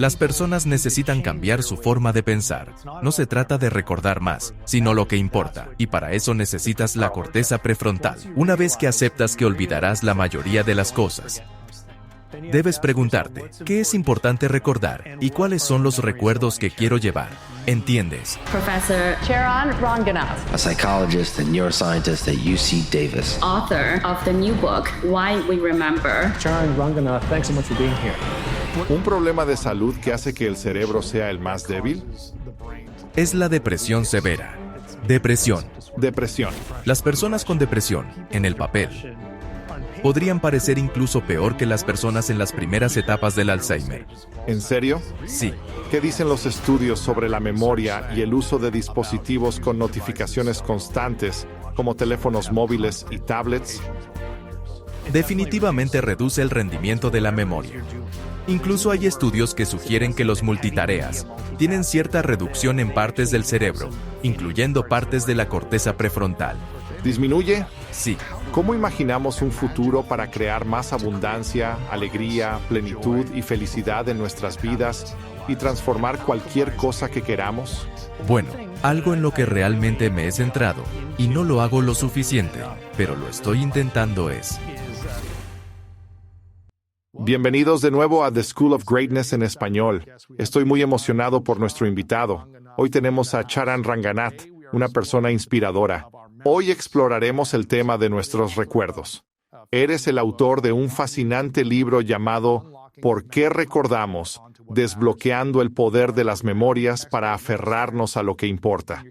Las personas necesitan cambiar su forma de pensar. No se trata de recordar más, sino lo que importa, y para eso necesitas la corteza prefrontal. Una vez que aceptas que olvidarás la mayoría de las cosas, debes preguntarte, ¿qué es importante recordar? ¿Y cuáles son los recuerdos que quiero llevar? ¿Entiendes? Professor Charan Ranganath, a psychologist and neuroscientist at UC Davis. author of the new book, Why We Remember. Charan Ranganath, thanks so much for being here. ¿Un problema de salud que hace que el cerebro sea el más débil? Es la depresión severa. Depresión. Depresión. Las personas con depresión, en el papel, podrían parecer incluso peor que las personas en las primeras etapas del Alzheimer. ¿En serio? Sí. ¿Qué dicen los estudios sobre la memoria y el uso de dispositivos con notificaciones constantes, como teléfonos móviles y tablets? Definitivamente reduce el rendimiento de la memoria. Incluso hay estudios que sugieren que los multitareas tienen cierta reducción en partes del cerebro, incluyendo partes de la corteza prefrontal. ¿Disminuye? Sí. ¿Cómo imaginamos un futuro para crear más abundancia, alegría, plenitud y felicidad en nuestras vidas y transformar cualquier cosa que queramos? Bueno, algo en lo que realmente me he centrado, y no lo hago lo suficiente, pero lo estoy intentando es... Bienvenidos de nuevo a The School of Greatness en español. Estoy muy emocionado por nuestro invitado. Hoy tenemos a Charan Ranganath, una persona inspiradora. Hoy exploraremos el tema de nuestros recuerdos. Eres el autor de un fascinante libro llamado ¿Por qué recordamos? Desbloqueando el poder de las memorias para aferrarnos a lo que importa.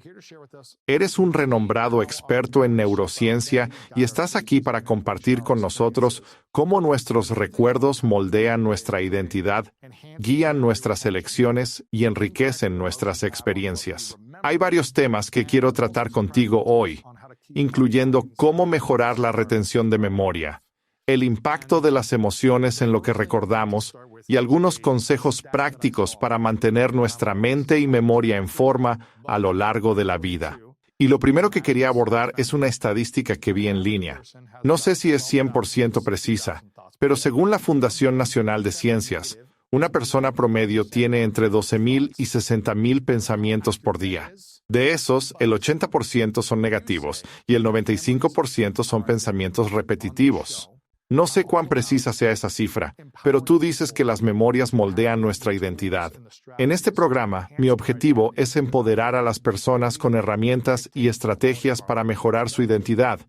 Eres un renombrado experto en neurociencia y estás aquí para compartir con nosotros cómo nuestros recuerdos moldean nuestra identidad, guían nuestras elecciones y enriquecen nuestras experiencias. Hay varios temas que quiero tratar contigo hoy, incluyendo cómo mejorar la retención de memoria, el impacto de las emociones en lo que recordamos y algunos consejos prácticos para mantener nuestra mente y memoria en forma a lo largo de la vida. Y lo primero que quería abordar es una estadística que vi en línea. No sé si es 100% precisa, pero según la Fundación Nacional de Ciencias, una persona promedio tiene entre 12,000 y 60,000 pensamientos por día. De esos, el 80% son negativos y el 95% son pensamientos repetitivos. No sé cuán precisa sea esa cifra, pero tú dices que las memorias moldean nuestra identidad. En este programa, mi objetivo es empoderar a las personas con herramientas y estrategias para mejorar su identidad,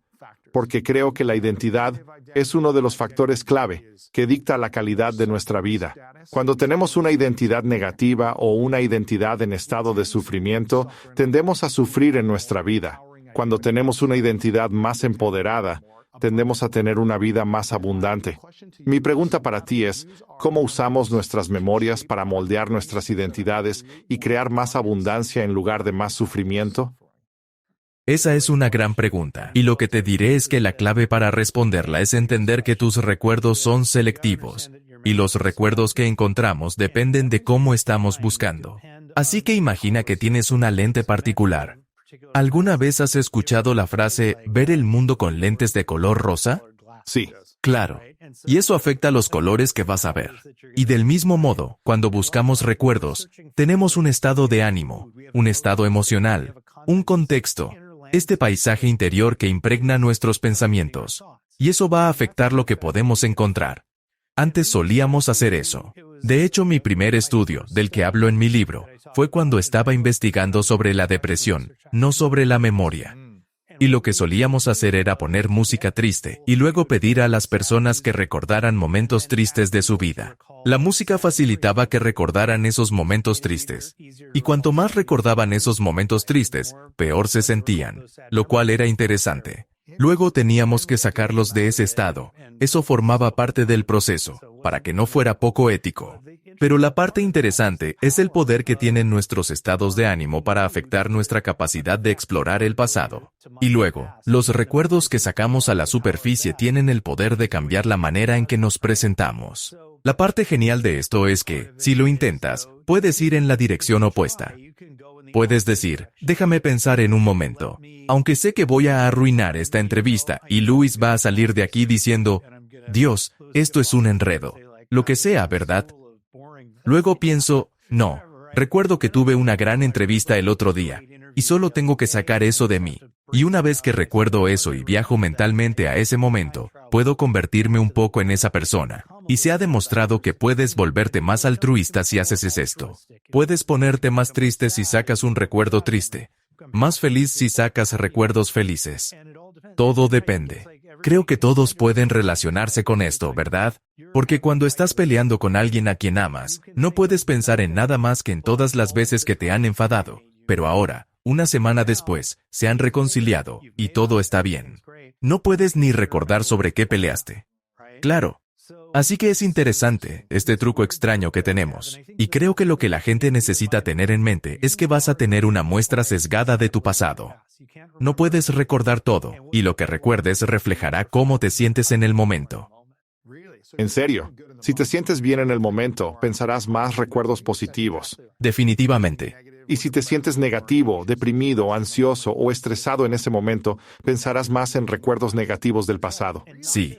porque creo que la identidad es uno de los factores clave que dicta la calidad de nuestra vida. Cuando tenemos una identidad negativa o una identidad en estado de sufrimiento, tendemos a sufrir en nuestra vida. Cuando tenemos una identidad más empoderada, tendemos a tener una vida más abundante. Mi pregunta para ti es, ¿cómo usamos nuestras memorias para moldear nuestras identidades y crear más abundancia en lugar de más sufrimiento? Esa es una gran pregunta, y lo que te diré es que la clave para responderla es entender que tus recuerdos son selectivos, y los recuerdos que encontramos dependen de cómo estamos buscando. Así que imagina que tienes una lente particular. ¿Alguna vez has escuchado la frase «ver el mundo con lentes de color rosa»? Sí. Claro. Y eso afecta los colores que vas a ver. Y del mismo modo, cuando buscamos recuerdos, tenemos un estado de ánimo, un estado emocional, un contexto, este paisaje interior que impregna nuestros pensamientos. Y eso va a afectar lo que podemos encontrar. Antes solíamos hacer eso. De hecho, mi primer estudio, del que hablo en mi libro, fue cuando estaba investigando sobre la depresión, no sobre la memoria. Y lo que solíamos hacer era poner música triste y luego pedir a las personas que recordaran momentos tristes de su vida. La música facilitaba que recordaran esos momentos tristes. Y cuanto más recordaban esos momentos tristes, peor se sentían, lo cual era interesante. Luego teníamos que sacarlos de ese estado. Eso formaba parte del proceso, para que no fuera poco ético. Pero la parte interesante es el poder que tienen nuestros estados de ánimo para afectar nuestra capacidad de explorar el pasado. Y luego, los recuerdos que sacamos a la superficie tienen el poder de cambiar la manera en que nos presentamos. La parte genial de esto es que, si lo intentas, puedes ir en la dirección opuesta. Puedes decir, déjame pensar en un momento. Aunque sé que voy a arruinar esta entrevista y Luis va a salir de aquí diciendo, Dios, esto es un enredo. Lo que sea, ¿verdad? Luego pienso, no, recuerdo que tuve una gran entrevista el otro día, y solo tengo que sacar eso de mí. Y una vez que recuerdo eso y viajo mentalmente a ese momento, puedo convertirme un poco en esa persona. Y se ha demostrado que puedes volverte más altruista si haces esto. Puedes ponerte más triste si sacas un recuerdo triste. Más feliz si sacas recuerdos felices. Todo depende. Creo que todos pueden relacionarse con esto, ¿verdad? Porque cuando estás peleando con alguien a quien amas, no puedes pensar en nada más que en todas las veces que te han enfadado. Pero ahora, una semana después, se han reconciliado, y todo está bien. No puedes ni recordar sobre qué peleaste. Claro. Así que es interesante, este truco extraño que tenemos. Y creo que lo que la gente necesita tener en mente es que vas a tener una muestra sesgada de tu pasado. No puedes recordar todo, y lo que recuerdes reflejará cómo te sientes en el momento. En serio, si te sientes bien en el momento, pensarás más recuerdos positivos. Definitivamente. Y si te sientes negativo, deprimido, ansioso o estresado en ese momento, pensarás más en recuerdos negativos del pasado. Sí.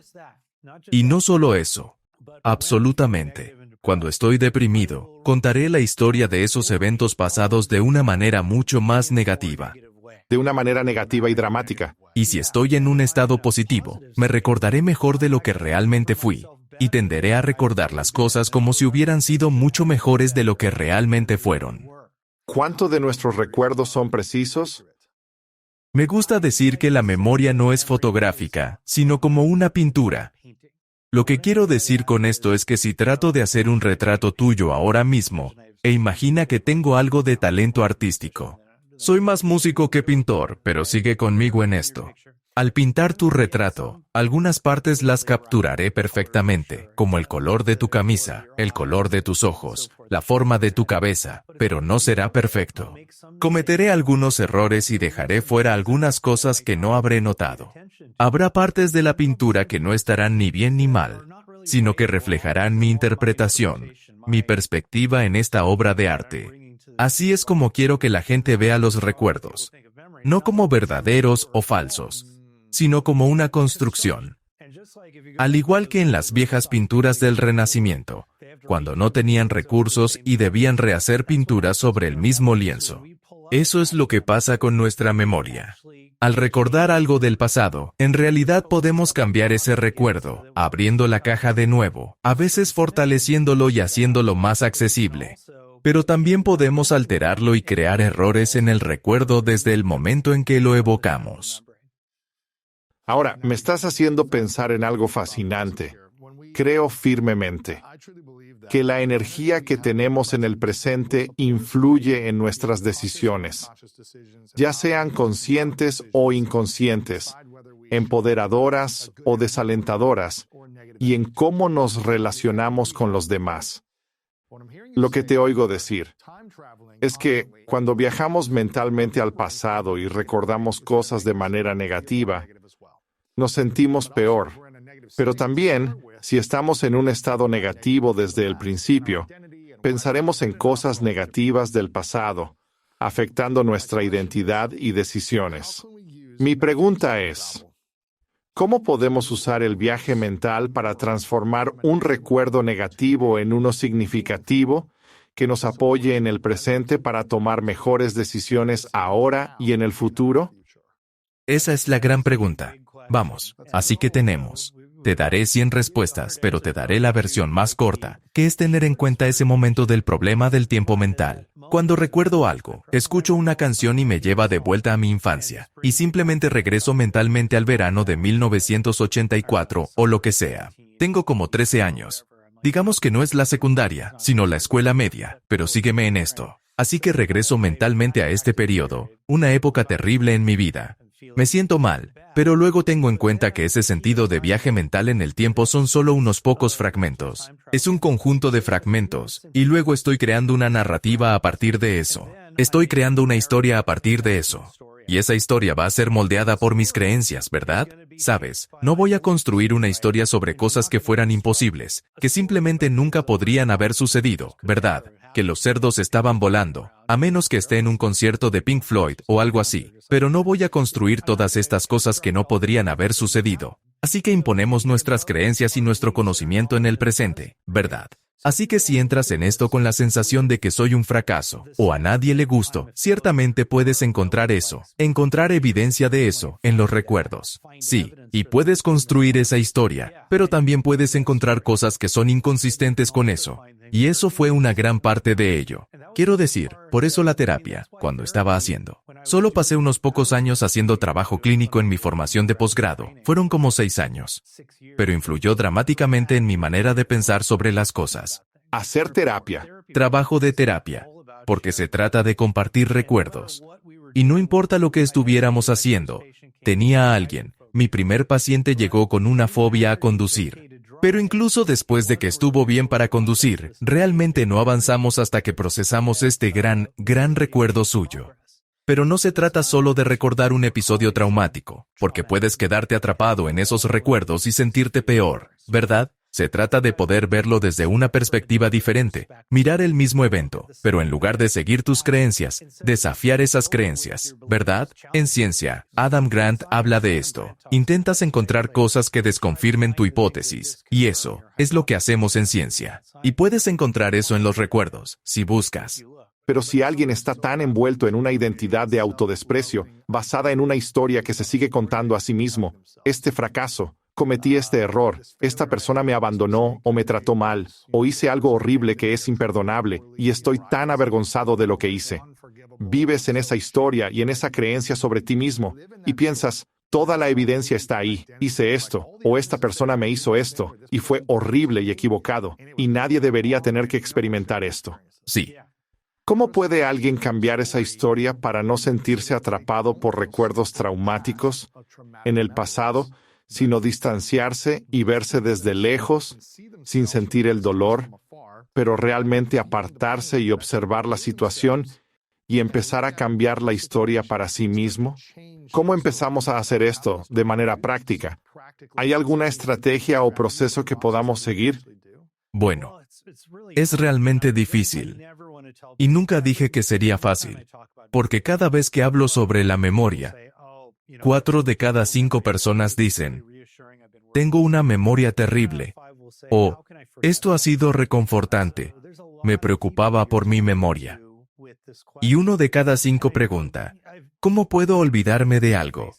Y no solo eso. Absolutamente. Cuando estoy deprimido, contaré la historia de esos eventos pasados de una manera mucho más negativa. De una manera negativa y dramática. Y si estoy en un estado positivo, me recordaré mejor de lo que realmente fui, y tenderé a recordar las cosas como si hubieran sido mucho mejores de lo que realmente fueron. ¿Cuánto de nuestros recuerdos son precisos? Me gusta decir que la memoria no es fotográfica, sino como una pintura. Lo que quiero decir con esto es que si trato de hacer un retrato tuyo ahora mismo, e imagina que tengo algo de talento artístico. Soy más músico que pintor, pero sigue conmigo en esto. Al pintar tu retrato, algunas partes las capturaré perfectamente, como el color de tu camisa, el color de tus ojos, la forma de tu cabeza, pero no será perfecto. Cometeré algunos errores y dejaré fuera algunas cosas que no habré notado. Habrá partes de la pintura que no estarán ni bien ni mal, sino que reflejarán mi interpretación, mi perspectiva en esta obra de arte. Así es como quiero que la gente vea los recuerdos, no como verdaderos o falsos, sino como una construcción. Al igual que en las viejas pinturas del Renacimiento, cuando no tenían recursos y debían rehacer pinturas sobre el mismo lienzo. Eso es lo que pasa con nuestra memoria. Al recordar algo del pasado, en realidad podemos cambiar ese recuerdo, abriendo la caja de nuevo, a veces fortaleciéndolo y haciéndolo más accesible. Pero también podemos alterarlo y crear errores en el recuerdo desde el momento en que lo evocamos. Ahora, me estás haciendo pensar en algo fascinante. Creo firmemente que la energía que tenemos en el presente influye en nuestras decisiones, ya sean conscientes o inconscientes, empoderadoras o desalentadoras, y en cómo nos relacionamos con los demás. Lo que te oigo decir es que cuando viajamos mentalmente al pasado y recordamos cosas de manera negativa, nos sentimos peor. Pero también, si estamos en un estado negativo desde el principio, pensaremos en cosas negativas del pasado, afectando nuestra identidad y decisiones. Mi pregunta es, ¿cómo podemos usar el viaje mental para transformar un recuerdo negativo en uno significativo que nos apoye en el presente para tomar mejores decisiones ahora y en el futuro? Esa es la gran pregunta. Vamos, así que tenemos. Te daré 100 respuestas, pero te daré la versión más corta, que es tener en cuenta ese momento del problema del tiempo mental. Cuando recuerdo algo, escucho una canción y me lleva de vuelta a mi infancia, y simplemente regreso mentalmente al verano de 1984 o lo que sea. Tengo como 13 años. Digamos que no es la secundaria, sino la escuela media, pero sígueme en esto. Así que regreso mentalmente a este periodo, una época terrible en mi vida. Me siento mal, pero luego tengo en cuenta que ese sentido de viaje mental en el tiempo son solo unos pocos fragmentos. Es un conjunto de fragmentos, y luego estoy creando una narrativa a partir de eso. Estoy creando una historia a partir de eso. Y esa historia va a ser moldeada por mis creencias, ¿verdad? Sabes, no voy a construir una historia sobre cosas que fueran imposibles, que simplemente nunca podrían haber sucedido, ¿verdad? Que los cerdos estaban volando, a menos que esté en un concierto de Pink Floyd o algo así. Pero no voy a construir todas estas cosas que no podrían haber sucedido. Así que imponemos nuestras creencias y nuestro conocimiento en el presente, ¿verdad? Así que si entras en esto con la sensación de que soy un fracaso, o a nadie le gusto, ciertamente puedes encontrar evidencia de eso, en los recuerdos. Sí, y puedes construir esa historia, pero también puedes encontrar cosas que son inconsistentes con eso. Y eso fue una gran parte de ello. Quiero decir, por eso la terapia, cuando estaba haciendo. Solo pasé unos pocos años haciendo trabajo clínico en mi formación de posgrado. Fueron como 6 años. Pero influyó dramáticamente en mi manera de pensar sobre las cosas. Hacer terapia. Trabajo de terapia, porque se trata de compartir recuerdos. Y no importa lo que estuviéramos haciendo, tenía a alguien. Mi primer paciente llegó con una fobia a conducir. Pero incluso después de que estuvo bien para conducir, realmente no avanzamos hasta que procesamos este gran recuerdo suyo. Pero no se trata solo de recordar un episodio traumático, porque puedes quedarte atrapado en esos recuerdos y sentirte peor, ¿verdad? Se trata de poder verlo desde una perspectiva diferente, mirar el mismo evento, pero en lugar de seguir tus creencias, desafiar esas creencias, ¿verdad? En ciencia, Adam Grant habla de esto. Intentas encontrar cosas que desconfirmen tu hipótesis, y eso es lo que hacemos en ciencia. Y puedes encontrar eso en los recuerdos, si buscas. Pero si alguien está tan envuelto en una identidad de autodesprecio, basada en una historia que se sigue contando a sí mismo, este fracaso, cometí este error, esta persona me abandonó o me trató mal, o hice algo horrible que es imperdonable, y estoy tan avergonzado de lo que hice. Vives en esa historia y en esa creencia sobre ti mismo, y piensas, toda la evidencia está ahí, hice esto, o esta persona me hizo esto, y fue horrible y equivocado, y nadie debería tener que experimentar esto. Sí. ¿Cómo puede alguien cambiar esa historia para no sentirse atrapado por recuerdos traumáticos en el pasado, sino distanciarse y verse desde lejos, sin sentir el dolor, pero realmente apartarse y observar la situación y empezar a cambiar la historia para sí mismo? ¿Cómo empezamos a hacer esto de manera práctica? ¿Hay alguna estrategia o proceso que podamos seguir? Bueno, es realmente difícil. Y nunca dije que sería fácil, porque cada vez que hablo sobre la memoria, 4 de cada 5 personas dicen, tengo una memoria terrible, o esto ha sido reconfortante, me preocupaba por mi memoria. Y 1 de cada 5 pregunta, ¿cómo puedo olvidarme de algo?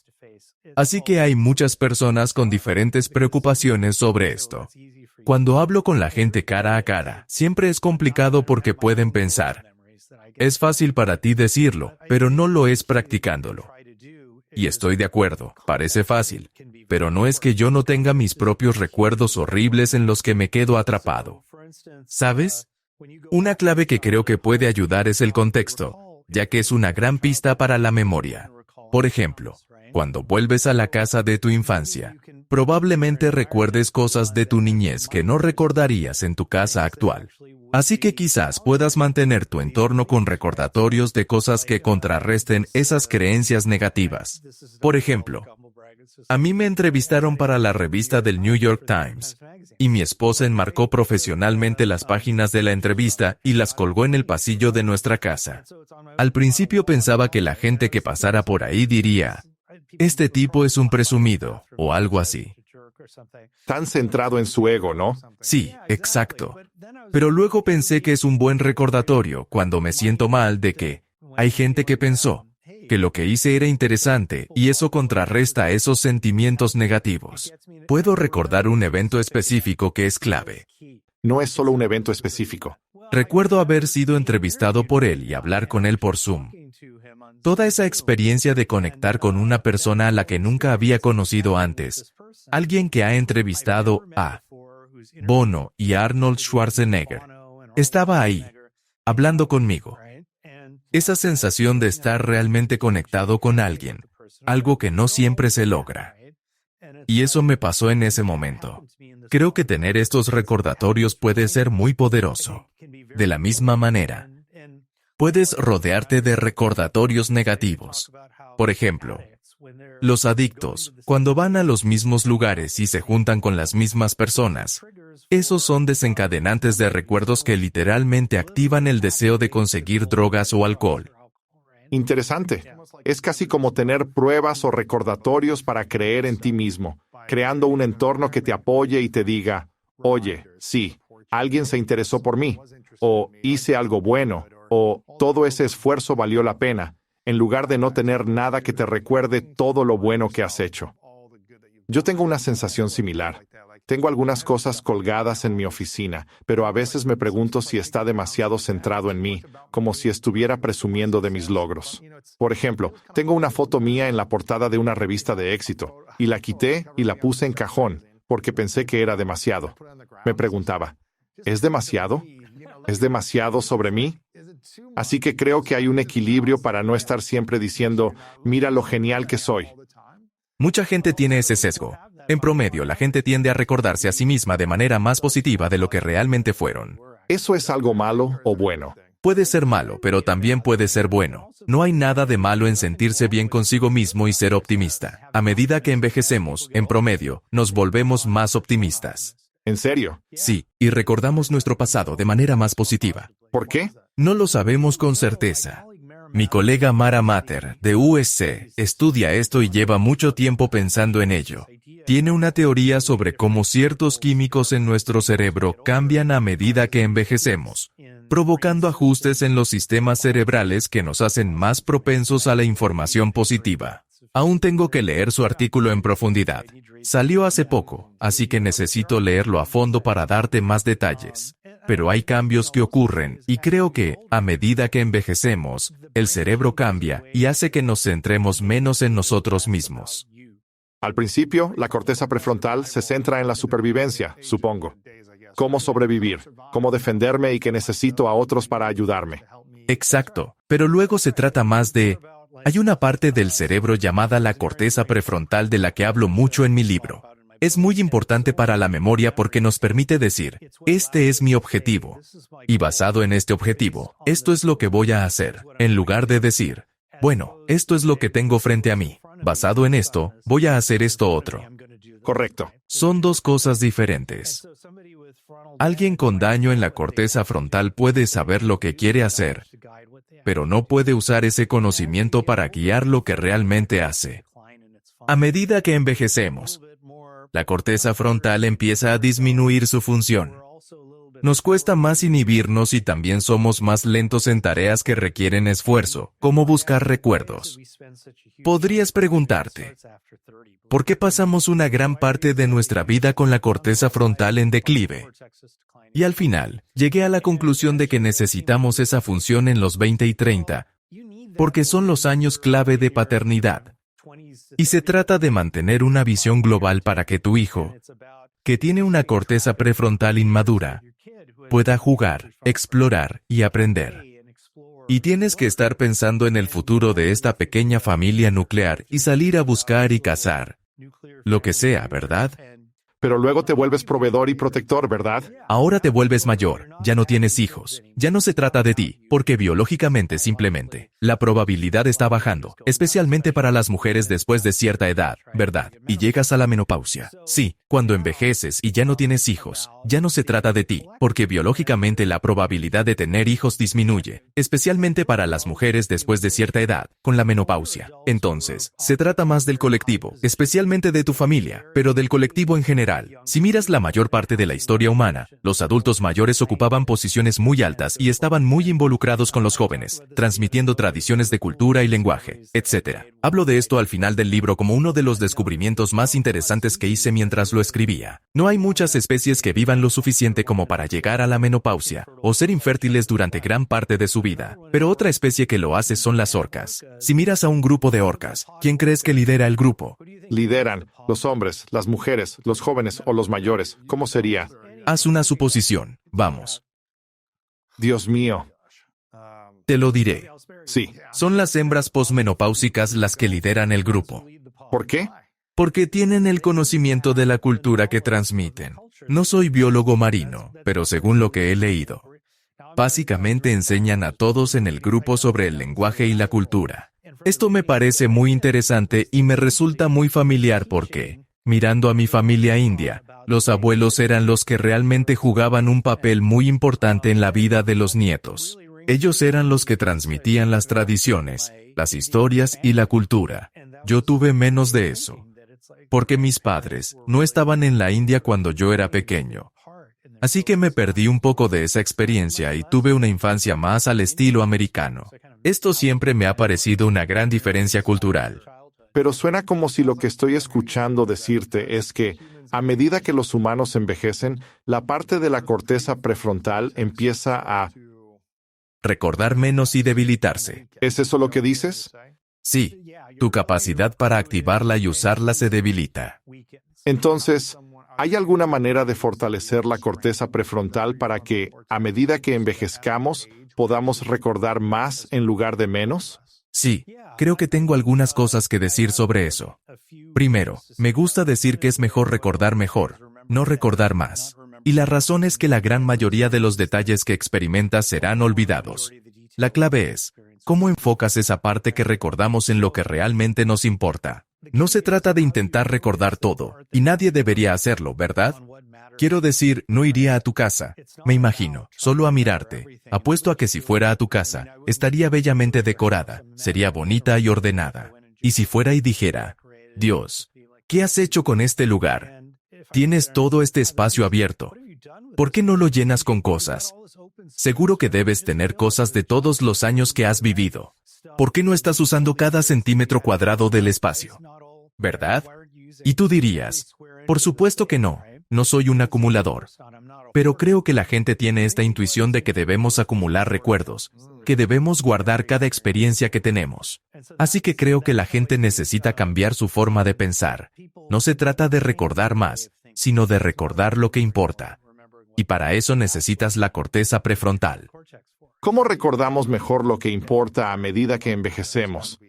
Así que hay muchas personas con diferentes preocupaciones sobre esto. Cuando hablo con la gente cara a cara, siempre es complicado porque pueden pensar, es fácil para ti decirlo, pero no lo es practicándolo. Y estoy de acuerdo, parece fácil, pero no es que yo no tenga mis propios recuerdos horribles en los que me quedo atrapado. ¿Sabes? Una clave que creo que puede ayudar es el contexto, ya que es una gran pista para la memoria. Por ejemplo, cuando vuelves a la casa de tu infancia, probablemente recuerdes cosas de tu niñez que no recordarías en tu casa actual. Así que quizás puedas mantener tu entorno con recordatorios de cosas que contrarresten esas creencias negativas. Por ejemplo, a mí me entrevistaron para la revista del New York Times, y mi esposa enmarcó profesionalmente las páginas de la entrevista y las colgó en el pasillo de nuestra casa. Al principio pensaba que la gente que pasara por ahí diría, este tipo es un presumido, o algo así. Tan centrado en su ego, ¿no? Sí, exacto. Pero luego pensé que es un buen recordatorio cuando me siento mal de que hay gente que pensó que lo que hice era interesante y eso contrarresta esos sentimientos negativos. Puedo recordar un evento específico que es clave. No es solo un evento específico. Recuerdo haber sido entrevistado por él y hablar con él por Zoom. Toda esa experiencia de conectar con una persona a la que nunca había conocido antes, alguien que ha entrevistado a Bono y a Arnold Schwarzenegger, estaba ahí, hablando conmigo. Esa sensación de estar realmente conectado con alguien, algo que no siempre se logra. Y eso me pasó en ese momento. Creo que tener estos recordatorios puede ser muy poderoso. De la misma manera, puedes rodearte de recordatorios negativos. Por ejemplo, los adictos, cuando van a los mismos lugares y se juntan con las mismas personas, esos son desencadenantes de recuerdos que literalmente activan el deseo de conseguir drogas o alcohol. Interesante. Es casi como tener pruebas o recordatorios para creer en ti mismo, creando un entorno que te apoye y te diga, oye, sí, alguien se interesó por mí, o hice algo bueno, o todo ese esfuerzo valió la pena, en lugar de no tener nada que te recuerde todo lo bueno que has hecho. Yo tengo una sensación similar. Tengo algunas cosas colgadas en mi oficina, pero a veces me pregunto si está demasiado centrado en mí, como si estuviera presumiendo de mis logros. Por ejemplo, tengo una foto mía en la portada de una revista de éxito, y la quité y la puse en cajón, porque pensé que era demasiado. Me preguntaba, ¿es demasiado? ¿Es demasiado sobre mí? Así que creo que hay un equilibrio para no estar siempre diciendo, mira lo genial que soy. Mucha gente tiene ese sesgo. En promedio, la gente tiende a recordarse a sí misma de manera más positiva de lo que realmente fueron. ¿Eso es algo malo o bueno? Puede ser malo, pero también puede ser bueno. No hay nada de malo en sentirse bien consigo mismo y ser optimista. A medida que envejecemos, en promedio, nos volvemos más optimistas. ¿En serio? Sí, y recordamos nuestro pasado de manera más positiva. ¿Por qué? No lo sabemos con certeza. Mi colega Mara Mater, de USC, estudia esto y lleva mucho tiempo pensando en ello. Tiene una teoría sobre cómo ciertos químicos en nuestro cerebro cambian a medida que envejecemos, provocando ajustes en los sistemas cerebrales que nos hacen más propensos a la información positiva. Aún tengo que leer su artículo en profundidad. Salió hace poco, así que necesito leerlo a fondo para darte más detalles. Pero hay cambios que ocurren, y creo que, a medida que envejecemos, el cerebro cambia y hace que nos centremos menos en nosotros mismos. Al principio, la corteza prefrontal se centra en la supervivencia, supongo. Cómo sobrevivir, cómo defenderme y que necesito a otros para ayudarme. Exacto, pero luego se trata más de... Hay una parte del cerebro llamada la corteza prefrontal de la que hablo mucho en mi libro. Es muy importante para la memoria porque nos permite decir, este es mi objetivo. Y basado en este objetivo, esto es lo que voy a hacer, en lugar de decir, bueno, esto es lo que tengo frente a mí. Basado en esto, voy a hacer esto otro. Correcto. Son dos cosas diferentes. Alguien con daño en la corteza frontal puede saber lo que quiere hacer, pero no puede usar ese conocimiento para guiar lo que realmente hace. A medida que envejecemos, la corteza frontal empieza a disminuir su función. Nos cuesta más inhibirnos y también somos más lentos en tareas que requieren esfuerzo, como buscar recuerdos. Podrías preguntarte, ¿por qué pasamos una gran parte de nuestra vida con la corteza frontal en declive? Y al final, llegué a la conclusión de que necesitamos esa función en los 20 y 30, porque son los años clave de paternidad. Y se trata de mantener una visión global para que tu hijo, que tiene una corteza prefrontal inmadura, pueda jugar, explorar y aprender. Y tienes que estar pensando en el futuro de esta pequeña familia nuclear y salir a buscar y cazar. Lo que sea, ¿verdad? Pero luego te vuelves proveedor y protector, ¿verdad? Ahora te vuelves mayor, ya no tienes hijos. Ya no se trata de ti, porque biológicamente simplemente, la probabilidad está bajando, especialmente para las mujeres después de cierta edad, ¿verdad? Y llegas a la menopausia. Sí, cuando envejeces y ya no tienes hijos, ya no se trata de ti, porque biológicamente la probabilidad de tener hijos disminuye, especialmente para las mujeres después de cierta edad, con la menopausia. Entonces, se trata más del colectivo, especialmente de tu familia, pero del colectivo en general. Si miras la mayor parte de la historia humana, los adultos mayores ocupaban posiciones muy altas y estaban muy involucrados con los jóvenes, transmitiendo tradiciones de cultura y lenguaje, etc. Hablo de esto al final del libro como uno de los descubrimientos más interesantes que hice mientras lo escribía. No hay muchas especies que vivan lo suficiente como para llegar a la menopausia o ser infértiles durante gran parte de su vida, pero otra especie que lo hace son las orcas. Si miras a un grupo de orcas, ¿quién crees que lidera el grupo? Lideran los hombres, las mujeres, los jóvenes o los mayores. ¿Cómo sería? Haz una suposición. Vamos. Dios mío. Te lo diré. Sí. Son las hembras posmenopáusicas las que lideran el grupo. ¿Por qué? Porque tienen el conocimiento de la cultura que transmiten. No soy biólogo marino, pero según lo que he leído, básicamente enseñan a todos en el grupo sobre el lenguaje y la cultura. Esto me parece muy interesante y me resulta muy familiar porque, mirando a mi familia india, los abuelos eran los que realmente jugaban un papel muy importante en la vida de los nietos. Ellos eran los que transmitían las tradiciones, las historias y la cultura. Yo tuve menos de eso, porque mis padres no estaban en la India cuando yo era pequeño. Así que me perdí un poco de esa experiencia y tuve una infancia más al estilo americano. Esto siempre me ha parecido una gran diferencia cultural. Pero suena como si lo que estoy escuchando decirte es que, a medida que los humanos envejecen, la parte de la corteza prefrontal empieza a... Recordar menos y debilitarse. ¿Es eso lo que dices? Sí, tu capacidad para activarla y usarla se debilita. Entonces, ¿hay alguna manera de fortalecer la corteza prefrontal para que, a medida que envejezcamos, podamos recordar más en lugar de menos? Sí, creo que tengo algunas cosas que decir sobre eso. Primero, me gusta decir que es mejor recordar mejor, no recordar más. Y la razón es que la gran mayoría de los detalles que experimentas serán olvidados. La clave es, ¿cómo enfocas esa parte que recordamos en lo que realmente nos importa? No se trata de intentar recordar todo, y nadie debería hacerlo, ¿verdad? Quiero decir, no iría a tu casa, me imagino, solo a mirarte. Apuesto a que si fuera a tu casa, estaría bellamente decorada, sería bonita y ordenada. Y si fuera y dijera, Dios, ¿qué has hecho con este lugar? Tienes todo este espacio abierto. ¿Por qué no lo llenas con cosas? Seguro que debes tener cosas de todos los años que has vivido. ¿Por qué no estás usando cada centímetro cuadrado del espacio? ¿Verdad? Y tú dirías, por supuesto que no. No soy un acumulador. Pero creo que la gente tiene esta intuición de que debemos acumular recuerdos, que debemos guardar cada experiencia que tenemos. Así que creo que la gente necesita cambiar su forma de pensar. No se trata de recordar más, sino de recordar lo que importa. Y para eso necesitas la corteza prefrontal. ¿Cómo recordamos mejor lo que importa a medida que envejecemos?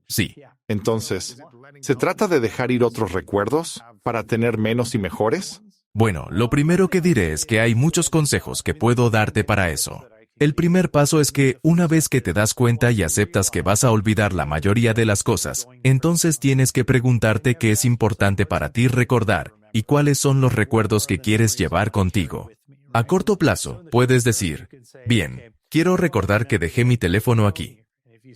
Sí. Entonces, ¿se trata de dejar ir otros recuerdos para tener menos y mejores? Bueno, lo primero que diré es que hay muchos consejos que puedo darte para eso. El primer paso es que, una vez que te das cuenta y aceptas que vas a olvidar la mayoría de las cosas, entonces tienes que preguntarte qué es importante para ti recordar y cuáles son los recuerdos que quieres llevar contigo. A corto plazo, puedes decir, bien, quiero recordar que dejé mi teléfono aquí.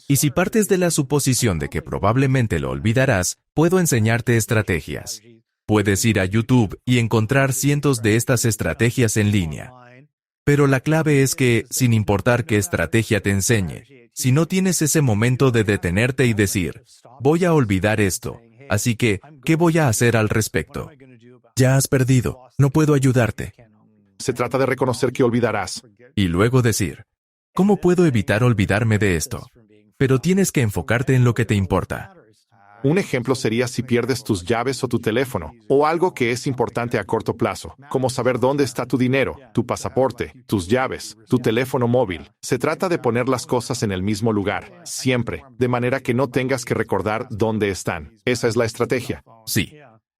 Y si partes de la suposición de que probablemente lo olvidarás, puedo enseñarte estrategias. Puedes ir a YouTube y encontrar cientos de estas estrategias en línea. Pero la clave es que, sin importar qué estrategia te enseñe, si no tienes ese momento de detenerte y decir, voy a olvidar esto, así que, ¿qué voy a hacer al respecto? Ya has perdido, no puedo ayudarte. Se trata de reconocer que olvidarás. Y luego decir, ¿cómo puedo evitar olvidarme de esto? Pero tienes que enfocarte en lo que te importa. Un ejemplo sería si pierdes tus llaves o tu teléfono, o algo que es importante a corto plazo, como saber dónde está tu dinero, tu pasaporte, tus llaves, tu teléfono móvil. Se trata de poner las cosas en el mismo lugar, siempre, de manera que no tengas que recordar dónde están. Esa es la estrategia. Sí.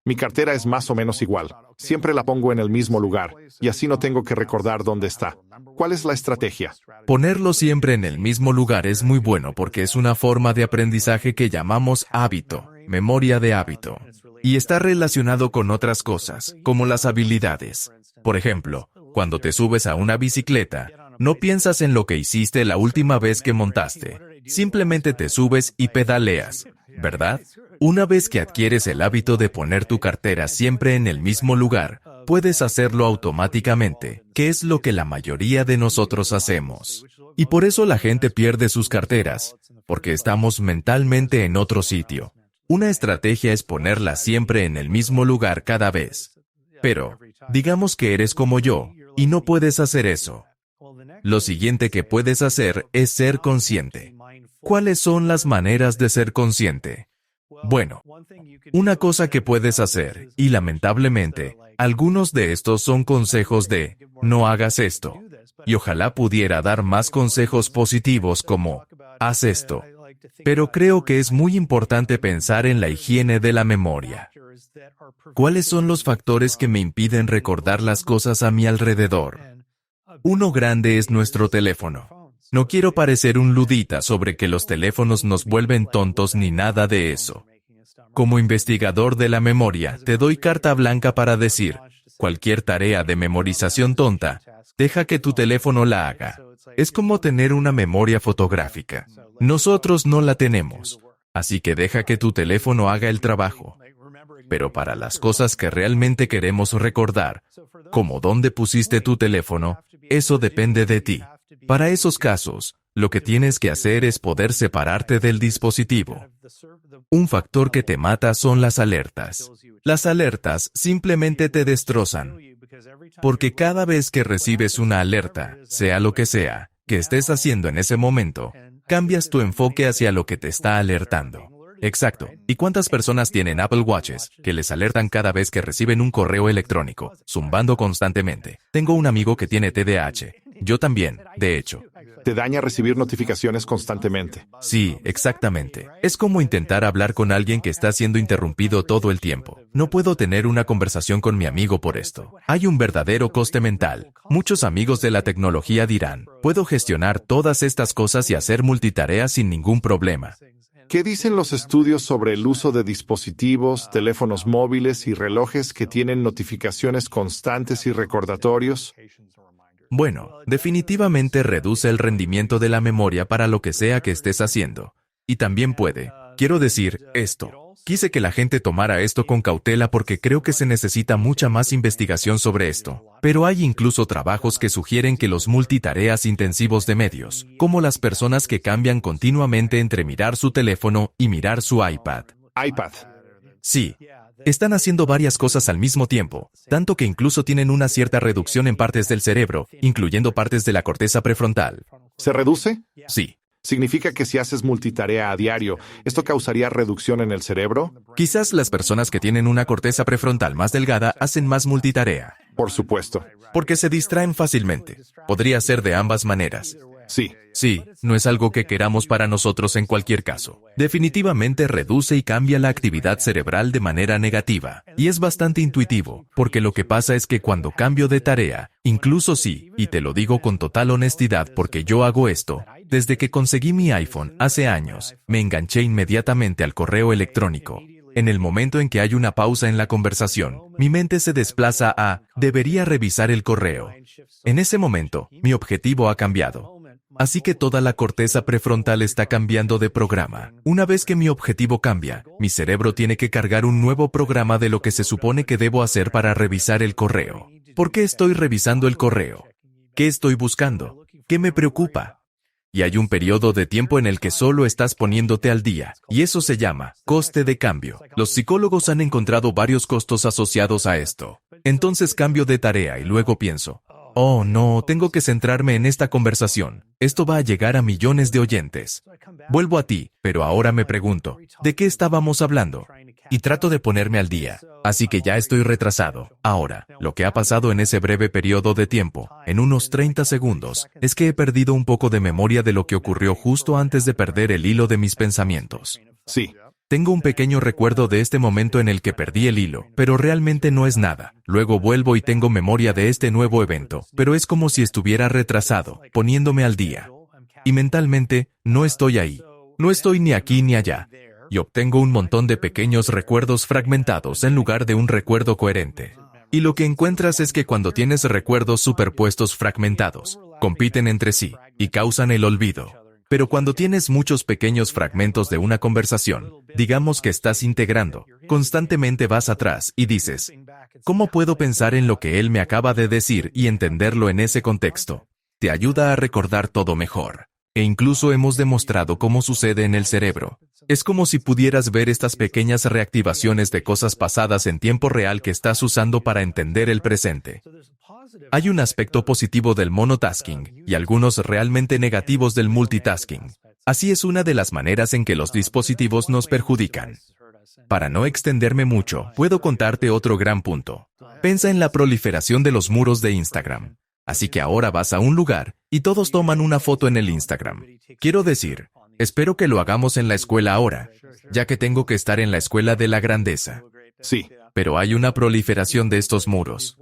Mi cartera es más o menos igual. Siempre la pongo en el mismo lugar, y así no tengo que recordar dónde está. ¿Cuál es la estrategia? Ponerlo siempre en el mismo lugar es muy bueno porque es una forma de aprendizaje que llamamos hábito, memoria de hábito. Y está relacionado con otras cosas, como las habilidades. Por ejemplo, cuando te subes a una bicicleta, no piensas en lo que hiciste la última vez que montaste. Simplemente te subes y pedaleas, ¿verdad? Una vez que adquieres el hábito de poner tu cartera siempre en el mismo lugar, puedes hacerlo automáticamente, que es lo que la mayoría de nosotros hacemos. Y por eso la gente pierde sus carteras, porque estamos mentalmente en otro sitio. Una estrategia es ponerla siempre en el mismo lugar cada vez. Pero, digamos que eres como yo, y no puedes hacer eso. Lo siguiente que puedes hacer es ser consciente. ¿Cuáles son las maneras de ser consciente? Bueno, una cosa que puedes hacer, y lamentablemente, algunos de estos son consejos de, no hagas esto. Y ojalá pudiera dar más consejos positivos como, haz esto. Pero creo que es muy importante pensar en la higiene de la memoria. ¿Cuáles son los factores que me impiden recordar las cosas a mi alrededor? Uno grande es nuestro teléfono. No quiero parecer un ludita sobre que los teléfonos nos vuelven tontos ni nada de eso. Como investigador de la memoria, te doy carta blanca para decir, cualquier tarea de memorización tonta, deja que tu teléfono la haga. Es como tener una memoria fotográfica. Nosotros no la tenemos. Así que deja que tu teléfono haga el trabajo. Pero para las cosas que realmente queremos recordar, como dónde pusiste tu teléfono, eso depende de ti. Para esos casos, lo que tienes que hacer es poder separarte del dispositivo. Un factor que te mata son las alertas. Las alertas simplemente te destrozan. Porque cada vez que recibes una alerta, sea lo que sea, que estés haciendo en ese momento, cambias tu enfoque hacia lo que te está alertando. Exacto. ¿Y cuántas personas tienen Apple Watches que les alertan cada vez que reciben un correo electrónico, zumbando constantemente? Tengo un amigo que tiene TDAH. Yo también, de hecho. Te daña recibir notificaciones constantemente. Sí, exactamente. Es como intentar hablar con alguien que está siendo interrumpido todo el tiempo. No puedo tener una conversación con mi amigo por esto. Hay un verdadero coste mental. Muchos amigos de la tecnología dirán, puedo gestionar todas estas cosas y hacer multitarea sin ningún problema. ¿Qué dicen los estudios sobre el uso de dispositivos, teléfonos móviles y relojes que tienen notificaciones constantes y recordatorios? Bueno, definitivamente reduce el rendimiento de la memoria para lo que sea que estés haciendo. Y también quiero decir esto. Quise que la gente tomara esto con cautela porque creo que se necesita mucha más investigación sobre esto. Pero hay incluso trabajos que sugieren que los multitareas intensivos de medios, como las personas que cambian continuamente entre mirar su teléfono y mirar su iPad. Sí. Están haciendo varias cosas al mismo tiempo, tanto que incluso tienen una cierta reducción en partes del cerebro, incluyendo partes de la corteza prefrontal. ¿Se reduce? Sí. ¿Significa que si haces multitarea a diario, esto causaría reducción en el cerebro? Quizás las personas que tienen una corteza prefrontal más delgada hacen más multitarea. Por supuesto. Porque se distraen fácilmente. Podría ser de ambas maneras. Sí, no es algo que queramos para nosotros en cualquier caso. Definitivamente reduce y cambia la actividad cerebral de manera negativa. Y es bastante intuitivo, porque lo que pasa es que cuando cambio de tarea, incluso si, y te lo digo con total honestidad porque yo hago esto, desde que conseguí mi iPhone hace años, me enganché inmediatamente al correo electrónico. En el momento en que hay una pausa en la conversación, mi mente se desplaza a, debería revisar el correo. En ese momento, mi objetivo ha cambiado. Así que toda la corteza prefrontal está cambiando de programa. Una vez que mi objetivo cambia, mi cerebro tiene que cargar un nuevo programa de lo que se supone que debo hacer para revisar el correo. ¿Por qué estoy revisando el correo? ¿Qué estoy buscando? ¿Qué me preocupa? Y hay un periodo de tiempo en el que solo estás poniéndote al día, y eso se llama coste de cambio. Los psicólogos han encontrado varios costos asociados a esto. Entonces cambio de tarea y luego pienso, oh no, tengo que centrarme en esta conversación. Esto va a llegar a millones de oyentes. Vuelvo a ti, pero ahora me pregunto, ¿de qué estábamos hablando? Y trato de ponerme al día. Así que ya estoy retrasado. Ahora, lo que ha pasado en ese breve periodo de tiempo, en unos 30 segundos, es que he perdido un poco de memoria de lo que ocurrió justo antes de perder el hilo de mis pensamientos. Sí. Tengo un pequeño recuerdo de este momento en el que perdí el hilo, pero realmente no es nada. Luego vuelvo y tengo memoria de este nuevo evento, pero es como si estuviera retrasado, poniéndome al día. Y mentalmente, no estoy ahí. No estoy ni aquí ni allá. Y obtengo un montón de pequeños recuerdos fragmentados en lugar de un recuerdo coherente. Y lo que encuentras es que cuando tienes recuerdos superpuestos fragmentados, compiten entre sí y causan el olvido. Pero cuando tienes muchos pequeños fragmentos de una conversación, digamos que estás integrando, constantemente vas atrás y dices, ¿cómo puedo pensar en lo que él me acaba de decir y entenderlo en ese contexto? Te ayuda a recordar todo mejor. E incluso hemos demostrado cómo sucede en el cerebro. Es como si pudieras ver estas pequeñas reactivaciones de cosas pasadas en tiempo real que estás usando para entender el presente. Hay un aspecto positivo del monotasking y algunos realmente negativos del multitasking. Así es una de las maneras en que los dispositivos nos perjudican. Para no extenderme mucho, puedo contarte otro gran punto. Piensa en la proliferación de los muros de Instagram. Así que ahora vas a un lugar y todos toman una foto en el Instagram. Quiero decir, espero que lo hagamos en la escuela ahora, ya que tengo que estar en la escuela de la grandeza. Sí. Pero hay una proliferación de estos muros.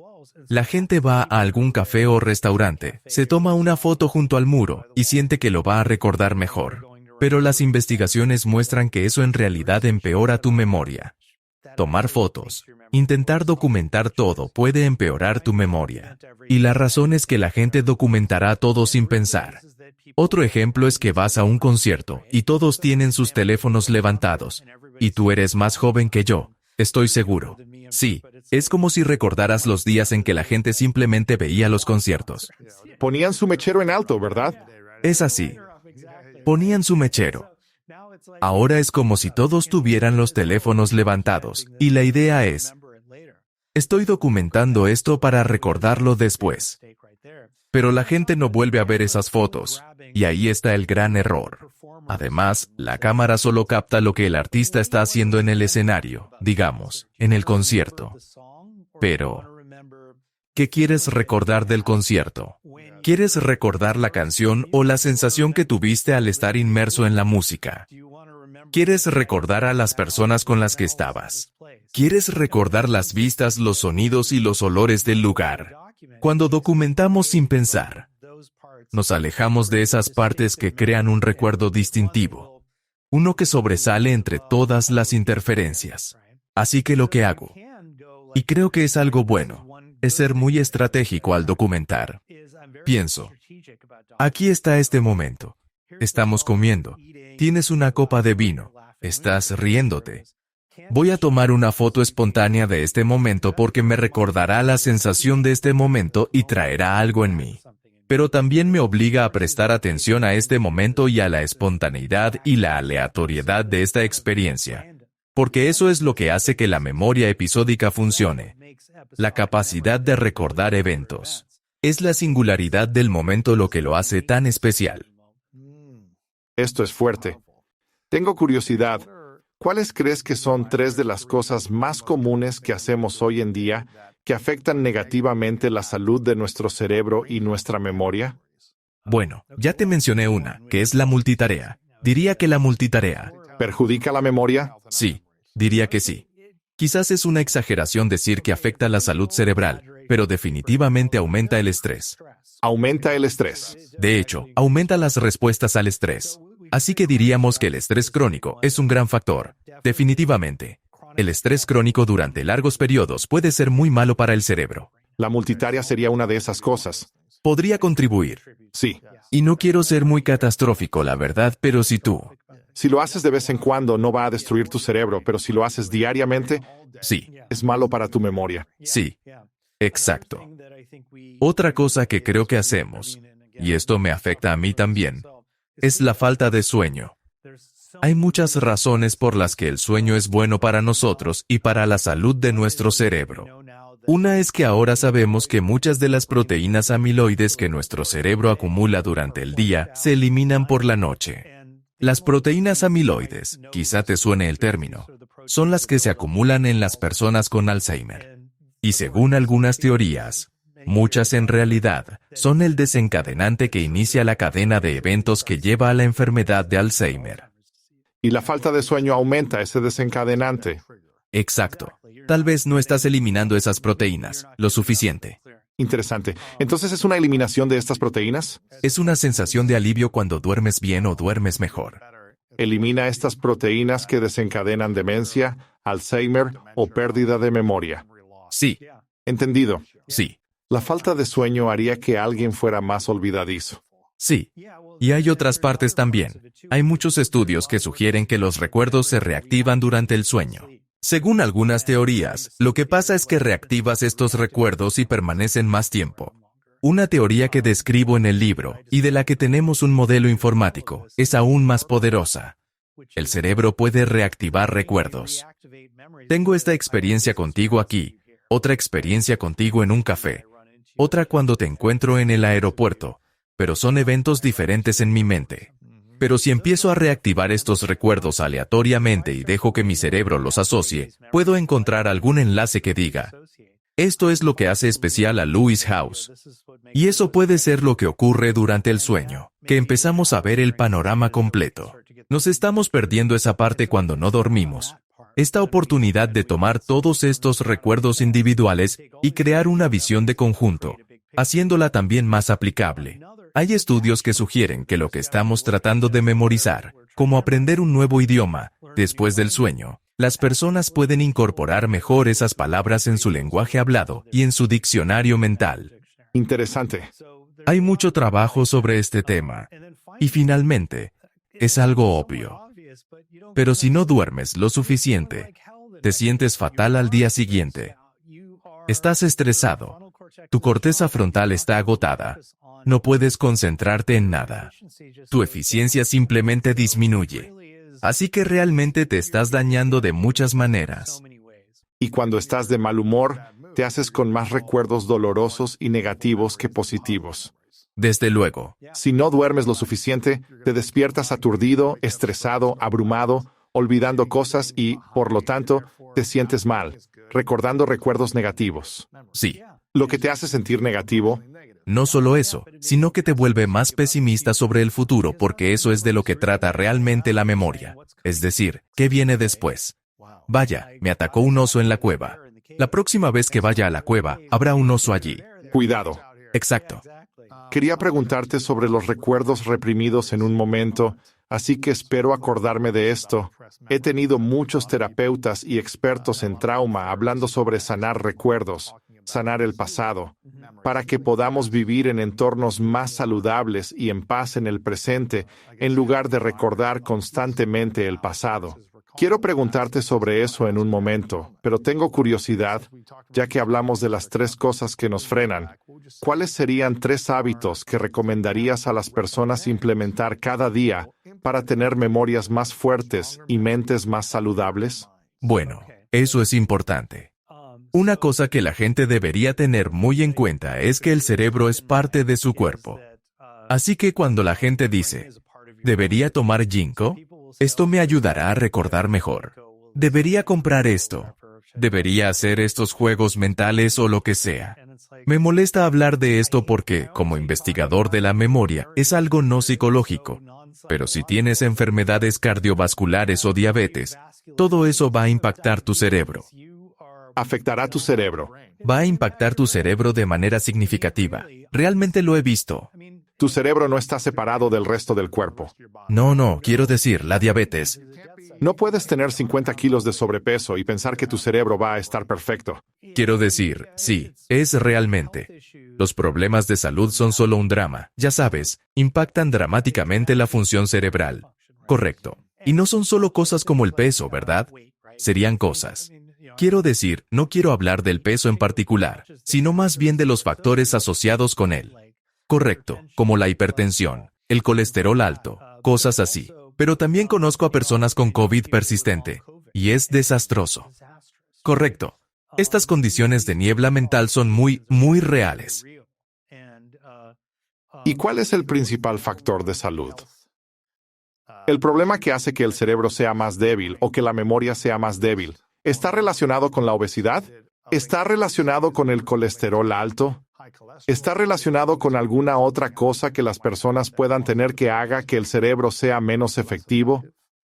La gente va a algún café o restaurante, se toma una foto junto al muro y siente que lo va a recordar mejor. Pero las investigaciones muestran que eso en realidad empeora tu memoria. Tomar fotos, intentar documentar todo puede empeorar tu memoria. Y la razón es que la gente documentará todo sin pensar. Otro ejemplo es que vas a un concierto y todos tienen sus teléfonos levantados, y tú eres más joven que yo. Estoy seguro. Sí, es como si recordaras los días en que la gente simplemente veía los conciertos. Ponían su mechero en alto, ¿verdad? Es así. Ponían su mechero. Ahora es como si todos tuvieran los teléfonos levantados, y la idea es, estoy documentando esto para recordarlo después. Pero la gente no vuelve a ver esas fotos, y ahí está el gran error. Además, la cámara solo capta lo que el artista está haciendo en el escenario, digamos, en el concierto. Pero, ¿qué quieres recordar del concierto? ¿Quieres recordar la canción o la sensación que tuviste al estar inmerso en la música? ¿Quieres recordar a las personas con las que estabas? ¿Quieres recordar las vistas, los sonidos y los olores del lugar? Cuando documentamos sin pensar, nos alejamos de esas partes que crean un recuerdo distintivo, uno que sobresale entre todas las interferencias. Así que lo que hago, y creo que es algo bueno, es ser muy estratégico al documentar. Pienso, aquí está este momento. Estamos comiendo. Tienes una copa de vino. Estás riéndote. Voy a tomar una foto espontánea de este momento porque me recordará la sensación de este momento y traerá algo en mí. Pero también me obliga a prestar atención a este momento y a la espontaneidad y la aleatoriedad de esta experiencia. Porque eso es lo que hace que la memoria episódica funcione. La capacidad de recordar eventos. Es la singularidad del momento lo que lo hace tan especial. Esto es fuerte. Tengo curiosidad. ¿Cuáles crees que son 3 de las cosas más comunes que hacemos hoy en día que afectan negativamente la salud de nuestro cerebro y nuestra memoria? Bueno, ya te mencioné una, que es la multitarea. Diría que la multitarea. ¿Perjudica la memoria? Sí, diría que sí. Quizás es una exageración decir que afecta la salud cerebral, pero definitivamente aumenta el estrés. Aumenta el estrés. De hecho, aumenta las respuestas al estrés. Así que diríamos que el estrés crónico es un gran factor. Definitivamente. El estrés crónico durante largos periodos puede ser muy malo para el cerebro. La multitarea sería una de esas cosas. Podría contribuir. Sí. Y no quiero ser muy catastrófico, la verdad, pero si tú... Si lo haces de vez en cuando, no va a destruir tu cerebro, pero si lo haces diariamente, Sí, es malo para tu memoria. sí. Exacto. Otra cosa que creo que hacemos, y esto me afecta a mí también, es la falta de sueño. Hay muchas razones por las que el sueño es bueno para nosotros y para la salud de nuestro cerebro. Una es que ahora sabemos que muchas de las proteínas amiloides que nuestro cerebro acumula durante el día se eliminan por la noche. Las proteínas amiloides, quizá te suene el término, son las que se acumulan en las personas con Alzheimer. Y según algunas teorías, muchas en realidad son el desencadenante que inicia la cadena de eventos que lleva a la enfermedad de Alzheimer. Y la falta de sueño aumenta ese desencadenante. Exacto. Tal vez no estás eliminando esas proteínas lo suficiente. Interesante. ¿Entonces es una eliminación de estas proteínas? Es una sensación de alivio cuando duermes bien o duermes mejor. Elimina estas proteínas que desencadenan demencia, Alzheimer o pérdida de memoria. Sí, Entendido. sí, La falta de sueño haría que alguien fuera más olvidadizo. sí. Y hay otras partes también. Hay muchos estudios que sugieren que los recuerdos se reactivan durante el sueño. Según algunas teorías, lo que pasa es que reactivas estos recuerdos y permanecen más tiempo. Una teoría que describo en el libro, y de la que tenemos un modelo informático, es aún más poderosa. El cerebro puede reactivar recuerdos. Tengo esta experiencia contigo aquí, otra experiencia contigo en un café, otra cuando te encuentro en el aeropuerto, pero son eventos diferentes en mi mente. Pero si empiezo a reactivar estos recuerdos aleatoriamente y dejo que mi cerebro los asocie, puedo encontrar algún enlace que diga, esto es lo que hace especial a Lewis House. Y eso puede ser lo que ocurre durante el sueño, que empezamos a ver el panorama completo. Nos estamos perdiendo esa parte cuando no dormimos. Esta oportunidad de tomar todos estos recuerdos individuales y crear una visión de conjunto, haciéndola también más aplicable. Hay estudios que sugieren que lo que estamos tratando de memorizar, como aprender un nuevo idioma, después del sueño, las personas pueden incorporar mejor esas palabras en su lenguaje hablado y en su diccionario mental. Interesante. Hay mucho trabajo sobre este tema. Y finalmente, es algo obvio. Pero si no duermes lo suficiente, Te sientes fatal al día siguiente. Estás estresado. Tu corteza frontal está agotada. No puedes concentrarte en nada. Tu eficiencia simplemente disminuye. Así que realmente te estás dañando de muchas maneras. Y cuando estás de mal humor, te haces con más recuerdos dolorosos y negativos que positivos. Desde luego. Si no duermes lo suficiente, te despiertas aturdido, estresado, abrumado, olvidando cosas y, por lo tanto, te sientes mal, recordando recuerdos negativos. Sí. Lo que te hace sentir negativo. No solo eso, sino que te vuelve más pesimista sobre el futuro porque eso es de lo que trata realmente la memoria. Es decir, ¿qué viene después? Vaya, me atacó un oso en la cueva. La próxima vez que vaya a la cueva, habrá un oso allí. Cuidado. Exacto. Quería preguntarte sobre los recuerdos reprimidos en un momento, así que espero acordarme de esto. He tenido muchos terapeutas y expertos en trauma hablando sobre sanar recuerdos, sanar el pasado, para que podamos vivir en entornos más saludables y en paz en el presente, en lugar de recordar constantemente el pasado. Quiero preguntarte sobre eso en un momento, pero tengo curiosidad, ya que hablamos de las 3 cosas que nos frenan. ¿Cuáles serían 3 hábitos que recomendarías a las personas implementar cada día para tener memorias más fuertes y mentes más saludables? Bueno, eso es importante. Una cosa que la gente debería tener muy en cuenta es que el cerebro es parte de su cuerpo. Así que cuando la gente dice, ¿debería tomar ginkgo? Esto me ayudará a recordar mejor. Debería comprar esto. Debería hacer estos juegos mentales o lo que sea. Me molesta hablar de esto porque, como investigador de la memoria, es algo no psicológico. Pero si tienes enfermedades cardiovasculares o diabetes, todo eso va a impactar tu cerebro. Afectará tu cerebro. Va a impactar tu cerebro de manera significativa. Realmente lo he visto. Tu cerebro no está separado del resto del cuerpo. No, quiero decir, la diabetes. No puedes tener 50 kilos de sobrepeso y pensar que tu cerebro va a estar perfecto. Quiero decir, sí, es realmente. Los problemas de salud son solo un drama, ya sabes, impactan dramáticamente la función cerebral. Correcto. Y no son solo cosas como el peso, ¿verdad? Serían cosas. Quiero decir, no quiero hablar del peso en particular, sino más bien de los factores asociados con él. Correcto, como la hipertensión, el colesterol alto, cosas así. Pero también conozco a personas con COVID persistente, y es desastroso. Correcto. Estas condiciones de niebla mental son muy reales. ¿Y cuál es el principal factor de salud? El problema que hace que el cerebro sea más débil o que la memoria sea más débil, ¿está relacionado con la obesidad? ¿Está relacionado con el colesterol alto? ¿Está relacionado con alguna otra cosa que las personas puedan tener que haga que el cerebro sea menos efectivo?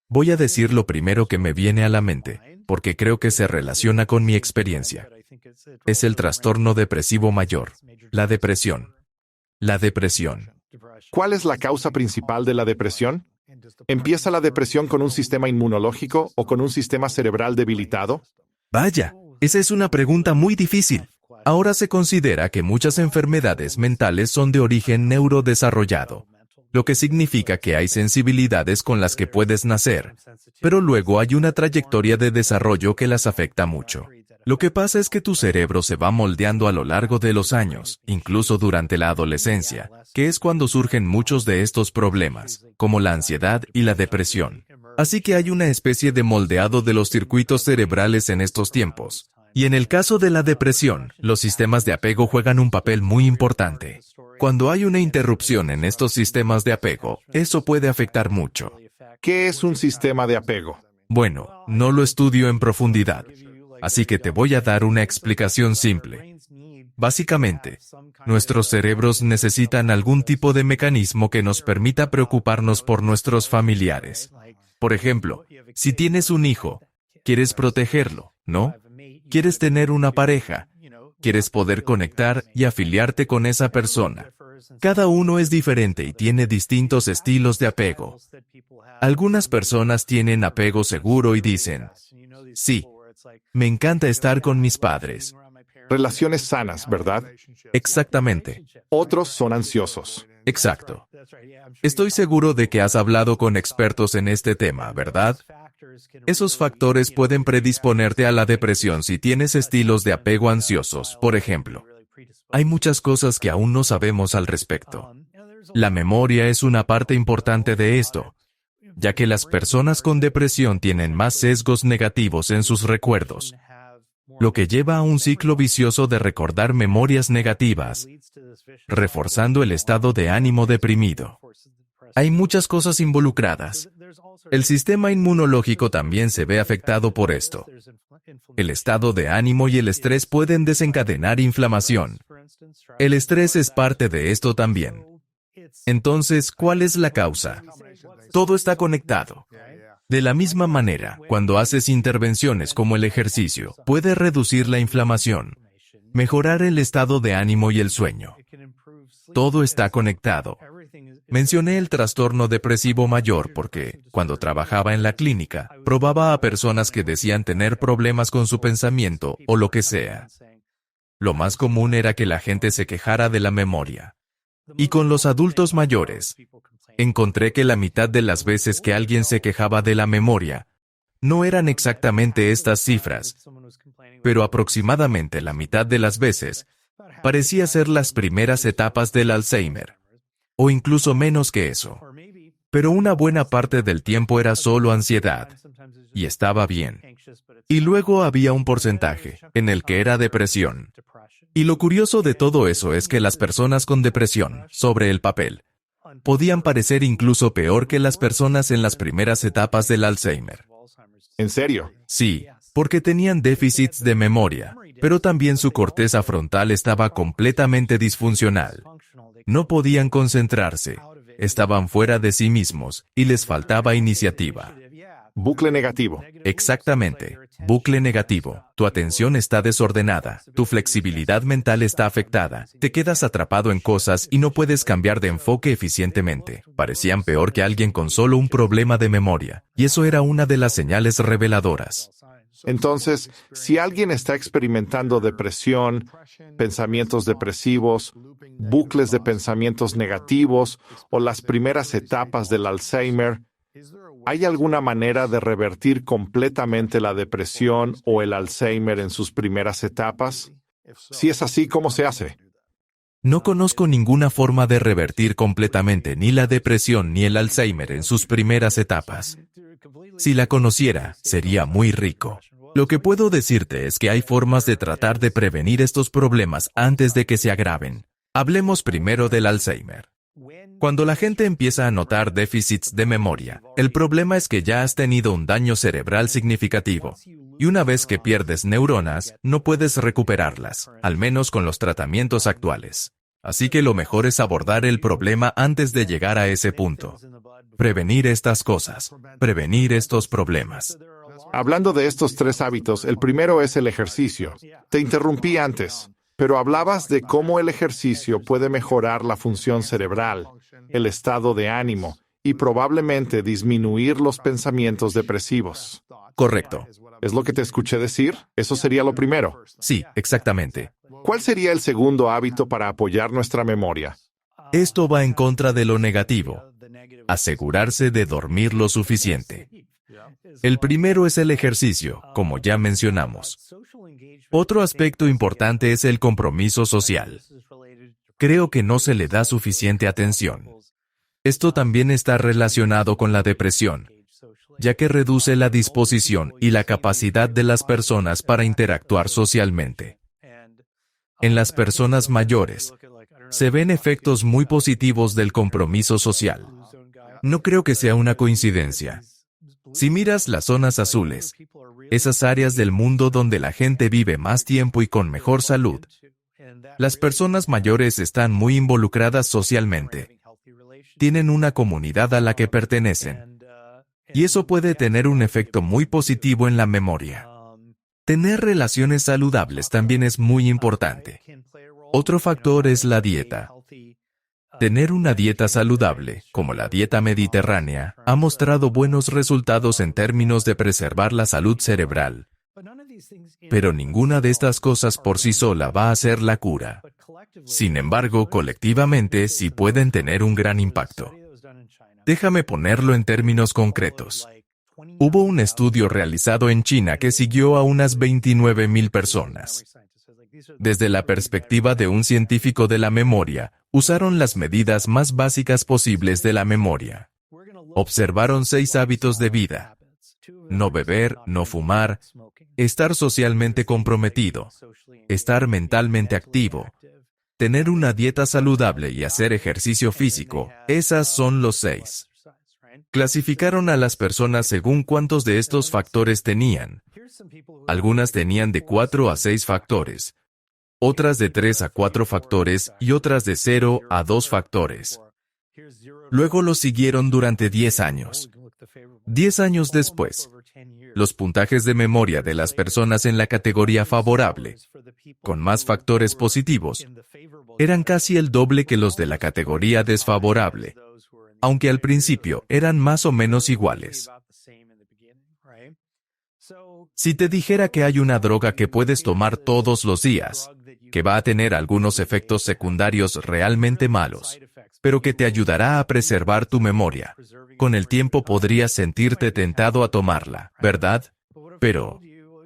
Voy a decir lo primero que me viene a la mente, porque creo que se relaciona con mi experiencia. Es el trastorno depresivo mayor, la depresión. La depresión. ¿Cuál es la causa principal de la depresión? ¿Empieza la depresión con un sistema inmunológico o con un sistema cerebral debilitado? Vaya, esa es una pregunta muy difícil. Ahora se considera que muchas enfermedades mentales son de origen neurodesarrollado, lo que significa que hay sensibilidades con las que puedes nacer, pero luego hay una trayectoria de desarrollo que las afecta mucho. Lo que pasa es que tu cerebro se va moldeando a lo largo de los años, incluso durante la adolescencia, que es cuando surgen muchos de estos problemas, como la ansiedad y la depresión. Así que hay una especie de moldeado de los circuitos cerebrales en estos tiempos. Y en el caso de la depresión, los sistemas de apego juegan un papel muy importante. Cuando hay una interrupción en estos sistemas de apego, eso puede afectar mucho. ¿Qué es un sistema de apego? Bueno, no lo estudio en profundidad, así que te voy a dar una explicación simple. Básicamente, nuestros cerebros necesitan algún tipo de mecanismo que nos permita preocuparnos por nuestros familiares. Por ejemplo, si tienes un hijo, quieres protegerlo, ¿no? Quieres tener una pareja, quieres poder conectar y afiliarte con esa persona. Cada uno es diferente y tiene distintos estilos de apego. Algunas personas tienen apego seguro y dicen, sí, me encanta estar con mis padres. Relaciones sanas, ¿verdad? Exactamente. Otros son ansiosos. Exacto. Estoy seguro de que has hablado con expertos en este tema, ¿verdad? Esos factores pueden predisponerte a la depresión si tienes estilos de apego ansiosos, por ejemplo. Hay muchas cosas que aún no sabemos al respecto. La memoria es una parte importante de esto, ya que las personas con depresión tienen más sesgos negativos en sus recuerdos, lo que lleva a un ciclo vicioso de recordar memorias negativas, reforzando el estado de ánimo deprimido. Hay muchas cosas involucradas. El sistema inmunológico también se ve afectado por esto. El estado de ánimo y el estrés pueden desencadenar inflamación. El estrés es parte de esto también. Entonces, ¿cuál es la causa? Todo está conectado. De la misma manera, cuando haces intervenciones como el ejercicio, puede reducir la inflamación, mejorar el estado de ánimo y el sueño. Todo está conectado. Mencioné el trastorno depresivo mayor porque, cuando trabajaba en la clínica, probaba a personas que decían tener problemas con su pensamiento o lo que sea. Lo más común era que la gente se quejara de la memoria. Y con los adultos mayores, encontré que la mitad de las veces que alguien se quejaba de la memoria, no eran exactamente estas cifras, pero aproximadamente la mitad de las veces, parecía ser las primeras etapas del Alzheimer, o incluso menos que eso. Pero una buena parte del tiempo era solo ansiedad, y estaba bien. Y luego había un porcentaje, en el que era depresión. Y lo curioso de todo eso es que las personas con depresión, sobre el papel, podían parecer incluso peor que las personas en las primeras etapas del Alzheimer. ¿En serio? Sí, porque tenían déficits de memoria, pero también su corteza frontal estaba completamente disfuncional. No podían concentrarse, estaban fuera de sí mismos, y les faltaba iniciativa. Bucle negativo. Exactamente, bucle negativo. Tu atención está desordenada, tu flexibilidad mental está afectada, te quedas atrapado en cosas y no puedes cambiar de enfoque eficientemente. Parecían peor que alguien con solo un problema de memoria, y eso era una de las señales reveladoras. Entonces, si alguien está experimentando depresión, pensamientos depresivos, bucles de pensamientos negativos o las primeras etapas del Alzheimer, ¿hay alguna manera de revertir completamente la depresión o el Alzheimer en sus primeras etapas? Si es así, ¿cómo se hace? No conozco ninguna forma de revertir completamente ni la depresión ni el Alzheimer en sus primeras etapas. Si la conociera, sería muy rico. Lo que puedo decirte es que hay formas de tratar de prevenir estos problemas antes de que se agraven. Hablemos primero del Alzheimer. Cuando la gente empieza a notar déficits de memoria, el problema es que ya has tenido un daño cerebral significativo. Y una vez que pierdes neuronas, no puedes recuperarlas, al menos con los tratamientos actuales. Así que lo mejor es abordar el problema antes de llegar a ese punto. Prevenir estas cosas, prevenir estos problemas. Hablando de estos 3 hábitos, el primero es el ejercicio. Te interrumpí antes, pero hablabas de cómo el ejercicio puede mejorar la función cerebral, el estado de ánimo y probablemente disminuir los pensamientos depresivos. Correcto. ¿Es lo que te escuché decir? Eso sería lo primero. Sí, exactamente. ¿Cuál sería el segundo hábito para apoyar nuestra memoria? Esto va en contra de lo negativo. Asegurarse de dormir lo suficiente. El primero es el ejercicio, como ya mencionamos. Otro aspecto importante es el compromiso social. Creo que no se le da suficiente atención. Esto también está relacionado con la depresión, ya que reduce la disposición y la capacidad de las personas para interactuar socialmente. En las personas mayores, se ven efectos muy positivos del compromiso social. No creo que sea una coincidencia. Si miras las zonas azules, esas áreas del mundo donde la gente vive más tiempo y con mejor salud, las personas mayores están muy involucradas socialmente. Tienen una comunidad a la que pertenecen. Y eso puede tener un efecto muy positivo en la memoria. Tener relaciones saludables también es muy importante. Otro factor es la dieta. Tener una dieta saludable, como la dieta mediterránea, ha mostrado buenos resultados en términos de preservar la salud cerebral. Pero ninguna de estas cosas por sí sola va a ser la cura. Sin embargo, colectivamente sí pueden tener un gran impacto. Déjame ponerlo en términos concretos. Hubo un estudio realizado en China que siguió a unas 29,000 personas. Desde la perspectiva de un científico de la memoria, usaron las medidas más básicas posibles de la memoria. Observaron 6 hábitos de vida: no beber, no fumar, estar socialmente comprometido, estar mentalmente activo, tener una dieta saludable y hacer ejercicio físico. Esas son los 6. Clasificaron a las personas según cuántos de estos factores tenían. Algunas tenían de 4 a 6 factores, otras de 3 a 4 factores y otras de 0 a 2 factores. Luego los siguieron durante 10 años. 10 años después, los puntajes de memoria de las personas en la categoría favorable, con más factores positivos, eran casi el doble que los de la categoría desfavorable, aunque al principio eran más o menos iguales. Si te dijera que hay una droga que puedes tomar todos los días, que va a tener algunos efectos secundarios realmente malos, pero que te ayudará a preservar tu memoria, con el tiempo podrías sentirte tentado a tomarla, ¿verdad? Pero,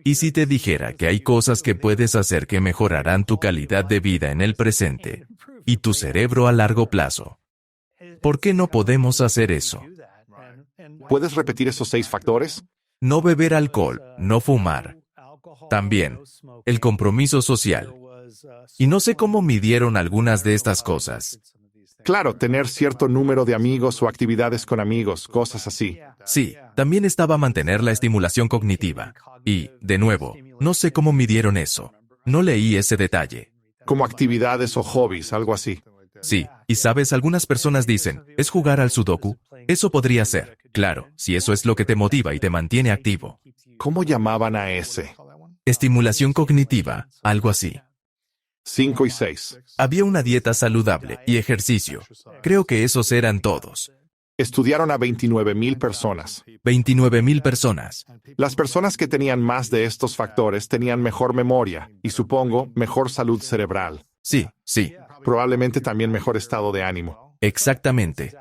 ¿y si te dijera que hay cosas que puedes hacer que mejorarán tu calidad de vida en el presente y tu cerebro a largo plazo? ¿Por qué no podemos hacer eso? ¿Puedes repetir esos 6 factores? No beber alcohol, no fumar. También, el compromiso social. Y no sé cómo midieron algunas de estas cosas. Claro, tener cierto número de amigos o actividades con amigos, cosas así. Sí, también estaba mantener la estimulación cognitiva. Y, de nuevo, no sé cómo midieron eso. No leí ese detalle. Como actividades o hobbies, algo así. Sí, y sabes, algunas personas dicen, ¿es jugar al sudoku? Eso podría ser. Claro, si eso es lo que te motiva y te mantiene activo. ¿Cómo llamaban a ese? Estimulación cognitiva, algo así. 5 y 6. Había una dieta saludable y ejercicio. Creo que esos eran todos. Estudiaron a 29,000 personas. 29,000 personas. Las personas que tenían más de estos factores tenían mejor memoria y, supongo, mejor salud cerebral. Sí, sí. Probablemente también mejor estado de ánimo. Exactamente.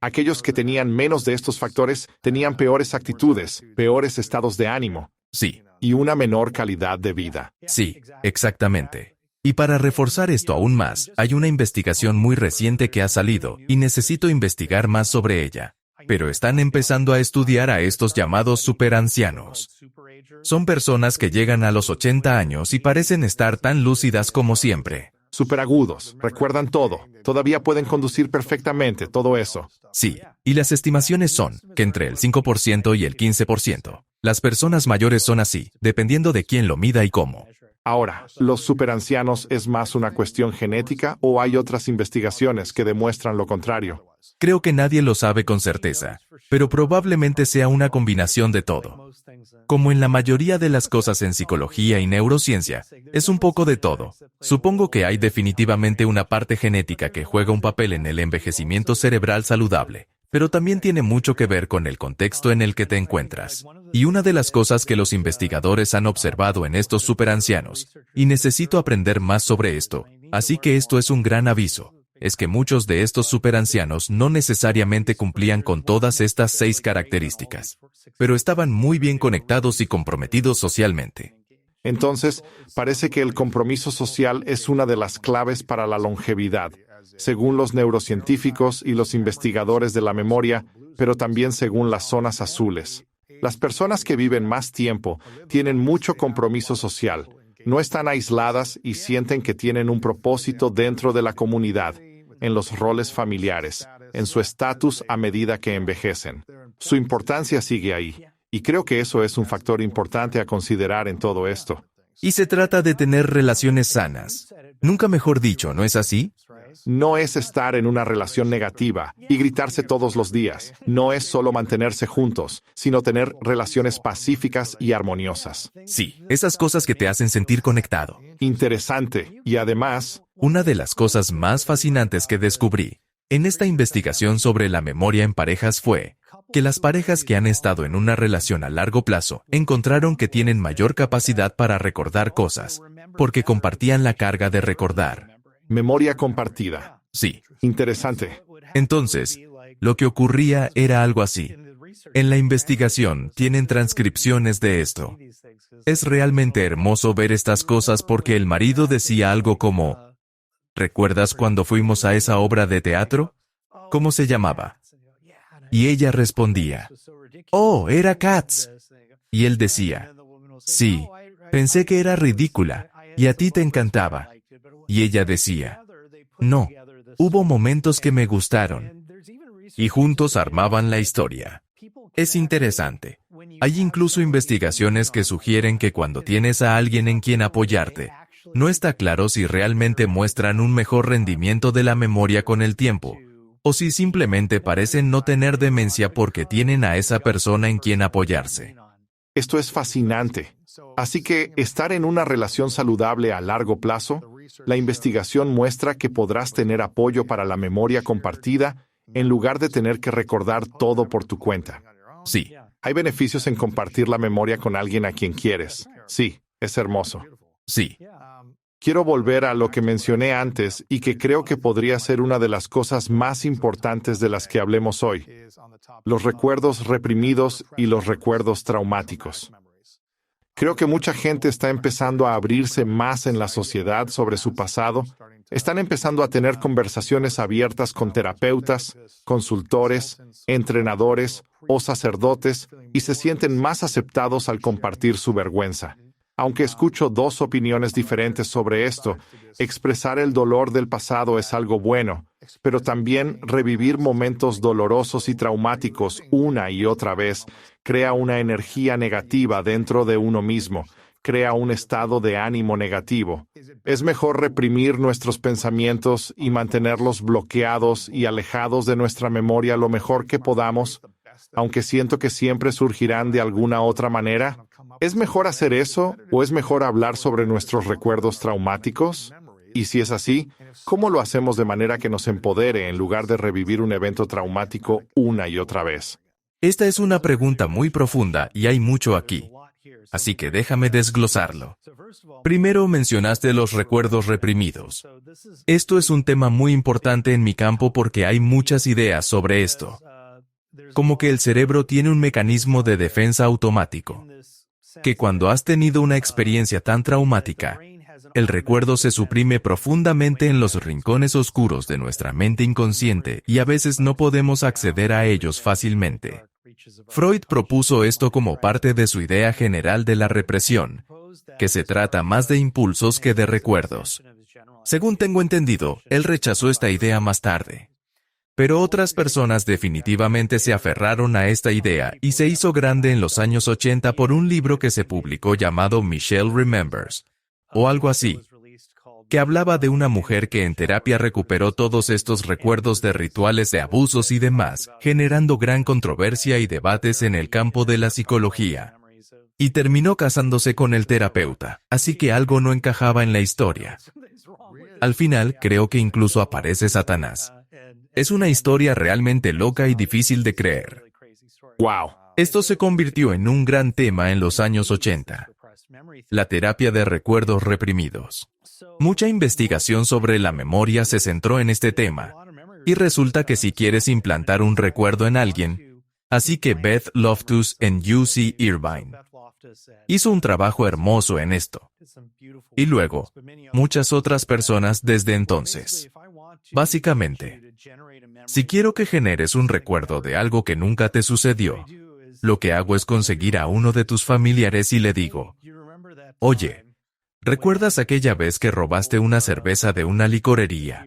Aquellos que tenían menos de estos factores tenían peores actitudes, peores estados de ánimo Sí, y una menor calidad de vida. sí, exactamente. Y para reforzar esto aún más, hay una investigación muy reciente que ha salido, y necesito investigar más sobre ella. Pero están empezando a estudiar a estos llamados superancianos. Son personas que llegan a los 80 años y parecen estar tan lúcidas como siempre. Superagudos, recuerdan todo, todavía pueden conducir perfectamente, todo eso. Sí, y las estimaciones son que entre el 5% y el 15%. Las personas mayores son así, dependiendo de quién lo mida y cómo. Ahora, ¿los superancianos es más una cuestión genética o hay otras investigaciones que demuestran lo contrario? Creo que nadie lo sabe con certeza, pero probablemente sea una combinación de todo. Como en la mayoría de las cosas en psicología y neurociencia, es un poco de todo. Supongo que hay definitivamente una parte genética que juega un papel en el envejecimiento cerebral saludable, pero también tiene mucho que ver con el contexto en el que te encuentras. Y una de las cosas que los investigadores han observado en estos superancianos, y necesito aprender más sobre esto, así que esto es un gran aviso, es que muchos de estos superancianos no necesariamente cumplían con todas estas 6 características, pero estaban muy bien conectados y comprometidos socialmente. Entonces, parece que el compromiso social es una de las claves para la longevidad, según los neurocientíficos y los investigadores de la memoria, pero también según las zonas azules. Las personas que viven más tiempo tienen mucho compromiso social, no están aisladas y sienten que tienen un propósito dentro de la comunidad, en los roles familiares, en su estatus a medida que envejecen. Su importancia sigue ahí, y creo que eso es un factor importante a considerar en todo esto. Y se trata de tener relaciones sanas. Nunca mejor dicho, ¿no es así? No es estar en una relación negativa y gritarse todos los días. No es solo mantenerse juntos, sino tener relaciones pacíficas y armoniosas. Sí, esas cosas que te hacen sentir conectado. Interesante. Y además, una de las cosas más fascinantes que descubrí en esta investigación sobre la memoria en parejas fue que las parejas que han estado en una relación a largo plazo encontraron que tienen mayor capacidad para recordar cosas, porque compartían la carga de recordar. Memoria compartida. Sí. Interesante. Entonces, lo que ocurría era algo así. En la investigación tienen transcripciones de esto. Es realmente hermoso ver estas cosas porque el marido decía algo como, ¿recuerdas cuando fuimos a esa obra de teatro? ¿Cómo se llamaba? Y ella respondía, oh, era Cats. Y él decía, sí, pensé que era ridícula, y a ti te encantaba. Y ella decía, no, hubo momentos que me gustaron. Y juntos armaban la historia. Es interesante. Hay incluso investigaciones que sugieren que cuando tienes a alguien en quien apoyarte, no está claro si realmente muestran un mejor rendimiento de la memoria con el tiempo, o si simplemente parecen no tener demencia porque tienen a esa persona en quien apoyarse. Esto es fascinante. Así que estar en una relación saludable a largo plazo, la investigación muestra que podrás tener apoyo para la memoria compartida en lugar de tener que recordar todo por tu cuenta. Sí. Hay beneficios en compartir la memoria con alguien a quien quieres. Sí, es hermoso. Sí. Quiero volver a lo que mencioné antes y que creo que podría ser una de las cosas más importantes de las que hablemos hoy: los recuerdos reprimidos y los recuerdos traumáticos. Creo que mucha gente está empezando a abrirse más en la sociedad sobre su pasado. Están empezando a tener conversaciones abiertas con terapeutas, consultores, entrenadores o sacerdotes y se sienten más aceptados al compartir su vergüenza. Aunque escucho dos opiniones diferentes sobre esto, expresar el dolor del pasado es algo bueno, pero también revivir momentos dolorosos y traumáticos una y otra vez crea una energía negativa dentro de uno mismo, crea un estado de ánimo negativo. Es mejor reprimir nuestros pensamientos y mantenerlos bloqueados y alejados de nuestra memoria lo mejor que podamos, aunque siento que siempre surgirán de alguna otra manera. ¿Es mejor hacer eso o es mejor hablar sobre nuestros recuerdos traumáticos? Y si es así, ¿cómo lo hacemos de manera que nos empodere en lugar de revivir un evento traumático una y otra vez? Esta es una pregunta muy profunda y hay mucho aquí. Así que déjame desglosarlo. Primero mencionaste los recuerdos reprimidos. Esto es un tema muy importante en mi campo porque hay muchas ideas sobre esto. Como que el cerebro tiene un mecanismo de defensa automático. Que cuando has tenido una experiencia tan traumática, el recuerdo se suprime profundamente en los rincones oscuros de nuestra mente inconsciente y a veces no podemos acceder a ellos fácilmente. Freud propuso esto como parte de su idea general de la represión, que se trata más de impulsos que de recuerdos. Según tengo entendido, él rechazó esta idea más tarde. Pero otras personas definitivamente se aferraron a esta idea y se hizo grande en los años 80 por un libro que se publicó llamado Michelle Remembers, o algo así, que hablaba de una mujer que en terapia recuperó todos estos recuerdos de rituales de abusos y demás, generando gran controversia y debates en el campo de la psicología. Y terminó casándose con el terapeuta, así que algo no encajaba en la historia. Al final, creo que incluso aparece Satanás. Es una historia realmente loca y difícil de creer. ¡Wow! Esto se convirtió en un gran tema en los años 80. La terapia de recuerdos reprimidos. Mucha investigación sobre la memoria se centró en este tema, y resulta que si quieres implantar un recuerdo en alguien, así que Beth Loftus en UC Irvine hizo un trabajo hermoso en esto. Y luego, muchas otras personas desde entonces. Básicamente, si quiero que generes un recuerdo de algo que nunca te sucedió, lo que hago es conseguir a uno de tus familiares y le digo, oye, ¿recuerdas aquella vez que robaste una cerveza de una licorería?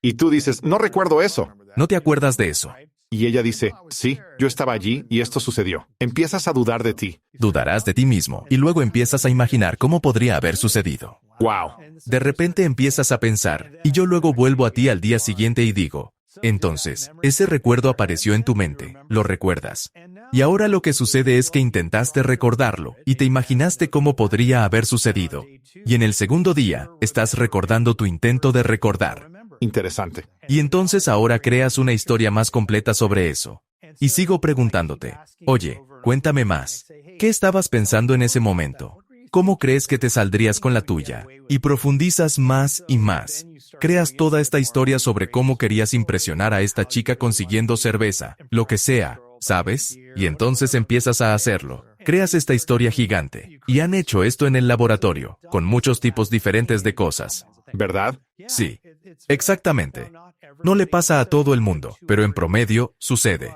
Y tú dices, no recuerdo eso. ¿No te acuerdas de eso? Y ella dice, sí, yo estaba allí y esto sucedió. Empiezas a dudar de ti. Dudarás de ti mismo y luego empiezas a imaginar cómo podría haber sucedido. ¡Wow! De repente empiezas a pensar, y yo luego vuelvo a ti al día siguiente y digo, entonces, ese recuerdo apareció en tu mente, lo recuerdas. Y ahora lo que sucede es que intentaste recordarlo, y te imaginaste cómo podría haber sucedido. Y en el segundo día, estás recordando tu intento de recordar. Interesante. Y entonces ahora creas una historia más completa sobre eso. Y sigo preguntándote, oye, cuéntame más. ¿Qué estabas pensando en ese momento? ¿Cómo crees que te saldrías con la tuya? Y profundizas más y más. Creas toda esta historia sobre cómo querías impresionar a esta chica consiguiendo cerveza, lo que sea, ¿Sabes? Y entonces empiezas a hacerlo. Creas esta historia gigante. Y han hecho esto en el laboratorio, con muchos tipos diferentes de cosas. ¿Verdad? Sí, exactamente. No le pasa a todo el mundo, pero en promedio sucede.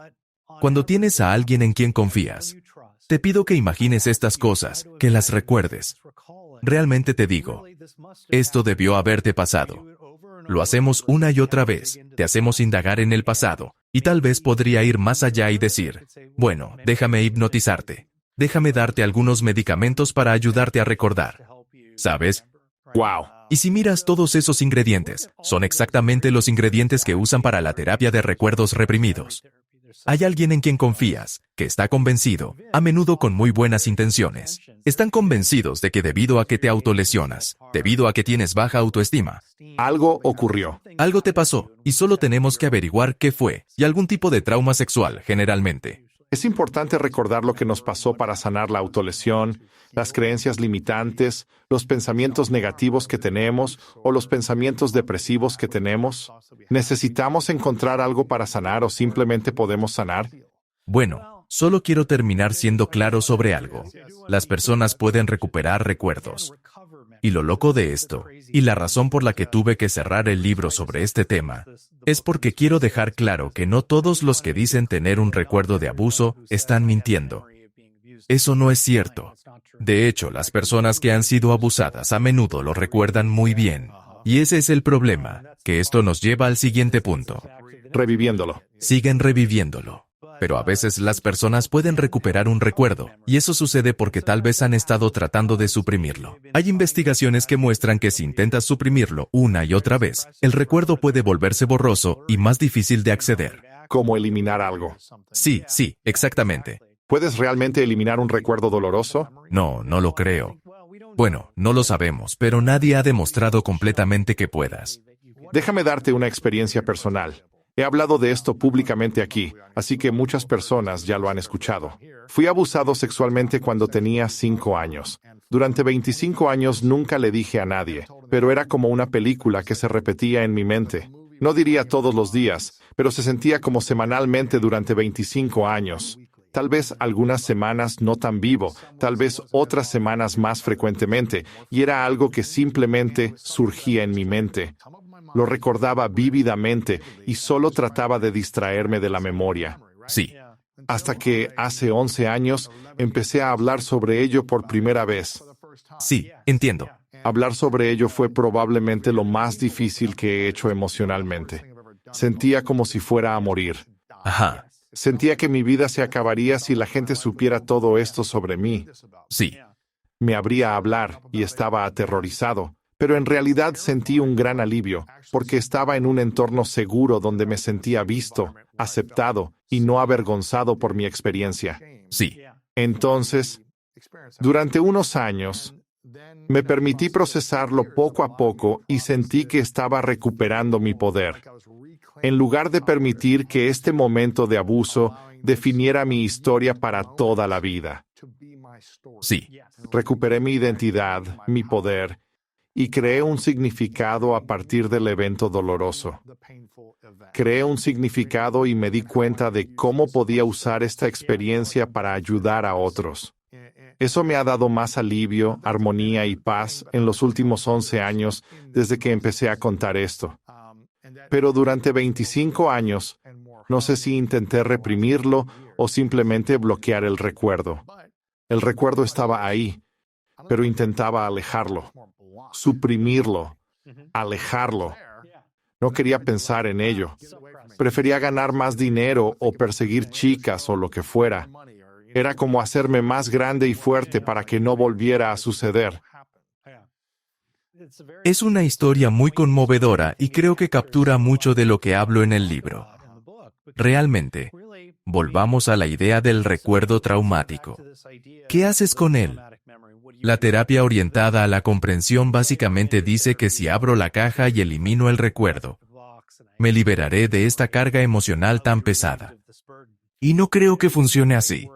Cuando tienes a alguien en quien confías, te pido que imagines estas cosas, que las recuerdes. Realmente te digo, esto debió haberte pasado. Lo hacemos una y otra vez, te hacemos indagar en el pasado, y tal vez podría ir más allá y decir, bueno, déjame hipnotizarte. Déjame darte algunos medicamentos para ayudarte a recordar. ¿Sabes? ¡Wow! Y si miras todos esos ingredientes, son exactamente los ingredientes que usan para la terapia de recuerdos reprimidos. Hay alguien en quien confías, que está convencido, a menudo con muy buenas intenciones. Están convencidos de que debido a que te autolesionas, debido a que tienes baja autoestima, Algo ocurrió. algo te pasó, y solo tenemos que averiguar qué fue, y algún tipo de trauma sexual, generalmente. Es importante recordar lo que nos pasó para sanar la autolesión, las creencias limitantes, los pensamientos negativos que tenemos o los pensamientos depresivos que tenemos. ¿Necesitamos encontrar algo para sanar o simplemente podemos sanar? Bueno, solo quiero terminar siendo claro sobre algo. Las personas pueden recuperar recuerdos. Y lo loco de esto, y la razón por la que tuve que cerrar el libro sobre este tema, es porque quiero dejar claro que no todos los que dicen tener un recuerdo de abuso están mintiendo. Eso no es cierto. De hecho, las personas que han sido abusadas a menudo lo recuerdan muy bien. Y ese es el problema, que esto nos lleva al siguiente punto. Reviviéndolo. Siguen reviviéndolo. Pero a veces las personas pueden recuperar un recuerdo, y eso sucede porque tal vez han estado tratando de suprimirlo. Hay investigaciones que muestran que si intentas suprimirlo una y otra vez, el recuerdo puede volverse borroso y más difícil de acceder. ¿Cómo eliminar algo? Sí, exactamente. ¿Puedes realmente eliminar un recuerdo doloroso? No, no lo creo. Bueno, no lo sabemos, pero nadie ha demostrado completamente que puedas. Déjame darte una experiencia personal. He hablado de esto públicamente aquí, así que muchas personas ya lo han escuchado. Fui abusado sexualmente cuando tenía 5 años. Durante 25 años nunca le dije a nadie, pero era como una película que se repetía en mi mente. No diría todos los días, pero se sentía como semanalmente durante 25 años. Tal vez algunas semanas no tan vivo, tal vez otras semanas más frecuentemente, y era algo que simplemente surgía en mi mente. Lo recordaba vívidamente y solo trataba de distraerme de la memoria. Sí. Hasta que, hace 11 años, empecé a hablar sobre ello por primera vez. Sí, entiendo. Hablar sobre ello fue probablemente lo más difícil que he hecho emocionalmente. Sentía como si fuera a morir. Ajá. Sentía que mi vida se acabaría si la gente supiera todo esto sobre mí. Sí. Me abría a hablar y estaba aterrorizado. Pero en realidad sentí un gran alivio, porque estaba en un entorno seguro donde me sentía visto, aceptado y no avergonzado por mi experiencia. Sí. Entonces, durante unos años, me permití procesarlo poco a poco y sentí que estaba recuperando mi poder. En lugar de permitir que este momento de abuso definiera mi historia para toda la vida. Sí. Recuperé mi identidad, mi poder, y creé un significado a partir del evento doloroso. Creé un significado y me di cuenta de cómo podía usar esta experiencia para ayudar a otros. Eso me ha dado más alivio, armonía y paz en los últimos 11 años desde que empecé a contar esto. Pero durante 25 años, no sé si intenté reprimirlo o simplemente bloquear el recuerdo. El recuerdo estaba ahí, pero intentaba alejarlo. Suprimirlo, alejarlo. No quería pensar en ello. Prefería ganar más dinero o perseguir chicas o lo que fuera. Era como hacerme más grande y fuerte para que no volviera a suceder. Es una historia muy conmovedora y creo que captura mucho de lo que hablo en el libro. Realmente, volvamos a la idea del recuerdo traumático. ¿Qué haces con él? La terapia orientada a la comprensión básicamente dice que si abro la caja y elimino el recuerdo, me liberaré de esta carga emocional tan pesada. Y no creo que funcione así.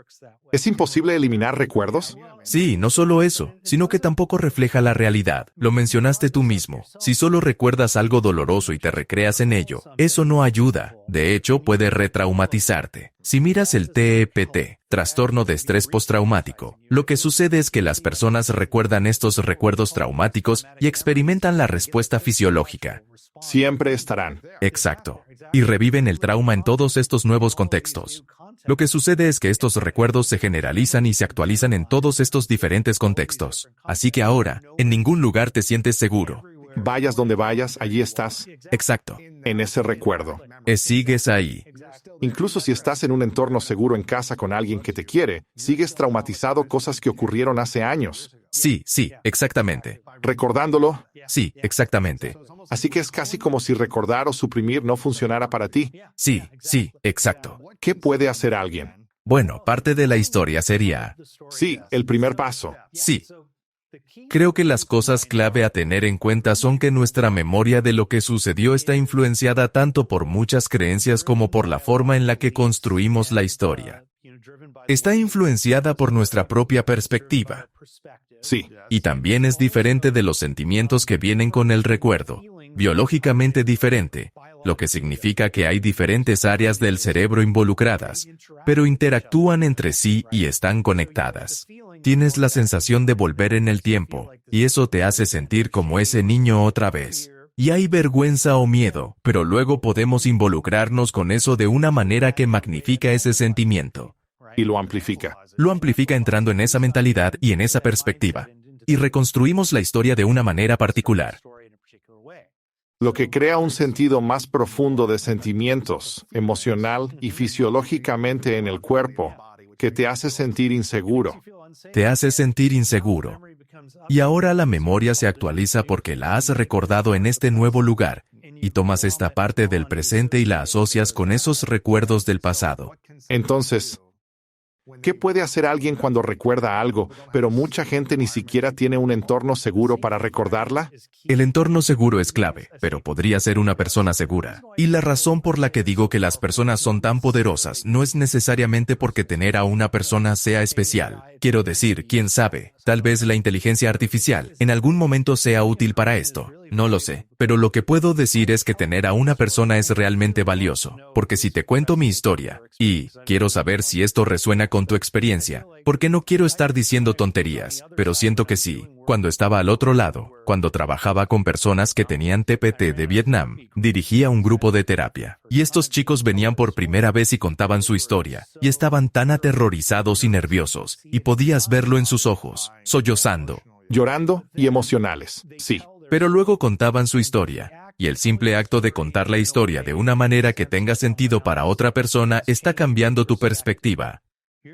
¿Es imposible eliminar recuerdos? Sí, no solo eso, sino que tampoco refleja la realidad. Lo mencionaste tú mismo. Si solo recuerdas algo doloroso y te recreas en ello, eso no ayuda. De hecho, puede retraumatizarte. Si miras el TEPT, trastorno de estrés postraumático, lo que sucede es que las personas recuerdan estos recuerdos traumáticos y experimentan la respuesta fisiológica. Siempre estarán. Exacto. Y reviven el trauma en todos estos nuevos contextos. Lo que sucede es que estos recuerdos se generalizan y se actualizan en todos estos diferentes contextos. Así que ahora, en ningún lugar te sientes seguro. Vayas donde vayas, allí estás, Exacto. en ese recuerdo. Sigues ahí. Incluso si estás en un entorno seguro en casa con alguien que te quiere, sigues traumatizado cosas que ocurrieron hace años. Sí, exactamente. Recordándolo, Sí, exactamente. así que es casi como si recordar o suprimir no funcionara para ti. Sí, exacto. ¿Qué puede hacer alguien? Bueno, parte de la historia sería... Sí, el primer paso. Sí. Creo que las cosas clave a tener en cuenta son que nuestra memoria de lo que sucedió está influenciada tanto por muchas creencias como por la forma en la que construimos la historia. Está influenciada por nuestra propia perspectiva. Sí, Y también es diferente de los sentimientos que vienen con el recuerdo, biológicamente diferente, lo que significa que hay diferentes áreas del cerebro involucradas, pero interactúan entre sí y están conectadas. Tienes la sensación de volver en el tiempo, y eso te hace sentir como ese niño otra vez. Y hay vergüenza o miedo, pero luego podemos involucrarnos con eso de una manera que magnifica ese sentimiento. y lo amplifica. Lo amplifica entrando en esa mentalidad y en esa perspectiva. Y reconstruimos la historia de una manera particular. Lo que crea un sentido más profundo de sentimientos, emocional y fisiológicamente en el cuerpo, que te hace sentir inseguro. Te hace sentir inseguro. Y ahora la memoria se actualiza porque la has recordado en este nuevo lugar, y tomas esta parte del presente y la asocias con esos recuerdos del pasado. Entonces, ¿qué puede hacer alguien cuando recuerda algo, pero mucha gente ni siquiera tiene un entorno seguro para recordarla? El entorno seguro es clave, pero podría ser una persona segura. Y la razón por la que digo que las personas son tan poderosas no es necesariamente porque tener a una persona sea especial. Quiero decir, quién sabe, tal vez la inteligencia artificial en algún momento sea útil para esto. No lo sé, pero lo que puedo decir es que tener a una persona es realmente valioso, porque si te cuento mi historia, y quiero saber si esto resuena con tu experiencia, porque no quiero estar diciendo tonterías, pero siento que sí. Cuando estaba al otro lado, cuando trabajaba con personas que tenían TPT de Vietnam, dirigía un grupo de terapia, y estos chicos venían por primera vez y contaban su historia, y estaban tan aterrorizados y nerviosos, y podías verlo en sus ojos, sollozando, Llorando y emocionales, sí. pero luego contaban su historia, y el simple acto de contar la historia de una manera que tenga sentido para otra persona está cambiando tu perspectiva.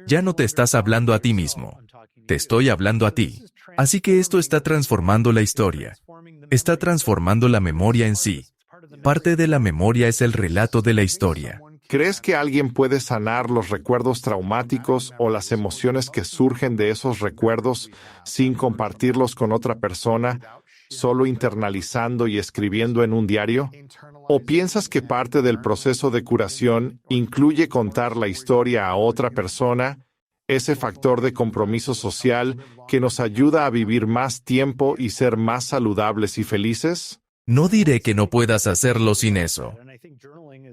Ya no te estás hablando a ti mismo, te estoy hablando a ti. Así que esto está transformando la historia, está transformando la memoria en sí. Parte de la memoria es el relato de la historia. ¿Crees que alguien puede sanar los recuerdos traumáticos o las emociones que surgen de esos recuerdos sin compartirlos con otra persona, solo internalizando y escribiendo en un diario? ¿O piensas que parte del proceso de curación incluye contar la historia a otra persona, ese factor de compromiso social que nos ayuda a vivir más tiempo y ser más saludables y felices? No diré que no puedas hacerlo sin eso.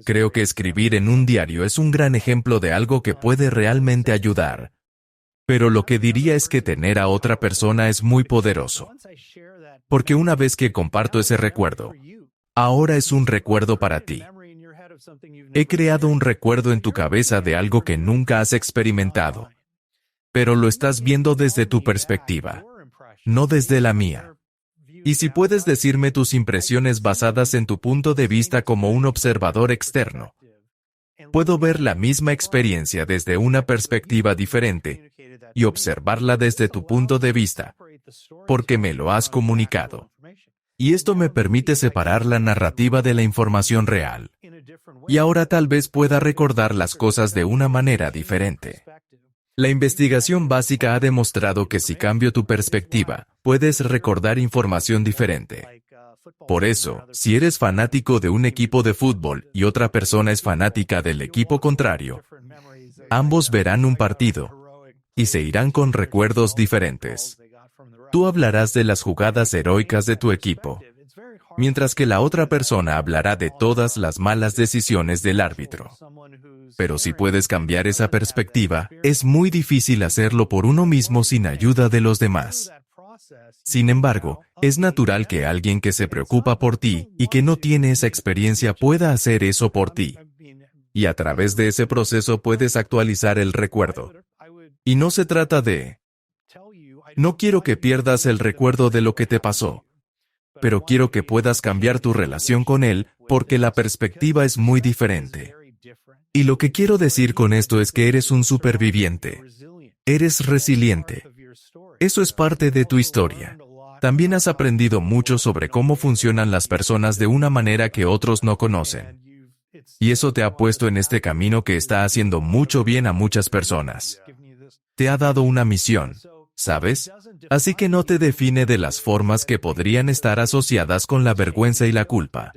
Creo que escribir en un diario es un gran ejemplo de algo que puede realmente ayudar. Pero lo que diría es que tener a otra persona es muy poderoso. Porque una vez que comparto ese recuerdo, ahora es un recuerdo para ti. He creado un recuerdo en tu cabeza de algo que nunca has experimentado. Pero lo estás viendo desde tu perspectiva, no desde la mía. Y si puedes decirme tus impresiones basadas en tu punto de vista como un observador externo, puedo ver la misma experiencia desde una perspectiva diferente y observarla desde tu punto de vista, porque me lo has comunicado. Y esto me permite separar la narrativa de la información real. Y ahora tal vez pueda recordar las cosas de una manera diferente. La investigación básica ha demostrado que si cambio tu perspectiva, puedes recordar información diferente. Por eso, si eres fanático de un equipo de fútbol y otra persona es fanática del equipo contrario, Ambos verán un partido y se irán con recuerdos diferentes. Tú hablarás de las jugadas heroicas de tu equipo, mientras que la otra persona hablará de todas las malas decisiones del árbitro. Pero si puedes cambiar esa perspectiva, es muy difícil hacerlo por uno mismo sin ayuda de los demás. Sin embargo, es natural que alguien que se preocupa por ti y que no tiene esa experiencia pueda hacer eso por ti. Y a través de ese proceso puedes actualizar el recuerdo. Y no se trata de... No quiero que pierdas el recuerdo de lo que te pasó, pero quiero que puedas cambiar tu relación con él porque la perspectiva es muy diferente. Y lo que quiero decir con esto es que eres un superviviente. Eres resiliente. Eso es parte de tu historia. También has aprendido mucho sobre cómo funcionan las personas de una manera que otros no conocen. Y eso te ha puesto en este camino que está haciendo mucho bien a muchas personas. Te ha dado una misión, ¿sabes? Así que no te define de las formas que podrían estar asociadas con la vergüenza y la culpa.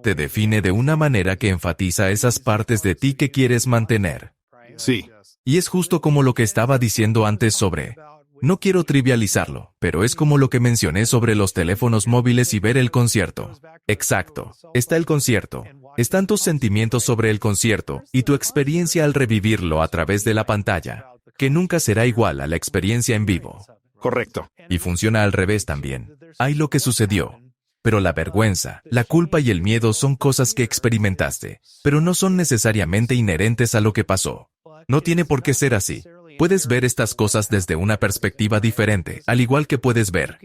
Te define de una manera que enfatiza esas partes de ti que quieres mantener. Sí. Y es justo como lo que estaba diciendo antes sobre... No quiero trivializarlo, pero es como lo que mencioné sobre los teléfonos móviles y ver el concierto. Exacto. Está el concierto. Están tus sentimientos sobre el concierto y tu experiencia al revivirlo a través de la pantalla, que nunca será igual a la experiencia en vivo. Correcto. Y funciona al revés también. Hay lo que sucedió. Pero la vergüenza, la culpa y el miedo son cosas que experimentaste, pero no son necesariamente inherentes a lo que pasó. No tiene por qué ser así. Puedes ver estas cosas desde una perspectiva diferente, al igual que puedes ver.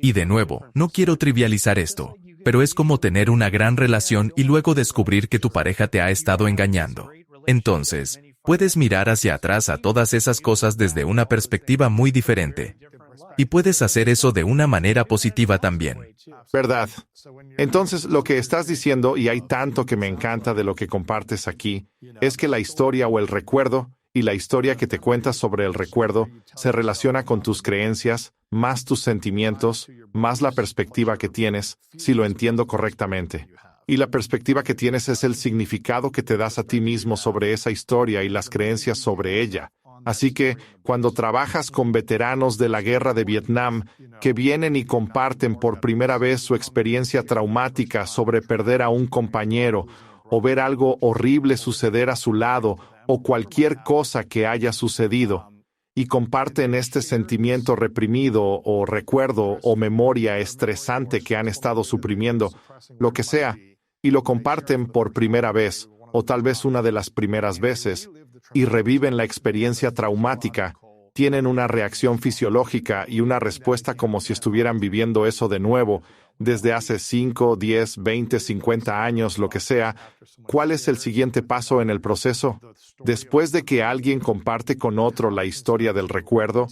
Y de nuevo, no quiero trivializar esto, pero es como tener una gran relación y luego descubrir que tu pareja te ha estado engañando. Entonces, puedes mirar hacia atrás a todas esas cosas desde una perspectiva muy diferente. Y puedes hacer eso de una manera positiva también. ¿Verdad? Entonces, lo que estás diciendo, y hay tanto que me encanta de lo que compartes aquí, es que la historia o el recuerdo, y la historia que te cuentas sobre el recuerdo, se relaciona con tus creencias, más tus sentimientos, más la perspectiva que tienes, si lo entiendo correctamente. Y la perspectiva que tienes es el significado que te das a ti mismo sobre esa historia y las creencias sobre ella. Así que, cuando trabajas con veteranos de la guerra de Vietnam, que vienen y comparten por primera vez su experiencia traumática sobre perder a un compañero, o ver algo horrible suceder a su lado, o cualquier cosa que haya sucedido, y comparten este sentimiento reprimido, o recuerdo, o memoria estresante que han estado suprimiendo, lo que sea, y lo comparten por primera vez, o tal vez una de las primeras veces, y reviven la experiencia traumática, tienen una reacción fisiológica y una respuesta como si estuvieran viviendo eso de nuevo, desde hace 5, 10, 20, 50 años, lo que sea. ¿Cuál es el siguiente paso en el proceso? Después de que alguien comparte con otro la historia del recuerdo,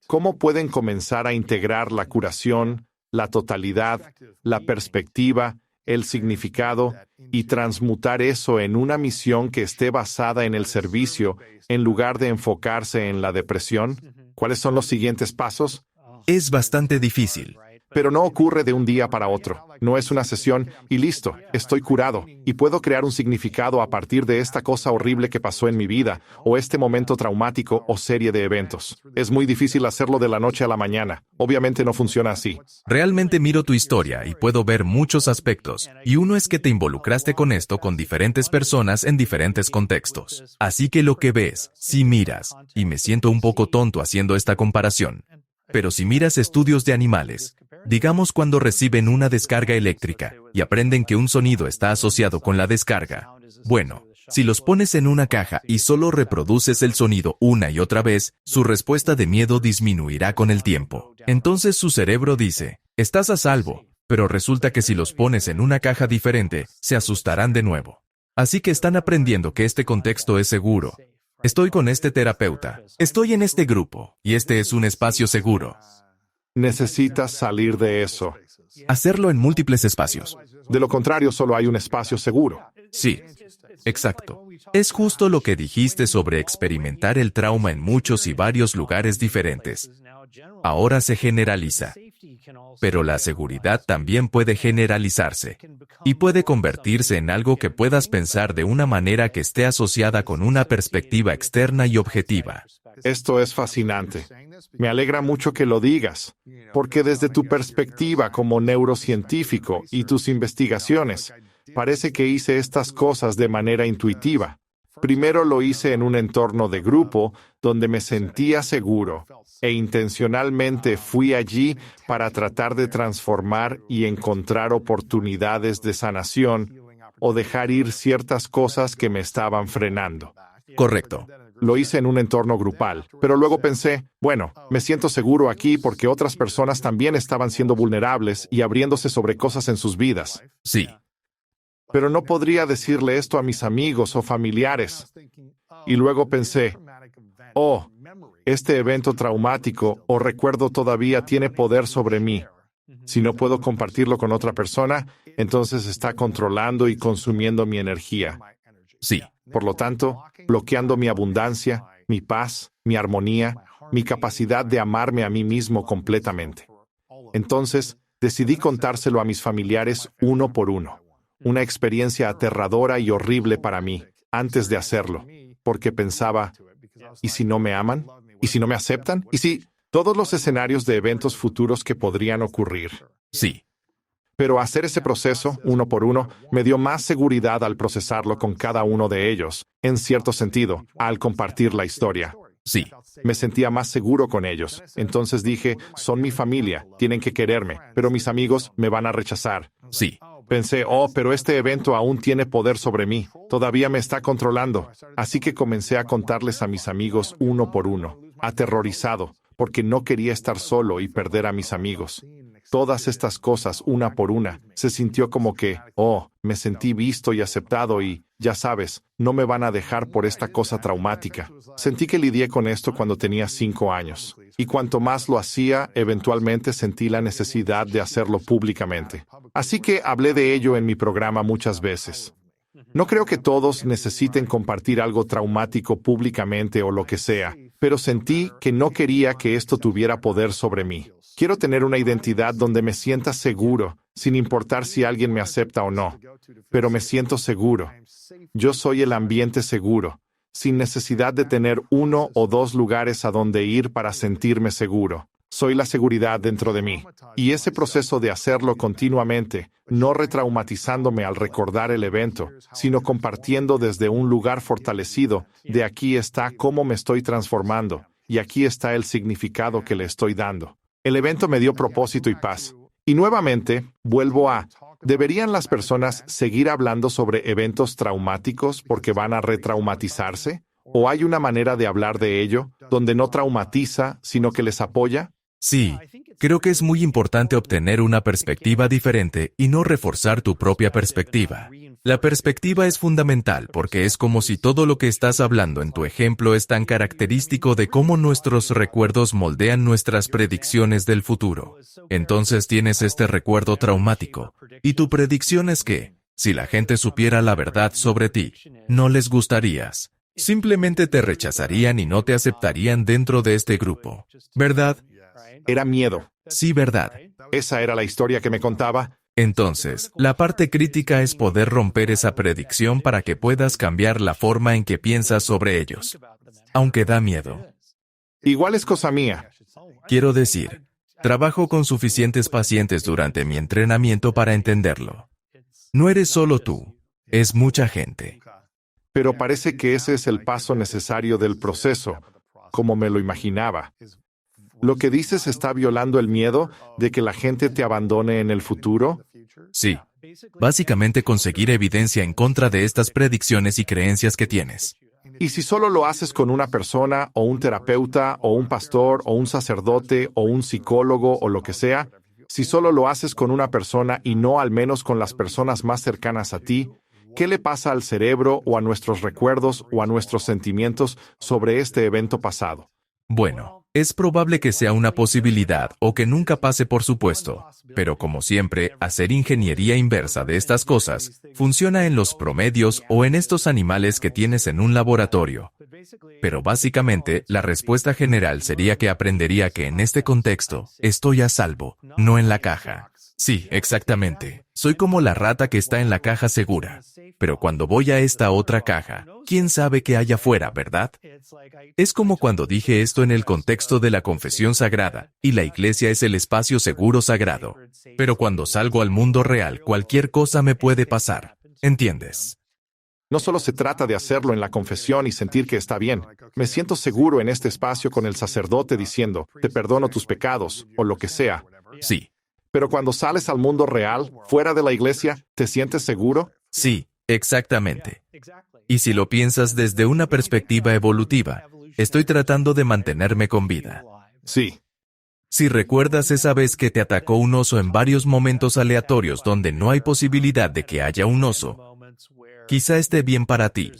¿cómo pueden comenzar a integrar la curación, la totalidad, la perspectiva, el significado, y transmutar eso en una misión que esté basada en el servicio, en lugar de enfocarse en la depresión? ¿Cuáles son los siguientes pasos? Es bastante difícil. Pero no ocurre de un día para otro. No es una sesión y listo, estoy curado y puedo crear un significado a partir de esta cosa horrible que pasó en mi vida, o este momento traumático o serie de eventos. Es muy difícil hacerlo de la noche a la mañana. Obviamente no funciona así. Realmente miro tu historia y puedo ver muchos aspectos, y uno es que te involucraste con esto con diferentes personas en diferentes contextos. Así que lo que ves, si miras, y me siento un poco tonto haciendo esta comparación, pero si miras estudios de animales, digamos cuando reciben una descarga eléctrica y aprenden que un sonido está asociado con la descarga. Bueno, si los pones en una caja y solo reproduces el sonido una y otra vez, su respuesta de miedo disminuirá con el tiempo. Entonces su cerebro dice, estás a salvo, pero resulta que si los pones en una caja diferente, se asustarán de nuevo. Así que están aprendiendo que este contexto es seguro. Estoy con este terapeuta, estoy en este grupo, y este es un espacio seguro. Necesitas salir de eso. Hacerlo en múltiples espacios. De lo contrario, solo hay un espacio seguro. Sí, exacto. Es justo lo que dijiste sobre experimentar el trauma en muchos y varios lugares diferentes. Ahora se generaliza. Pero la seguridad también puede generalizarse y puede convertirse en algo que puedas pensar de una manera que esté asociada con una perspectiva externa y objetiva. Esto es fascinante. Me alegra mucho que lo digas, porque desde tu perspectiva como neurocientífico y tus investigaciones, parece que hice estas cosas de manera intuitiva. Primero lo hice en un entorno de grupo donde me sentía seguro e intencionalmente fui allí para tratar de transformar y encontrar oportunidades de sanación o dejar ir ciertas cosas que me estaban frenando. Correcto. Lo hice en un entorno grupal, pero luego pensé, bueno, me siento seguro aquí porque otras personas también estaban siendo vulnerables y abriéndose sobre cosas en sus vidas. Sí. Pero no podría decirle esto a mis amigos o familiares. Y luego pensé, oh, este evento traumático o recuerdo todavía tiene poder sobre mí. Si no puedo compartirlo con otra persona, entonces está controlando y consumiendo mi energía. Sí. Por lo tanto, bloqueando mi abundancia, mi paz, mi armonía, mi capacidad de amarme a mí mismo completamente. Entonces, decidí contárselo a mis familiares uno por uno. Una experiencia aterradora y horrible para mí, antes de hacerlo, porque pensaba, ¿y si no me aman? ¿Y si no me aceptan? ¿Y si todos los escenarios de eventos futuros que podrían ocurrir? Sí. Pero hacer ese proceso, uno por uno, me dio más seguridad al procesarlo con cada uno de ellos, en cierto sentido, al compartir la historia. Sí. Me sentía más seguro con ellos. Entonces dije, son mi familia, tienen que quererme, pero mis amigos me van a rechazar. Sí. Pensé, oh, pero este evento aún tiene poder sobre mí, todavía me está controlando. Así que comencé a contarles a mis amigos uno por uno, aterrorizado, porque no quería estar solo y perder a mis amigos. Todas estas cosas, una por una, se sintió como que, oh, me sentí visto y aceptado y, ya sabes, no me van a dejar por esta cosa traumática. Sentí que lidié con esto cuando tenía 5 años. Y cuanto más lo hacía, eventualmente sentí la necesidad de hacerlo públicamente. Así que hablé de ello en mi programa muchas veces. No creo que todos necesiten compartir algo traumático públicamente o lo que sea, pero sentí que no quería que esto tuviera poder sobre mí. Quiero tener una identidad donde me sienta seguro, sin importar si alguien me acepta o no. Pero me siento seguro. Yo soy el ambiente seguro, sin necesidad de tener 1 o 2 lugares a donde ir para sentirme seguro. Soy la seguridad dentro de mí. Y ese proceso de hacerlo continuamente, no retraumatizándome al recordar el evento, sino compartiendo desde un lugar fortalecido, de aquí está cómo me estoy transformando, y aquí está el significado que le estoy dando. El evento me dio propósito y paz. Y nuevamente, vuelvo a, ¿deberían las personas seguir hablando sobre eventos traumáticos porque van a retraumatizarse? ¿O hay una manera de hablar de ello, donde no traumatiza, sino que les apoya? Sí, creo que es muy importante obtener una perspectiva diferente y no reforzar tu propia perspectiva. La perspectiva es fundamental porque es como si todo lo que estás hablando en tu ejemplo es tan característico de cómo nuestros recuerdos moldean nuestras predicciones del futuro. Entonces tienes este recuerdo traumático, y tu predicción es que, si la gente supiera la verdad sobre ti, no les gustarías. Simplemente te rechazarían y no te aceptarían dentro de este grupo. ¿Verdad? Era miedo. Sí, verdad. Esa era la historia que me contaba. Entonces, la parte crítica es poder romper esa predicción para que puedas cambiar la forma en que piensas sobre ellos. Aunque da miedo. Igual es cosa mía. Quiero decir, trabajo con suficientes pacientes durante mi entrenamiento para entenderlo. No eres solo tú, es mucha gente. Pero parece que ese es el paso necesario del proceso, como me lo imaginaba. ¿Lo que dices está violando el miedo de que la gente te abandone en el futuro? Sí. Básicamente conseguir evidencia en contra de estas predicciones y creencias que tienes. Y si solo lo haces con una persona, o un terapeuta, o un pastor, o un sacerdote, o un psicólogo, o lo que sea, si solo lo haces con una persona y no al menos con las personas más cercanas a ti, ¿qué le pasa al cerebro o a nuestros recuerdos o a nuestros sentimientos sobre este evento pasado? Bueno, Es probable que sea una posibilidad o que nunca pase, por supuesto. Pero como siempre, hacer ingeniería inversa de estas cosas funciona en los promedios o en estos animales que tienes en un laboratorio. Pero básicamente, la respuesta general sería que aprendería que en este contexto estoy a salvo, no en la caja. Sí, exactamente. Soy como la rata que está en la caja segura. Pero cuando voy a esta otra caja, ¿quién sabe qué hay afuera, verdad? Es como cuando dije esto en el contexto de la confesión sagrada, y la iglesia es el espacio seguro sagrado. Pero cuando salgo al mundo real, cualquier cosa me puede pasar. ¿Entiendes? No solo se trata de hacerlo en la confesión y sentir que está bien. Me siento seguro en este espacio con el sacerdote diciendo, te perdono tus pecados, o lo que sea. Sí. Pero cuando sales al mundo real, fuera de la iglesia, ¿te sientes seguro? Sí, exactamente. Y si lo piensas desde una perspectiva evolutiva, estoy tratando de mantenerme con vida. Sí. Si recuerdas esa vez que te atacó un oso en varios momentos aleatorios donde no hay posibilidad de que haya un oso, quizá esté bien para ti.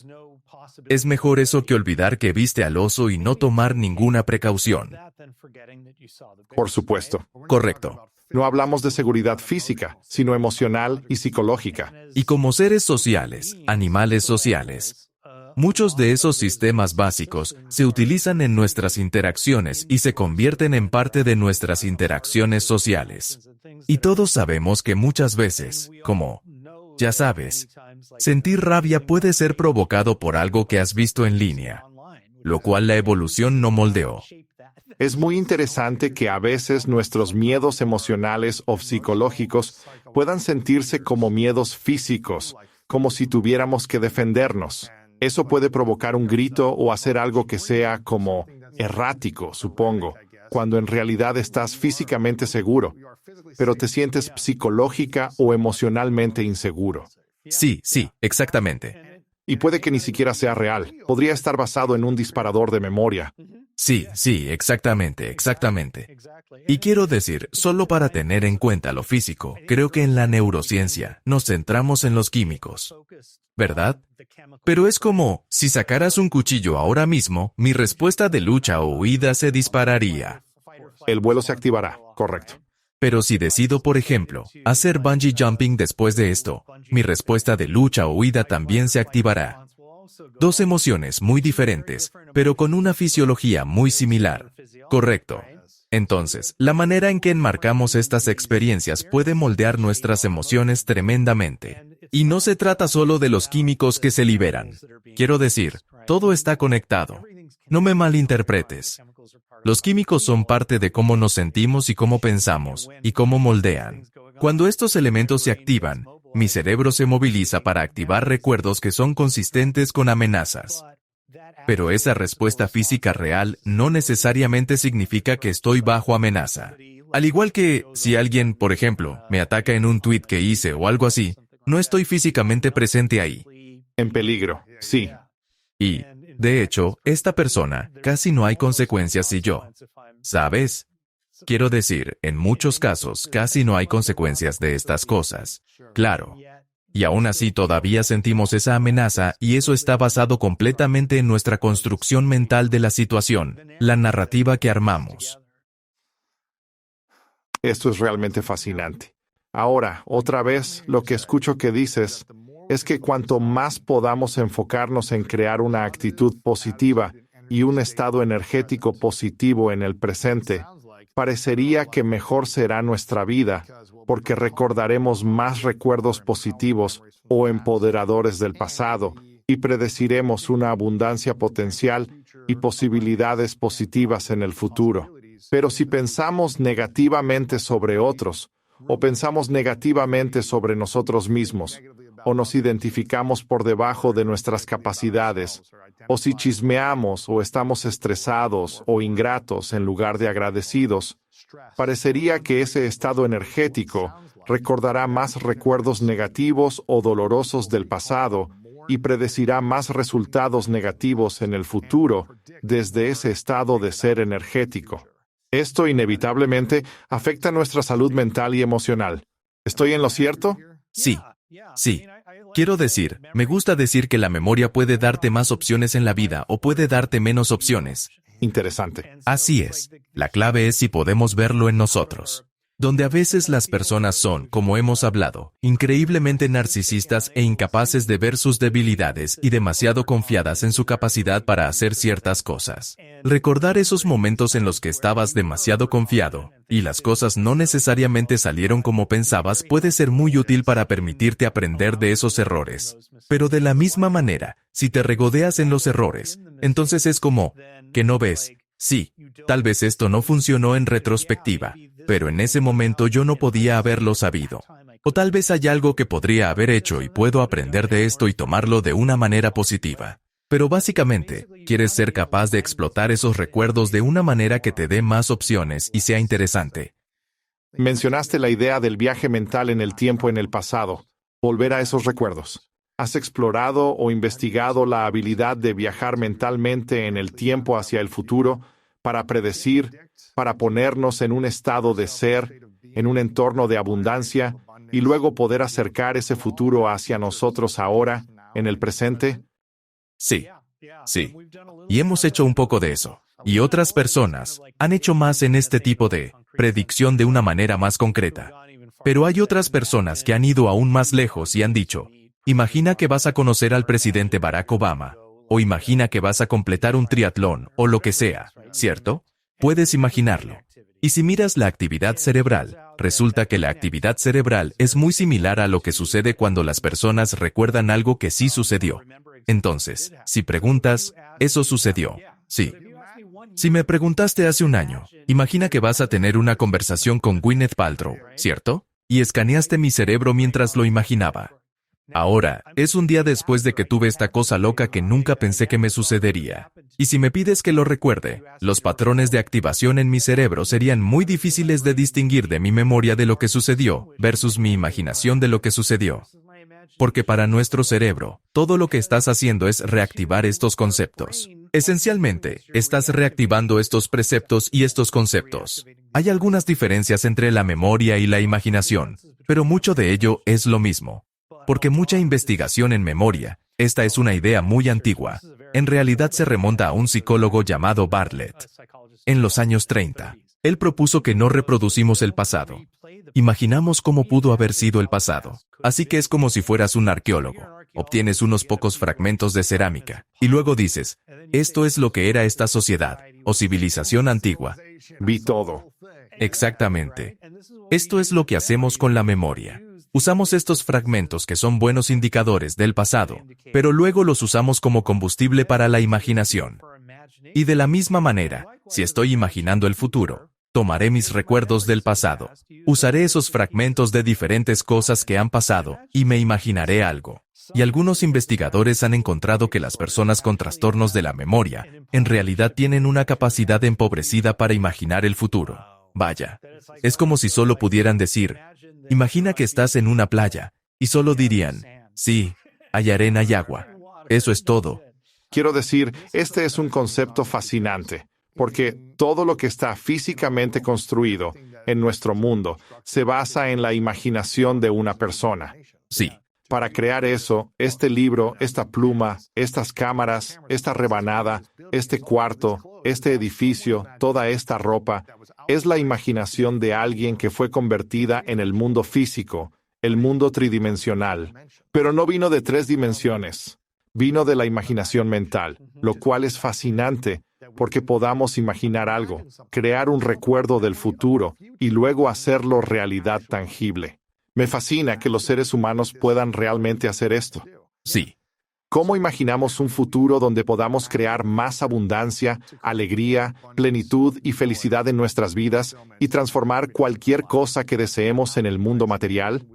Es mejor eso que olvidar que viste al oso y no tomar ninguna precaución. Por supuesto. Correcto. No hablamos de seguridad física, sino emocional y psicológica. Y como seres sociales, animales sociales, muchos de esos sistemas básicos se utilizan en nuestras interacciones y se convierten en parte de nuestras interacciones sociales. Y todos sabemos que muchas veces, como, ya sabes, sentir rabia puede ser provocado por algo que has visto en línea, lo cual la evolución no moldeó. Es muy interesante que a veces nuestros miedos emocionales o psicológicos puedan sentirse como miedos físicos, como si tuviéramos que defendernos. Eso puede provocar un grito o hacer algo que sea como errático, supongo, cuando en realidad estás físicamente seguro, pero te sientes psicológica o emocionalmente inseguro. Sí, exactamente. Y puede que ni siquiera sea real. Podría estar basado en un disparador de memoria. Sí, exactamente. Y quiero decir, solo para tener en cuenta lo físico, creo que en la neurociencia nos centramos en los químicos, ¿verdad? Pero es como, si sacaras un cuchillo ahora mismo, mi respuesta de lucha o huida se dispararía. El vuelo se activará, correcto. Pero si decido, por ejemplo, hacer bungee jumping después de esto, mi respuesta de lucha o huida también se activará. Dos emociones muy diferentes, pero con una fisiología muy similar. Correcto. Entonces, la manera en que enmarcamos estas experiencias puede moldear nuestras emociones tremendamente. Y no se trata solo de los químicos que se liberan. Quiero decir, todo está conectado. No me malinterpretes. Los químicos son parte de cómo nos sentimos y cómo pensamos, y cómo moldean. Cuando estos elementos se activan, mi cerebro se moviliza para activar recuerdos que son consistentes con amenazas. Pero esa respuesta física real no necesariamente significa que estoy bajo amenaza. Al igual que, si alguien, por ejemplo, me ataca en un tuit que hice o algo así, no estoy físicamente presente ahí. En peligro, sí. Y, de hecho, esta persona, casi no hay consecuencias si yo, ¿sabes? Quiero decir, en muchos casos, casi no hay consecuencias de estas cosas. Claro. Y aún así todavía sentimos esa amenaza y eso está basado completamente en nuestra construcción mental de la situación, la narrativa que armamos. Esto es realmente fascinante. Ahora, otra vez, lo que escucho que dices es que cuanto más podamos enfocarnos en crear una actitud positiva y un estado energético positivo en el presente, parecería que mejor será nuestra vida, porque recordaremos más recuerdos positivos o empoderadores del pasado y predeciremos una abundancia potencial y posibilidades positivas en el futuro. Pero si pensamos negativamente sobre otros, o pensamos negativamente sobre nosotros mismos, o nos identificamos por debajo de nuestras capacidades, o si chismeamos o estamos estresados o ingratos en lugar de agradecidos, parecería que ese estado energético recordará más recuerdos negativos o dolorosos del pasado y predecirá más resultados negativos en el futuro desde ese estado de ser energético. Esto inevitablemente afecta nuestra salud mental y emocional. ¿Estoy en lo cierto? Sí. Quiero decir, me gusta decir que la memoria puede darte más opciones en la vida o puede darte menos opciones. Interesante. Así es. La clave es si podemos verlo en nosotros. Donde a veces las personas son, como hemos hablado, increíblemente narcisistas e incapaces de ver sus debilidades y demasiado confiadas en su capacidad para hacer ciertas cosas. Recordar esos momentos en los que estabas demasiado confiado y las cosas no necesariamente salieron como pensabas puede ser muy útil para permitirte aprender de esos errores. Pero de la misma manera, si te regodeas en los errores, entonces es como, que no ves. Sí, tal vez esto no funcionó en retrospectiva, pero en ese momento yo no podía haberlo sabido. O tal vez hay algo que podría haber hecho y puedo aprender de esto y tomarlo de una manera positiva. Pero básicamente, quieres ser capaz de explotar esos recuerdos de una manera que te dé más opciones y sea interesante. Mencionaste la idea del viaje mental en el tiempo en el pasado, volver a esos recuerdos. ¿Has explorado o investigado la habilidad de viajar mentalmente en el tiempo hacia el futuro para predecir, para ponernos en un estado de ser, en un entorno de abundancia, y luego poder acercar ese futuro hacia nosotros ahora, en el presente? Sí. Y hemos hecho un poco de eso. Y otras personas han hecho más en este tipo de predicción de una manera más concreta. Pero hay otras personas que han ido aún más lejos y han dicho, imagina que vas a conocer al presidente Barack Obama, o imagina que vas a completar un triatlón, o lo que sea, ¿cierto? Puedes imaginarlo. Y si miras la actividad cerebral, resulta que la actividad cerebral es muy similar a lo que sucede cuando las personas recuerdan algo que sí sucedió. Entonces, si preguntas, ¿eso sucedió? Sí. Si me preguntaste hace un año, imagina que vas a tener una conversación con Gwyneth Paltrow, ¿cierto? Y escaneaste mi cerebro mientras lo imaginaba. Ahora, es un día después de que tuve esta cosa loca que nunca pensé que me sucedería. Y si me pides que lo recuerde, los patrones de activación en mi cerebro serían muy difíciles de distinguir de mi memoria de lo que sucedió versus mi imaginación de lo que sucedió. Porque para nuestro cerebro, todo lo que estás haciendo es reactivar estos conceptos. Esencialmente, estás reactivando estos preceptos y estos conceptos. Hay algunas diferencias entre la memoria y la imaginación, pero mucho de ello es lo mismo. Porque mucha investigación en memoria, esta es una idea muy antigua, en realidad se remonta a un psicólogo llamado Bartlett. En los años 30, él propuso que no reproducimos el pasado. Imaginamos cómo pudo haber sido el pasado. Así que es como si fueras un arqueólogo. Obtienes unos pocos fragmentos de cerámica, y luego dices, esto es lo que era esta sociedad, o civilización antigua. Vi todo. Exactamente. Esto es lo que hacemos con la memoria. Usamos estos fragmentos que son buenos indicadores del pasado, pero luego los usamos como combustible para la imaginación. Y de la misma manera, si estoy imaginando el futuro, tomaré mis recuerdos del pasado, usaré esos fragmentos de diferentes cosas que han pasado y me imaginaré algo. Y algunos investigadores han encontrado que las personas con trastornos de la memoria en realidad tienen una capacidad empobrecida para imaginar el futuro. Vaya, es como si solo pudieran decir, imagina que estás en una playa, y solo dirían, sí, hay arena y agua. Eso es todo. Quiero decir, este es un concepto fascinante, porque todo lo que está físicamente construido en nuestro mundo se basa en la imaginación de una persona. Sí. Para crear eso, este libro, esta pluma, estas cámaras, esta rebanada, este cuarto, este edificio, toda esta ropa, es la imaginación de alguien que fue convertida en el mundo físico, el mundo tridimensional. Pero no vino de 3 dimensiones, vino de la imaginación mental, lo cual es fascinante, porque podamos imaginar algo, crear un recuerdo del futuro y luego hacerlo realidad tangible. Me fascina que los seres humanos puedan realmente hacer esto. Sí. ¿Cómo imaginamos un futuro donde podamos crear más abundancia, alegría, plenitud y felicidad en nuestras vidas y transformar cualquier cosa que deseemos en el mundo material?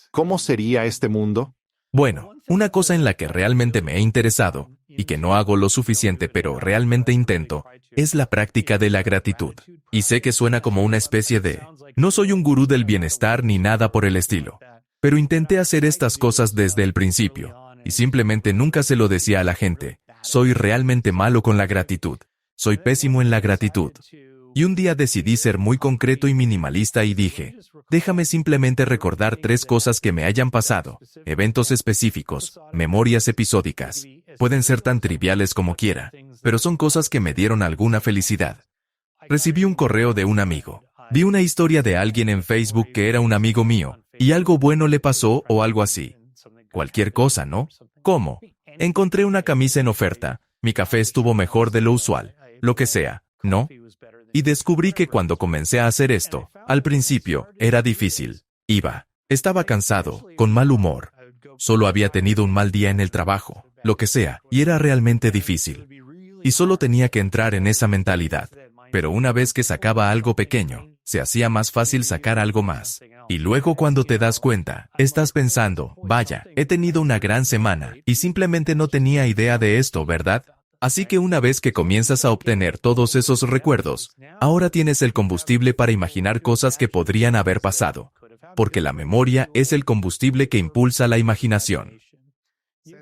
¿Cómo sería este mundo? Bueno, una cosa en la que realmente me he interesado, y que no hago lo suficiente pero realmente intento, es la práctica de la gratitud. Y sé que suena como una especie de, no soy un gurú del bienestar ni nada por el estilo, pero intenté hacer estas cosas desde el principio, y simplemente nunca se lo decía a la gente, soy realmente malo con la gratitud, soy pésimo en la gratitud. Y un día decidí ser muy concreto y minimalista y dije, déjame simplemente recordar 3 cosas que me hayan pasado, eventos específicos, memorias episódicas. Pueden ser tan triviales como quiera, pero son cosas que me dieron alguna felicidad. Recibí un correo de un amigo. Vi una historia de alguien en Facebook que era un amigo mío, y algo bueno le pasó o algo así. Cualquier cosa, ¿no? ¿Cómo? Encontré una camisa en oferta, mi café estuvo mejor de lo usual, lo que sea, ¿no? Y descubrí que cuando comencé a hacer esto, al principio, era difícil. Estaba cansado, con mal humor. Solo había tenido un mal día en el trabajo, lo que sea, y era realmente difícil. Y solo tenía que entrar en esa mentalidad. Pero una vez que sacaba algo pequeño, se hacía más fácil sacar algo más. Y luego cuando te das cuenta, estás pensando, vaya, he tenido una gran semana, y simplemente no tenía idea de esto, ¿verdad? Así que una vez que comienzas a obtener todos esos recuerdos, ahora tienes el combustible para imaginar cosas que podrían haber pasado. Porque la memoria es el combustible que impulsa la imaginación.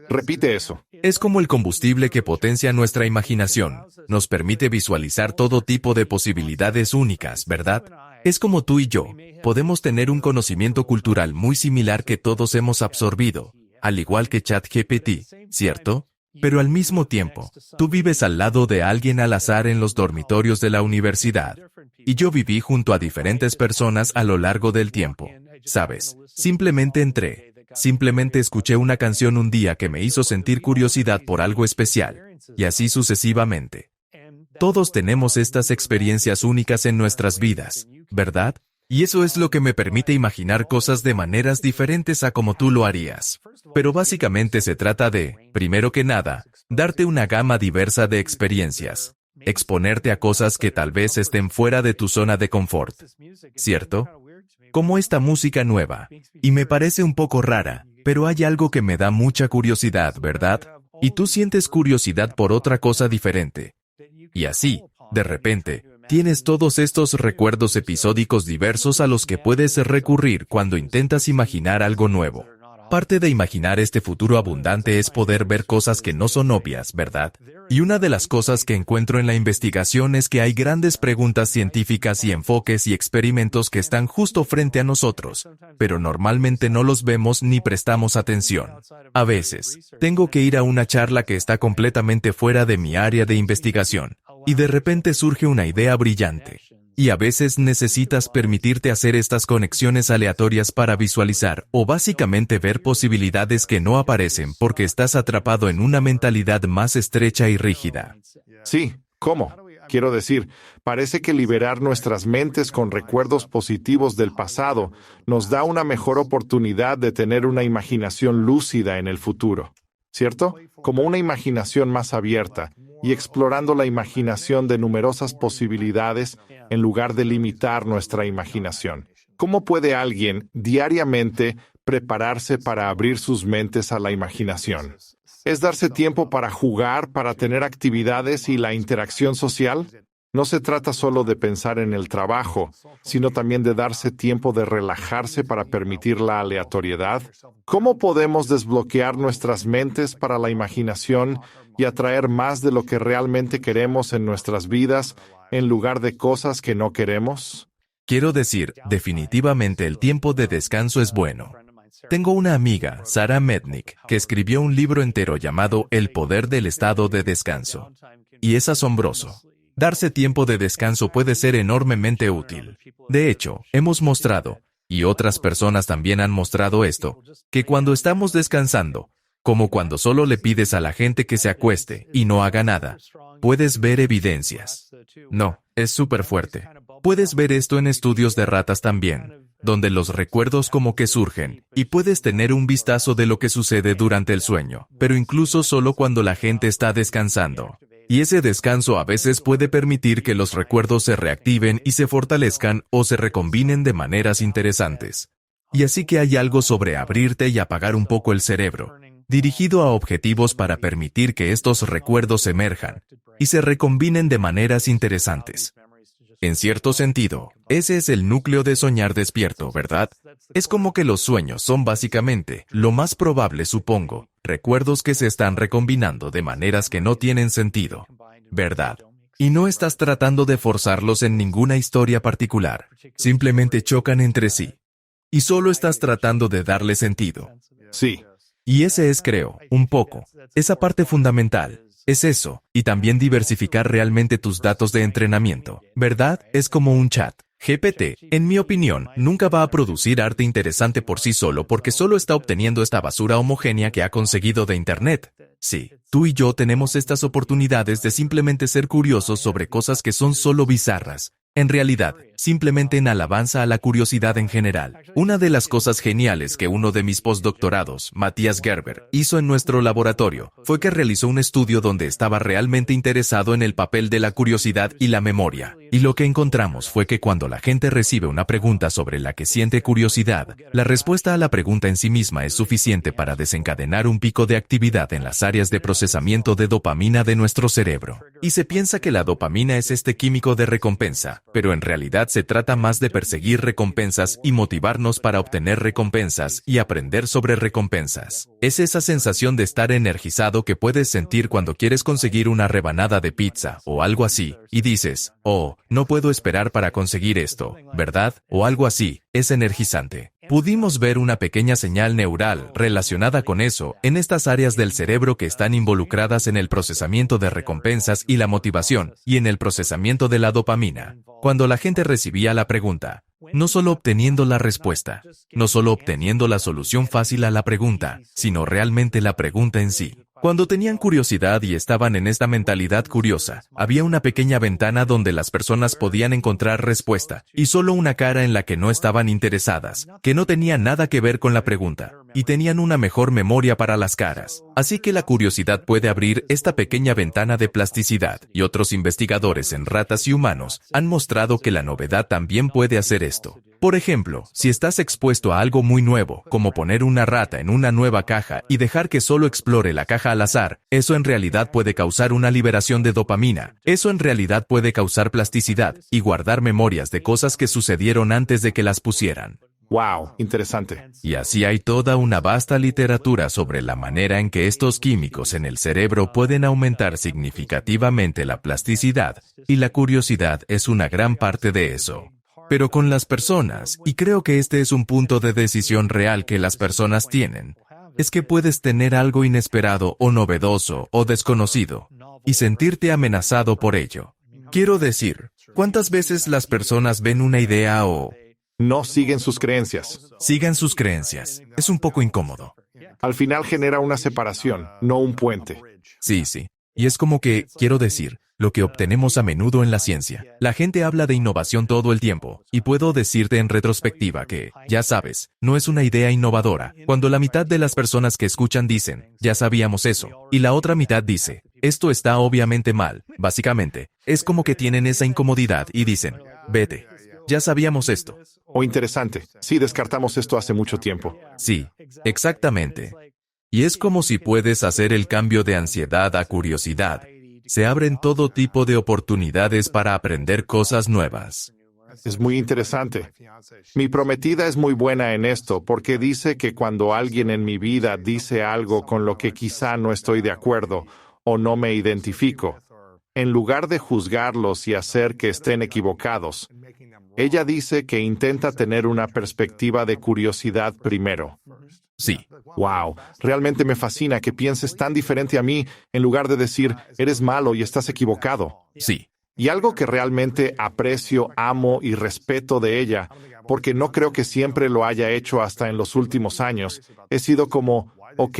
Repite eso. Es como el combustible que potencia nuestra imaginación. Nos permite visualizar todo tipo de posibilidades únicas, ¿verdad? Es como tú y yo. Podemos tener un conocimiento cultural muy similar que todos hemos absorbido, al igual que ChatGPT, ¿cierto? Pero al mismo tiempo, tú vives al lado de alguien al azar en los dormitorios de la universidad. Y yo viví junto a diferentes personas a lo largo del tiempo. ¿Sabes? Simplemente escuché una canción un día que me hizo sentir curiosidad por algo especial. Y así sucesivamente. Todos tenemos estas experiencias únicas en nuestras vidas, ¿verdad? Y eso es lo que me permite imaginar cosas de maneras diferentes a como tú lo harías. Pero básicamente se trata de, primero que nada, darte una gama diversa de experiencias. Exponerte a cosas que tal vez estén fuera de tu zona de confort. ¿Cierto? Como esta música nueva. Y me parece un poco rara, pero hay algo que me da mucha curiosidad, ¿verdad? Y tú sientes curiosidad por otra cosa diferente. Y así, de repente, tienes todos estos recuerdos episódicos diversos a los que puedes recurrir cuando intentas imaginar algo nuevo. Parte de imaginar este futuro abundante es poder ver cosas que no son obvias, ¿verdad? Y una de las cosas que encuentro en la investigación es que hay grandes preguntas científicas y enfoques y experimentos que están justo frente a nosotros, pero normalmente no los vemos ni prestamos atención. A veces, tengo que ir a una charla que está completamente fuera de mi área de investigación, y de repente surge una idea brillante. Y a veces necesitas permitirte hacer estas conexiones aleatorias para visualizar o básicamente ver posibilidades que no aparecen porque estás atrapado en una mentalidad más estrecha y rígida. Sí, ¿cómo? Quiero decir, parece que liberar nuestras mentes con recuerdos positivos del pasado nos da una mejor oportunidad de tener una imaginación lúcida en el futuro, ¿cierto? Como una imaginación más abierta y explorando la imaginación de numerosas posibilidades en lugar de limitar nuestra imaginación. ¿Cómo puede alguien diariamente prepararse para abrir sus mentes a la imaginación? ¿Es darse tiempo para jugar, para tener actividades y la interacción social? No se trata solo de pensar en el trabajo, sino también de darse tiempo de relajarse para permitir la aleatoriedad. ¿Cómo podemos desbloquear nuestras mentes para la imaginación y atraer más de lo que realmente queremos en nuestras vidas en lugar de cosas que no queremos? Quiero decir, definitivamente el tiempo de descanso es bueno. Tengo una amiga, Sarah Mednick, que escribió un libro entero llamado El poder del estado de descanso. Y es asombroso. Darse tiempo de descanso puede ser enormemente útil. De hecho, hemos mostrado, y otras personas también han mostrado esto, que cuando estamos descansando, como cuando solo le pides a la gente que se acueste y no haga nada, puedes ver evidencias. No, es súper fuerte. Puedes ver esto en estudios de ratas también, donde los recuerdos como que surgen, y puedes tener un vistazo de lo que sucede durante el sueño, pero incluso solo cuando la gente está descansando. Y ese descanso a veces puede permitir que los recuerdos se reactiven y se fortalezcan o se recombinen de maneras interesantes. Y así que hay algo sobre abrirte y apagar un poco el cerebro, dirigido a objetivos para permitir que estos recuerdos emerjan y se recombinen de maneras interesantes. En cierto sentido, ese es el núcleo de soñar despierto, ¿verdad? Es como que los sueños son básicamente, lo más probable supongo, recuerdos que se están recombinando de maneras que no tienen sentido, ¿verdad? Y no estás tratando de forzarlos en ninguna historia particular. Simplemente chocan entre sí. Y solo estás tratando de darle sentido. Sí. Y ese es, creo, un poco, esa parte fundamental. Es eso, y también diversificar realmente tus datos de entrenamiento, ¿verdad? Es como un chat. GPT, en mi opinión, nunca va a producir arte interesante por sí solo porque solo está obteniendo esta basura homogénea que ha conseguido de Internet. Sí, tú y yo tenemos estas oportunidades de simplemente ser curiosos sobre cosas que son solo bizarras. En realidad, simplemente en alabanza a la curiosidad en general. Una de las cosas geniales que uno de mis postdoctorados, Matthias Gerber, hizo en nuestro laboratorio fue que realizó un estudio donde estaba realmente interesado en el papel de la curiosidad y la memoria. Y lo que encontramos fue que cuando la gente recibe una pregunta sobre la que siente curiosidad, la respuesta a la pregunta en sí misma es suficiente para desencadenar un pico de actividad en las áreas de procesamiento de dopamina de nuestro cerebro. Y se piensa que la dopamina es este químico de recompensa, pero en realidad se trata más de perseguir recompensas y motivarnos para obtener recompensas y aprender sobre recompensas. Es esa sensación de estar energizado que puedes sentir cuando quieres conseguir una rebanada de pizza o algo así, y dices, oh, no puedo esperar para conseguir esto, ¿verdad? O algo así, es energizante. Pudimos ver una pequeña señal neural relacionada con eso en estas áreas del cerebro que están involucradas en el procesamiento de recompensas y la motivación, y en el procesamiento de la dopamina. Cuando la gente recibía la pregunta, no solo obteniendo la respuesta, no solo obteniendo la solución fácil a la pregunta, sino realmente la pregunta en sí. Cuando tenían curiosidad y estaban en esta mentalidad curiosa, había una pequeña ventana donde las personas podían encontrar respuesta, y solo una cara en la que no estaban interesadas, que no tenía nada que ver con la pregunta, y tenían una mejor memoria para las caras. Así que la curiosidad puede abrir esta pequeña ventana de plasticidad, y otros investigadores en ratas y humanos han mostrado que la novedad también puede hacer esto. Por ejemplo, si estás expuesto a algo muy nuevo, como poner una rata en una nueva caja y dejar que solo explore la caja al azar, eso en realidad puede causar una liberación de dopamina. Eso en realidad puede causar plasticidad y guardar memorias de cosas que sucedieron antes de que las pusieran. Wow, interesante. Y así hay toda una vasta literatura sobre la manera en que estos químicos en el cerebro pueden aumentar significativamente la plasticidad, y la curiosidad es una gran parte de eso. Pero con las personas, y creo que este es un punto de decisión real que las personas tienen, es que puedes tener algo inesperado o novedoso o desconocido, y sentirte amenazado por ello. Quiero decir, ¿cuántas veces las personas ven una idea o no siguen sus creencias? Sigan sus creencias? Es un poco incómodo. Al final genera una separación, no un puente. Sí. Y es como que, quiero decir, lo que obtenemos a menudo en la ciencia. La gente habla de innovación todo el tiempo, y puedo decirte en retrospectiva que, ya sabes, no es una idea innovadora, cuando la mitad de las personas que escuchan dicen, ya sabíamos eso, y la otra mitad dice, esto está obviamente mal. Básicamente, es como que tienen esa incomodidad y dicen, vete, ya sabíamos esto. O interesante, sí descartamos esto hace mucho tiempo. Sí, exactamente. Y es como si puedes hacer el cambio de ansiedad a curiosidad. Se abren todo tipo de oportunidades para aprender cosas nuevas. Es muy interesante. Mi prometida es muy buena en esto porque dice que cuando alguien en mi vida dice algo con lo que quizá no estoy de acuerdo o no me identifico, en lugar de juzgarlos y hacer que estén equivocados, ella dice que intenta tener una perspectiva de curiosidad primero. Sí. Wow, realmente me fascina que pienses tan diferente a mí en lugar de decir, eres malo y estás equivocado. Sí. Y algo que realmente aprecio, amo y respeto de ella, porque no creo que siempre lo haya hecho hasta en los últimos años, he sido como, ok,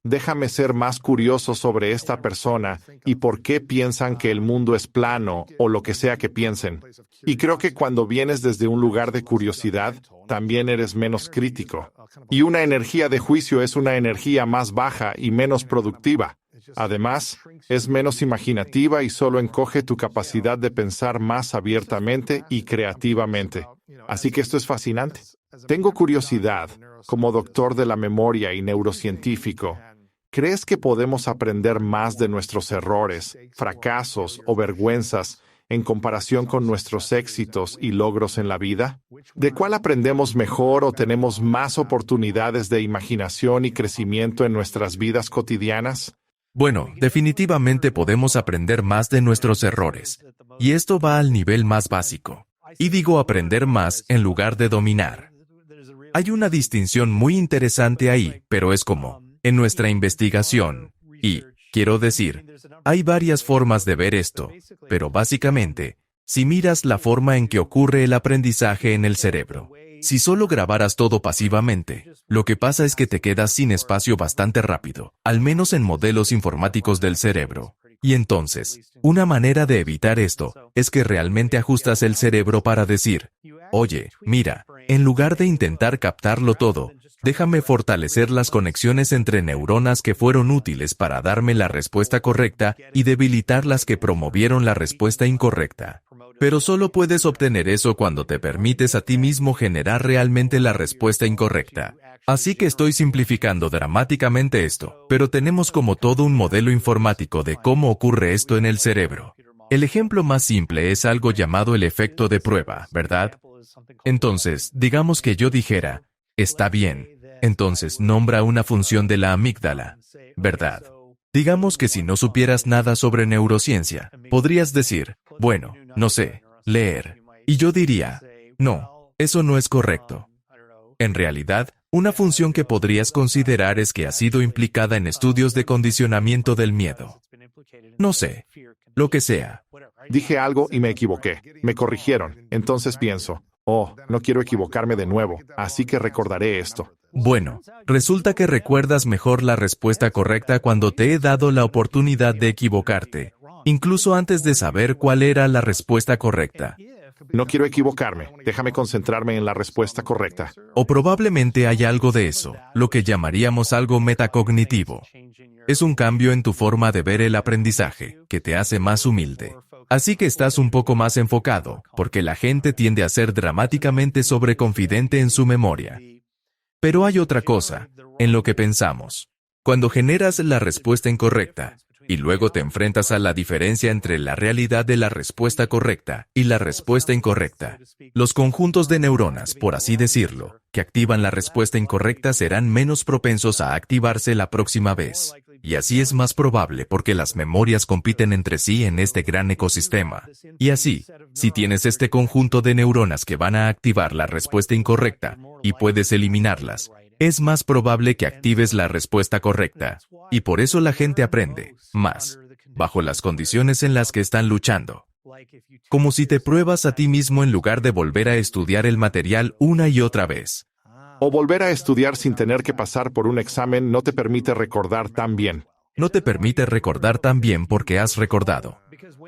déjame ser más curioso sobre esta persona y por qué piensan que el mundo es plano o lo que sea que piensen. Y creo que cuando vienes desde un lugar de curiosidad, también eres menos crítico. Y una energía de juicio es una energía más baja y menos productiva. Además, es menos imaginativa y solo encoge tu capacidad de pensar más abiertamente y creativamente. Así que esto es fascinante. Tengo curiosidad, como doctor de la memoria y neurocientífico. ¿Crees que podemos aprender más de nuestros errores, fracasos o vergüenzas en comparación con nuestros éxitos y logros en la vida? ¿De cuál aprendemos mejor o tenemos más oportunidades de imaginación y crecimiento en nuestras vidas cotidianas? Bueno, definitivamente podemos aprender más de nuestros errores. Y esto va al nivel más básico. Y digo aprender más en lugar de dominar. Hay una distinción muy interesante ahí, pero es como, en nuestra investigación, y, quiero decir, hay varias formas de ver esto, pero básicamente, si miras la forma en que ocurre el aprendizaje en el cerebro, si solo grabaras todo pasivamente, lo que pasa es que te quedas sin espacio bastante rápido, al menos en modelos informáticos del cerebro. Y entonces, una manera de evitar esto es que realmente ajustas el cerebro para decir, oye, mira, en lugar de intentar captarlo todo, déjame fortalecer las conexiones entre neuronas que fueron útiles para darme la respuesta correcta y debilitar las que promovieron la respuesta incorrecta. Pero solo puedes obtener eso cuando te permites a ti mismo generar realmente la respuesta incorrecta. Así que estoy simplificando dramáticamente esto, pero tenemos como todo un modelo informático de cómo ocurre esto en el cerebro. El ejemplo más simple es algo llamado el efecto de prueba, ¿verdad? Entonces, digamos que yo dijera, está bien, entonces nombra una función de la amígdala, ¿verdad? Digamos que si no supieras nada sobre neurociencia, podrías decir, bueno, no sé, leer. Y yo diría, no, eso no es correcto. En realidad, una función que podrías considerar es que ha sido implicada en estudios de condicionamiento del miedo. No sé, lo que sea. Dije algo y me equivoqué. Me corrigieron. Entonces pienso, oh, no quiero equivocarme de nuevo, así que recordaré esto. Bueno, resulta que recuerdas mejor la respuesta correcta cuando te he dado la oportunidad de equivocarte, incluso antes de saber cuál era la respuesta correcta. No quiero equivocarme. Déjame concentrarme en la respuesta correcta. O probablemente hay algo de eso, lo que llamaríamos algo metacognitivo. Es un cambio en tu forma de ver el aprendizaje, que te hace más humilde. Así que estás un poco más enfocado, porque la gente tiende a ser dramáticamente sobreconfidente en su memoria. Pero hay otra cosa, en lo que pensamos. Cuando generas la respuesta incorrecta, y luego te enfrentas a la diferencia entre la realidad de la respuesta correcta y la respuesta incorrecta, los conjuntos de neuronas, por así decirlo, que activan la respuesta incorrecta serán menos propensos a activarse la próxima vez. Y así es más probable porque las memorias compiten entre sí en este gran ecosistema. Y así, si tienes este conjunto de neuronas que van a activar la respuesta incorrecta y puedes eliminarlas, es más probable que actives la respuesta correcta. Y por eso la gente aprende más, bajo las condiciones en las que están luchando. Como si te pruebas a ti mismo en lugar de volver a estudiar el material una y otra vez. O volver a estudiar sin tener que pasar por un examen no te permite recordar tan bien. No te permite recordar tan bien porque has recordado.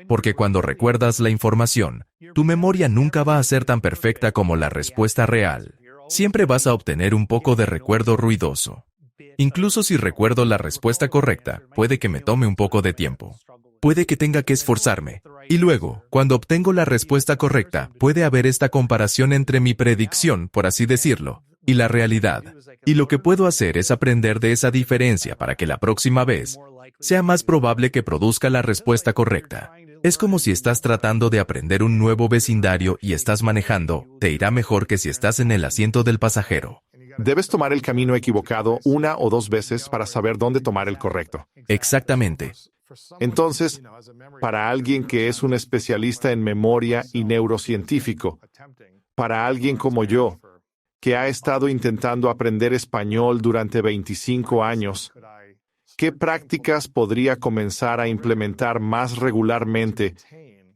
Porque cuando recuerdas la información, tu memoria nunca va a ser tan perfecta como la respuesta real. Siempre vas a obtener un poco de recuerdo ruidoso. Incluso si recuerdo la respuesta correcta, puede que me tome un poco de tiempo. Puede que tenga que esforzarme. Y luego, cuando obtengo la respuesta correcta, puede haber esta comparación entre mi predicción, por así decirlo, y la realidad. Y lo que puedo hacer es aprender de esa diferencia para que la próxima vez sea más probable que produzca la respuesta correcta. Es como si estás tratando de aprender un nuevo vecindario y estás manejando, te irá mejor que si estás en el asiento del pasajero. Debes tomar el camino equivocado una o dos veces para saber dónde tomar el correcto. Exactamente. Entonces, para alguien que es un especialista en memoria y neurocientífico, para alguien como yo, que ha estado intentando aprender español durante 25 años, ¿qué prácticas podría comenzar a implementar más regularmente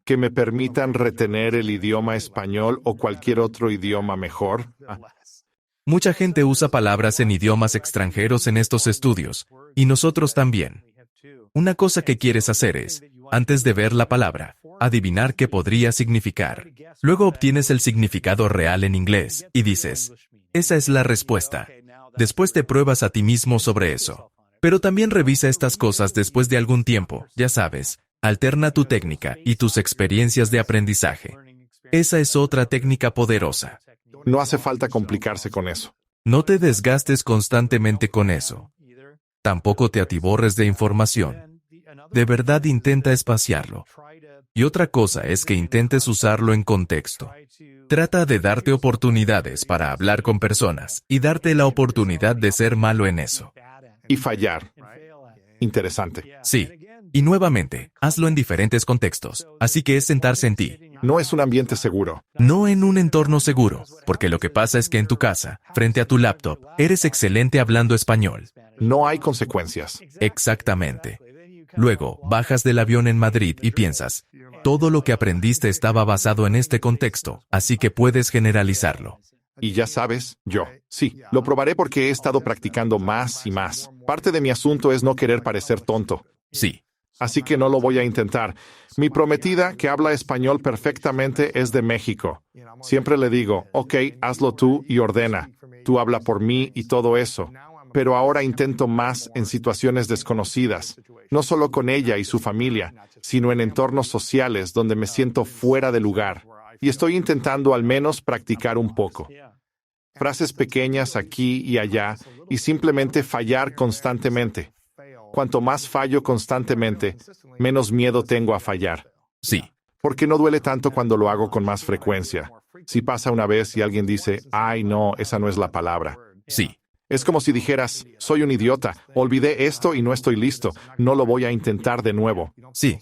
que me permitan retener el idioma español o cualquier otro idioma mejor? Mucha gente usa palabras en idiomas extranjeros en estos estudios, y nosotros también. Una cosa que quieres hacer es, antes de ver la palabra, adivinar qué podría significar. Luego obtienes el significado real en inglés, y dices, esa es la respuesta. Después te pruebas a ti mismo sobre eso. Pero también revisa estas cosas después de algún tiempo, ya sabes, alterna tu técnica y tus experiencias de aprendizaje. Esa es otra técnica poderosa. No hace falta complicarse con eso. No te desgastes constantemente con eso. Tampoco te atiborres de información. De verdad intenta espaciarlo. Y otra cosa es que intentes usarlo en contexto. Trata de darte oportunidades para hablar con personas y darte la oportunidad de ser malo en eso. Y fallar. Interesante. Sí. Y nuevamente, hazlo en diferentes contextos. Así que es sentarse en ti. No es un ambiente seguro. No en un entorno seguro, porque lo que pasa es que en tu casa, frente a tu laptop, eres excelente hablando español. No hay consecuencias. Exactamente. Luego, bajas del avión en Madrid y piensas, todo lo que aprendiste estaba basado en este contexto, así que puedes generalizarlo. Y ya sabes, sí, lo probaré porque he estado practicando más y más. Parte de mi asunto es no querer parecer tonto. Sí. Así que no lo voy a intentar. Mi prometida, que habla español perfectamente, es de México. Siempre le digo, ok, hazlo tú y ordena. Tú habla por mí y todo eso. Pero ahora intento más en situaciones desconocidas, no solo con ella y su familia, sino en entornos sociales donde me siento fuera de lugar. Y estoy intentando al menos practicar un poco. Frases pequeñas aquí y allá y simplemente fallar constantemente. Cuanto más fallo constantemente, menos miedo tengo a fallar. Sí. Porque no duele tanto cuando lo hago con más frecuencia. Si pasa una vez y alguien dice, ay no, esa no es la palabra. Sí. Es como si dijeras, soy un idiota, olvidé esto y no estoy listo, no lo voy a intentar de nuevo. Sí.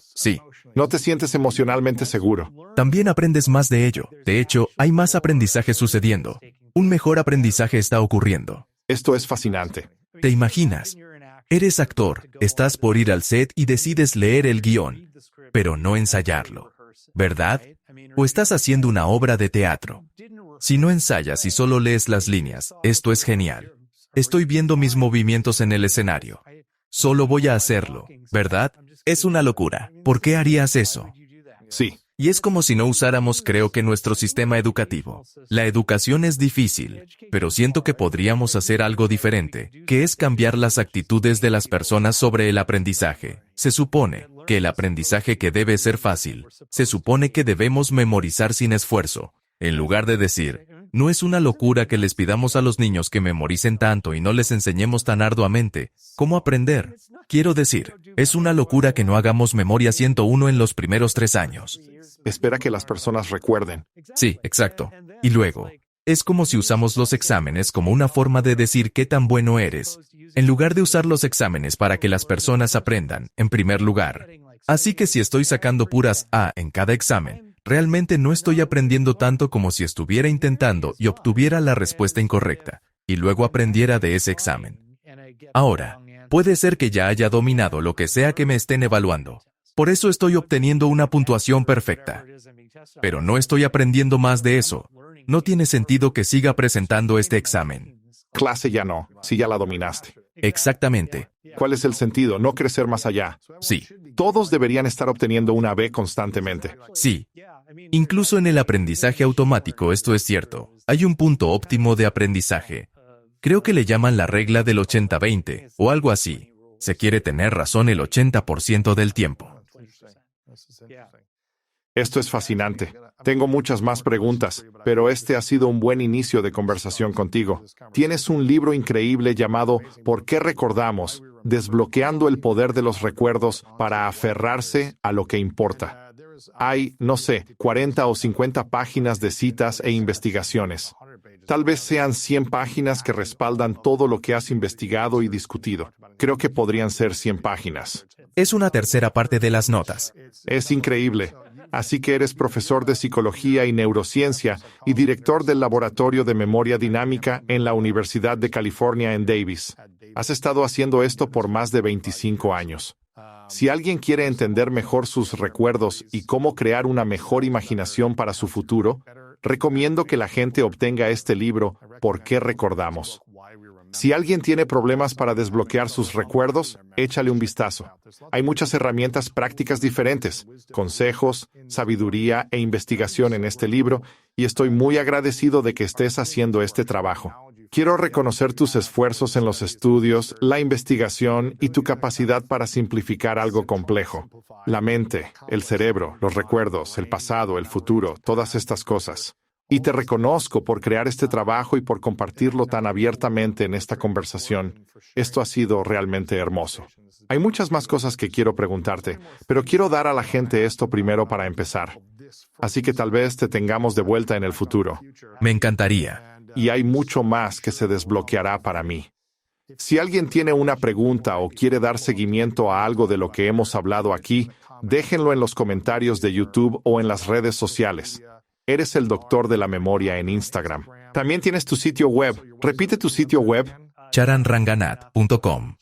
No te sientes emocionalmente seguro. También aprendes más de ello. De hecho, hay más aprendizaje sucediendo. Un mejor aprendizaje está ocurriendo. Esto es fascinante. ¿Te imaginas? Eres actor, estás por ir al set y decides leer el guión, pero no ensayarlo, ¿verdad? O estás haciendo una obra de teatro. Si no ensayas y solo lees las líneas, esto es genial. Estoy viendo mis movimientos en el escenario. Solo voy a hacerlo, ¿verdad? Es una locura. ¿Por qué harías eso? Sí. Y es como si no usáramos, creo que nuestro sistema educativo. La educación es difícil, pero siento que podríamos hacer algo diferente, que es cambiar las actitudes de las personas sobre el aprendizaje. Se supone que el aprendizaje que debe ser fácil. Se supone que debemos memorizar sin esfuerzo. En lugar de decir, no es una locura que les pidamos a los niños que memoricen tanto y no les enseñemos tan arduamente. ¿Cómo aprender? Quiero decir, es una locura que no hagamos memoria 101 en los primeros 3 años. Espera que las personas recuerden. Sí, exacto. Y luego, es como si usamos los exámenes como una forma de decir qué tan bueno eres, en lugar de usar los exámenes para que las personas aprendan, en primer lugar. Así que si estoy sacando puras A en cada examen, realmente no estoy aprendiendo tanto como si estuviera intentando y obtuviera la respuesta incorrecta, y luego aprendiera de ese examen. Ahora, puede ser que ya haya dominado lo que sea que me estén evaluando. Por eso estoy obteniendo una puntuación perfecta. Pero no estoy aprendiendo más de eso. No tiene sentido que siga presentando este examen. Clase ya no, si ya la dominaste. Exactamente. ¿Cuál es el sentido? No crecer más allá. Sí. Todos deberían estar obteniendo una B constantemente. Sí. Incluso en el aprendizaje automático esto es cierto. Hay un punto óptimo de aprendizaje. Creo que le llaman la regla del 80-20, o algo así. Se quiere tener razón el 80% del tiempo. Esto es fascinante. Tengo muchas más preguntas, pero este ha sido un buen inicio de conversación contigo. Tienes un libro increíble llamado ¿Por qué recordamos? Desbloqueando el poder de los recuerdos para aferrarse a lo que importa. Hay, no sé, 40 o 50 páginas de citas e investigaciones. Tal vez sean 100 páginas que respaldan todo lo que has investigado y discutido. Creo que podrían ser 100 páginas. Es una tercera parte de las notas. Es increíble. Así que eres profesor de psicología y neurociencia y director del Laboratorio de Memoria Dinámica en la Universidad de California en Davis. Has estado haciendo esto por más de 25 años. Si alguien quiere entender mejor sus recuerdos y cómo crear una mejor imaginación para su futuro, recomiendo que la gente obtenga este libro, ¿Por qué recordamos? Si alguien tiene problemas para desbloquear sus recuerdos, échale un vistazo. Hay muchas herramientas prácticas diferentes, consejos, sabiduría e investigación en este libro, y estoy muy agradecido de que estés haciendo este trabajo. Quiero reconocer tus esfuerzos en los estudios, la investigación y tu capacidad para simplificar algo complejo. La mente, el cerebro, los recuerdos, el pasado, el futuro, todas estas cosas. Y te reconozco por crear este trabajo y por compartirlo tan abiertamente en esta conversación. Esto ha sido realmente hermoso. Hay muchas más cosas que quiero preguntarte, pero quiero dar a la gente esto primero para empezar. Así que tal vez te tengamos de vuelta en el futuro. Me encantaría. Y hay mucho más que se desbloqueará para mí. Si alguien tiene una pregunta o quiere dar seguimiento a algo de lo que hemos hablado aquí, déjenlo en los comentarios de YouTube o en las redes sociales. Eres el doctor de la memoria en Instagram. También tienes tu sitio web. Repite tu sitio web. charanranganath.com.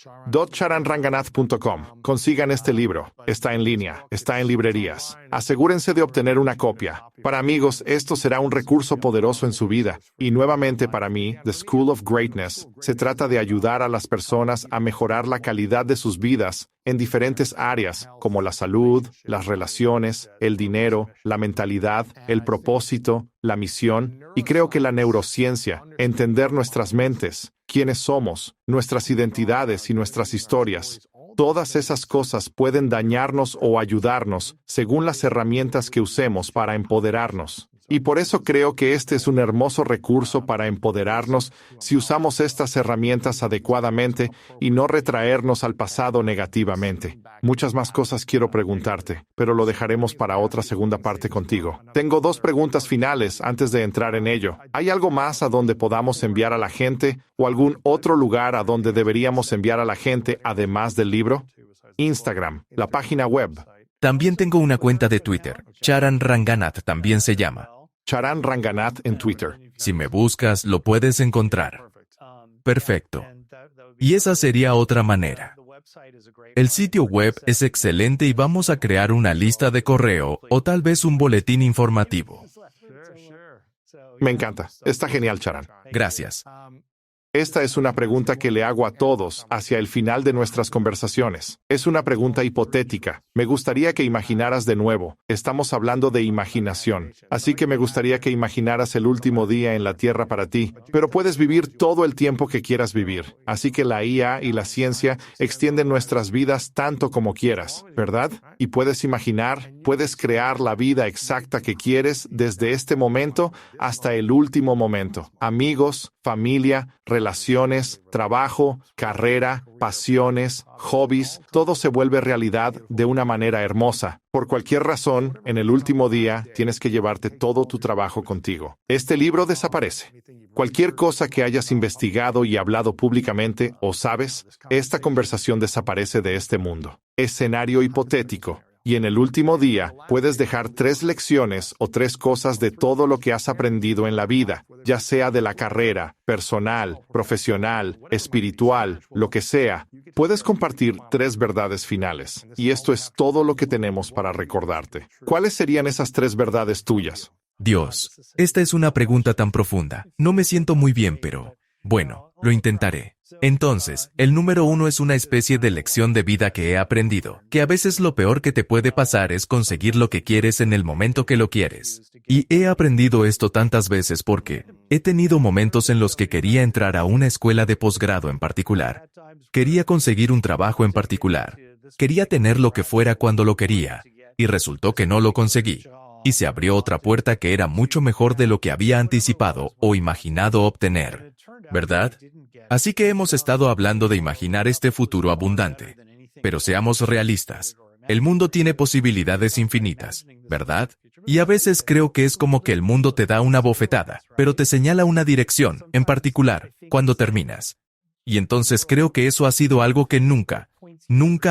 charanranganath.com. Consigan este libro. Está en línea. Está en librerías. Asegúrense de obtener una copia. Para amigos, esto será un recurso poderoso en su vida. Y nuevamente para mí, The School of Greatness, se trata de ayudar a las personas a mejorar la calidad de sus vidas en diferentes áreas, como la salud, las relaciones, el dinero, la mentalidad, el propósito, la misión, y creo que la neurociencia, entender nuestras mentes, quiénes somos, nuestras identidades y nuestras historias. Todas esas cosas pueden dañarnos o ayudarnos según las herramientas que usemos para empoderarnos. Y por eso creo que este es un hermoso recurso para empoderarnos si usamos estas herramientas adecuadamente y no retraernos al pasado negativamente. Muchas más cosas quiero preguntarte, pero lo dejaremos para otra segunda parte contigo. Tengo 2 preguntas finales antes de entrar en ello. ¿Hay algo más a donde podamos enviar a la gente o algún otro lugar a donde deberíamos enviar a la gente además del libro? Instagram, la página web. También tengo una cuenta de Twitter. Charan Ranganath también se llama. Charan Ranganath en Twitter. Si me buscas, lo puedes encontrar. Perfecto. Y esa sería otra manera. El sitio web es excelente y vamos a crear una lista de correo o tal vez un boletín informativo. Me encanta. Está genial, Charan. Gracias. Esta es una pregunta que le hago a todos hacia el final de nuestras conversaciones. Es una pregunta hipotética. Me gustaría que imaginaras de nuevo. Estamos hablando de imaginación. Así que me gustaría que imaginaras el último día en la Tierra para ti. Pero puedes vivir todo el tiempo que quieras vivir. Así que la IA y la ciencia extienden nuestras vidas tanto como quieras, ¿verdad? Y puedes imaginar, puedes crear la vida exacta que quieres desde este momento hasta el último momento. Amigos, familia, relaciones, trabajo, carrera, pasiones, hobbies, todo se vuelve realidad de una manera hermosa. Por cualquier razón, en el último día, tienes que llevarte todo tu trabajo contigo. Este libro desaparece. Cualquier cosa que hayas investigado y hablado públicamente, o sabes, esta conversación desaparece de este mundo. Escenario hipotético. Y en el último día, puedes dejar 3 lecciones o 3 cosas de todo lo que has aprendido en la vida, ya sea de la carrera, personal, profesional, espiritual, lo que sea. Puedes compartir 3 verdades finales. Y esto es todo lo que tenemos para recordarte. ¿Cuáles serían esas 3 verdades tuyas? Dios, esta es una pregunta tan profunda. No me siento muy bien, pero bueno, lo intentaré. Entonces, el número 1 es una especie de lección de vida que he aprendido, que a veces lo peor que te puede pasar es conseguir lo que quieres en el momento que lo quieres. Y he aprendido esto tantas veces porque he tenido momentos en los que quería entrar a una escuela de posgrado en particular. Quería conseguir un trabajo en particular. Quería tener lo que fuera cuando lo quería. Y resultó que no lo conseguí. Y se abrió otra puerta que era mucho mejor de lo que había anticipado o imaginado obtener. ¿Verdad? Así que hemos estado hablando de imaginar este futuro abundante. Pero seamos realistas. El mundo tiene posibilidades infinitas, ¿verdad? Y a veces creo que es como que el mundo te da una bofetada, pero te señala una dirección, en particular, cuando terminas. Y entonces creo que eso ha sido algo que nunca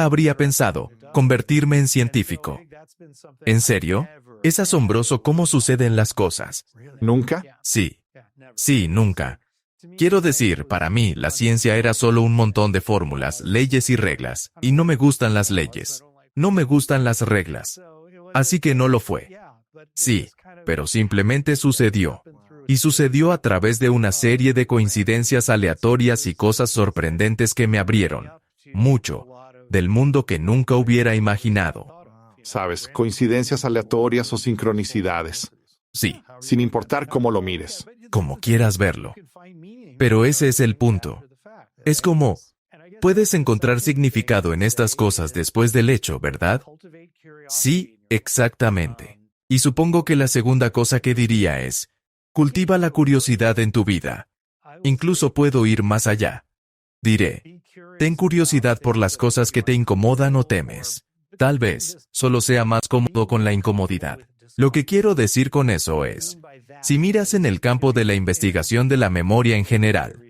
habría pensado, convertirme en científico. ¿En serio? Es asombroso cómo suceden las cosas. ¿Nunca? Sí, nunca. Quiero decir, para mí, la ciencia era solo un montón de fórmulas, leyes y reglas, y no me gustan las leyes. No me gustan las reglas. Así que no lo fue. Sí, pero simplemente sucedió. Y sucedió a través de una serie de coincidencias aleatorias y cosas sorprendentes que me abrieron mucho del mundo que nunca hubiera imaginado. Sabes, coincidencias aleatorias o sincronicidades. Sí, Sin importar cómo lo mires. como quieras verlo. Pero ese es el punto. Es como, puedes encontrar significado en estas cosas después del hecho, ¿verdad? Sí, exactamente. Y supongo que la segunda cosa que diría es, cultiva la curiosidad en tu vida. Incluso puedo ir más allá. Diré, ten curiosidad por las cosas que te incomodan o temes. Tal vez, solo sea más cómodo con la incomodidad. Lo que quiero decir con eso es, si miras en el campo de la investigación de la memoria en general,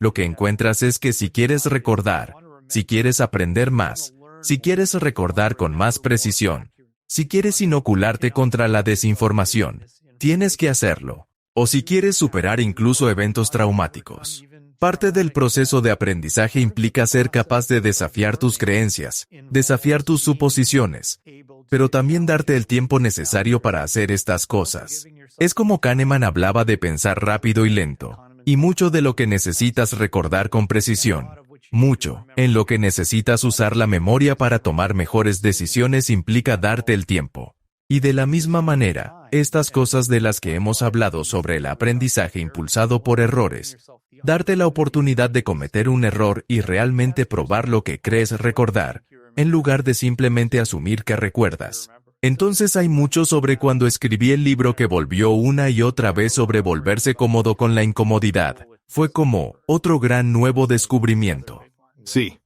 Lo que encuentras es que si quieres recordar, si quieres aprender más, si quieres recordar con más precisión, si quieres inocularte contra la desinformación, tienes que hacerlo. O si quieres superar incluso eventos traumáticos. Parte del proceso de aprendizaje implica ser capaz de desafiar tus creencias, desafiar tus suposiciones, pero también darte el tiempo necesario para hacer estas cosas. Es como Kahneman hablaba de pensar rápido y lento, y mucho de lo que necesitas recordar con precisión. Mucho, en lo que necesitas usar la memoria para tomar mejores decisiones implica darte el tiempo. Y de la misma manera, estas cosas de las que hemos hablado sobre el aprendizaje impulsado por errores, darte la oportunidad de cometer un error y realmente probar lo que crees recordar, en lugar de simplemente asumir que recuerdas. Entonces hay mucho sobre cuando escribí el libro que volvió una y otra vez sobre volverse cómodo con la incomodidad. Fue como otro gran nuevo descubrimiento. Sí.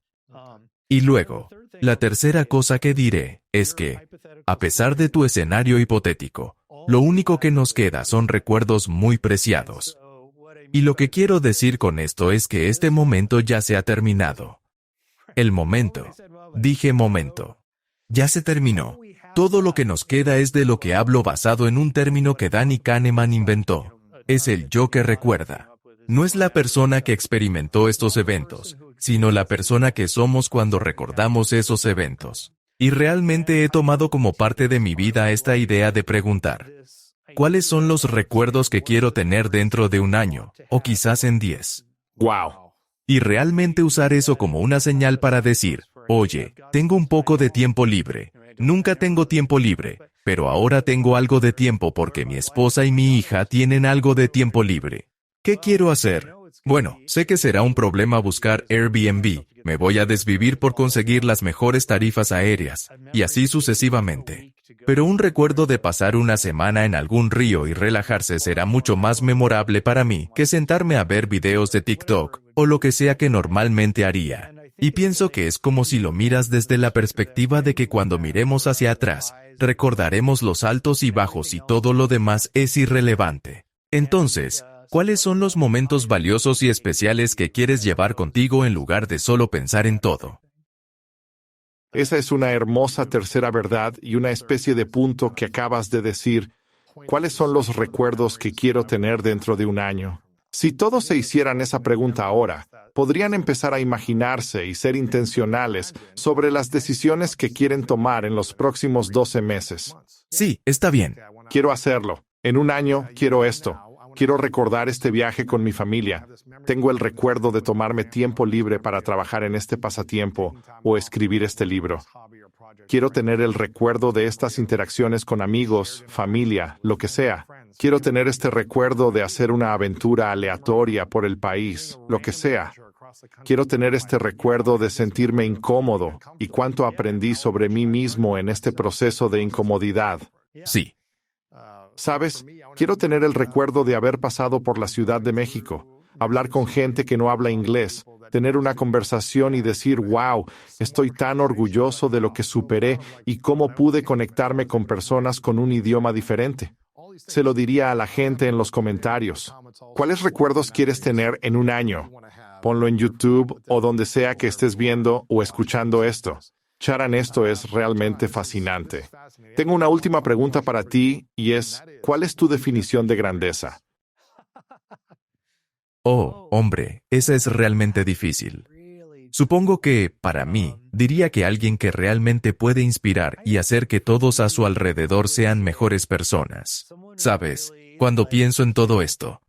Y luego, la tercera cosa que diré es que, a pesar de tu escenario hipotético, lo único que nos queda son recuerdos muy preciados. Y lo que quiero decir con esto es que este momento ya se ha terminado. El momento. Dije momento. Ya se terminó. Todo lo que nos queda es de lo que hablo basado en un término que Danny Kahneman inventó. Es el yo que recuerda. No es la persona que experimentó estos eventos, sino la persona que somos cuando recordamos esos eventos. Y realmente he tomado como parte de mi vida esta idea de preguntar, ¿cuáles son los recuerdos que quiero tener dentro de un año, o quizás en 10? Wow. Y realmente usar eso como una señal para decir, oye, tengo un poco de tiempo libre. Nunca tengo tiempo libre, pero ahora tengo algo de tiempo porque mi esposa y mi hija tienen algo de tiempo libre. ¿Qué quiero hacer? Bueno, sé que será un problema buscar Airbnb. Me voy a desvivir por conseguir las mejores tarifas aéreas, y así sucesivamente. Pero un recuerdo de pasar una semana en algún río y relajarse será mucho más memorable para mí que sentarme a ver videos de TikTok, o lo que sea que normalmente haría. Y pienso que es como si lo miras desde la perspectiva de que cuando miremos hacia atrás, recordaremos los altos y bajos y todo lo demás es irrelevante. Entonces, ¿cuáles son los momentos valiosos y especiales que quieres llevar contigo en lugar de solo pensar en todo? Esa es una hermosa tercera verdad y una especie de punto que acabas de decir. ¿Cuáles son los recuerdos que quiero tener dentro de un año? Si todos se hicieran esa pregunta ahora, podrían empezar a imaginarse y ser intencionales sobre las decisiones que quieren tomar en los próximos 12 meses. Sí, está bien. Quiero hacerlo. En un año quiero esto. Quiero recordar este viaje con mi familia. Tengo el recuerdo de tomarme tiempo libre para trabajar en este pasatiempo o escribir este libro. Quiero tener el recuerdo de estas interacciones con amigos, familia, lo que sea. Quiero tener este recuerdo de hacer una aventura aleatoria por el país, lo que sea. Quiero tener este recuerdo de sentirme incómodo y cuánto aprendí sobre mí mismo en este proceso de incomodidad. Sí. ¿Sabes? Quiero tener el recuerdo de haber pasado por la Ciudad de México, hablar con gente que no habla inglés, tener una conversación y decir, wow, estoy tan orgulloso de lo que superé y cómo pude conectarme con personas con un idioma diferente. Se lo diría a la gente en los comentarios. ¿Cuáles recuerdos quieres tener en un año? Ponlo en YouTube o donde sea que estés viendo o escuchando esto. Charan, esto es realmente fascinante. Tengo una última pregunta para ti y es, ¿cuál es tu definición de grandeza? Oh, hombre, esa es realmente difícil. Supongo que, para mí, diría que alguien que realmente puede inspirar y hacer que todos a su alrededor sean mejores personas. ¿Sabes? Cuando pienso en todo esto,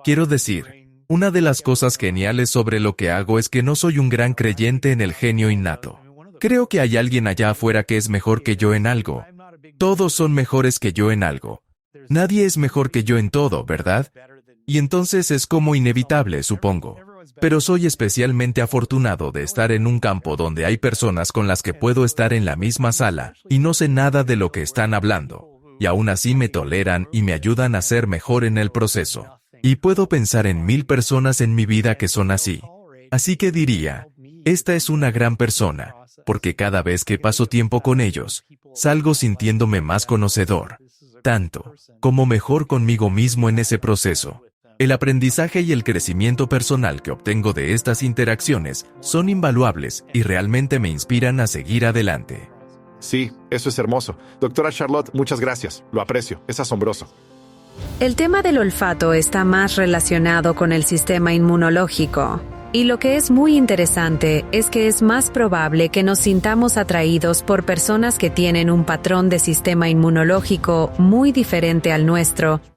quiero decir, una de las cosas geniales sobre lo que hago es que no soy un gran creyente en el genio innato. Creo que hay alguien allá afuera que es mejor que yo en algo. Todos son mejores que yo en algo. Nadie es mejor que yo en todo, ¿verdad? Y entonces es como inevitable, supongo. Pero soy especialmente afortunado de estar en un campo donde hay personas con las que puedo estar en la misma sala y no sé nada de lo que están hablando. Y aún así me toleran y me ayudan a ser mejor en el proceso. Y puedo pensar en 1000 personas en mi vida que son así. Así que diría, esta es una gran persona, porque cada vez que paso tiempo con ellos, salgo sintiéndome más conocedor, tanto como mejor conmigo mismo en ese proceso. El aprendizaje y el crecimiento personal que obtengo de estas interacciones son invaluables y realmente me inspiran a seguir adelante. Sí, eso es hermoso. Doctora Charlotte, muchas gracias. Lo aprecio. Es asombroso. El tema del olfato está más relacionado con el sistema inmunológico. Y lo que es muy interesante es que es más probable que nos sintamos atraídos por personas que tienen un patrón de sistema inmunológico muy diferente al nuestro,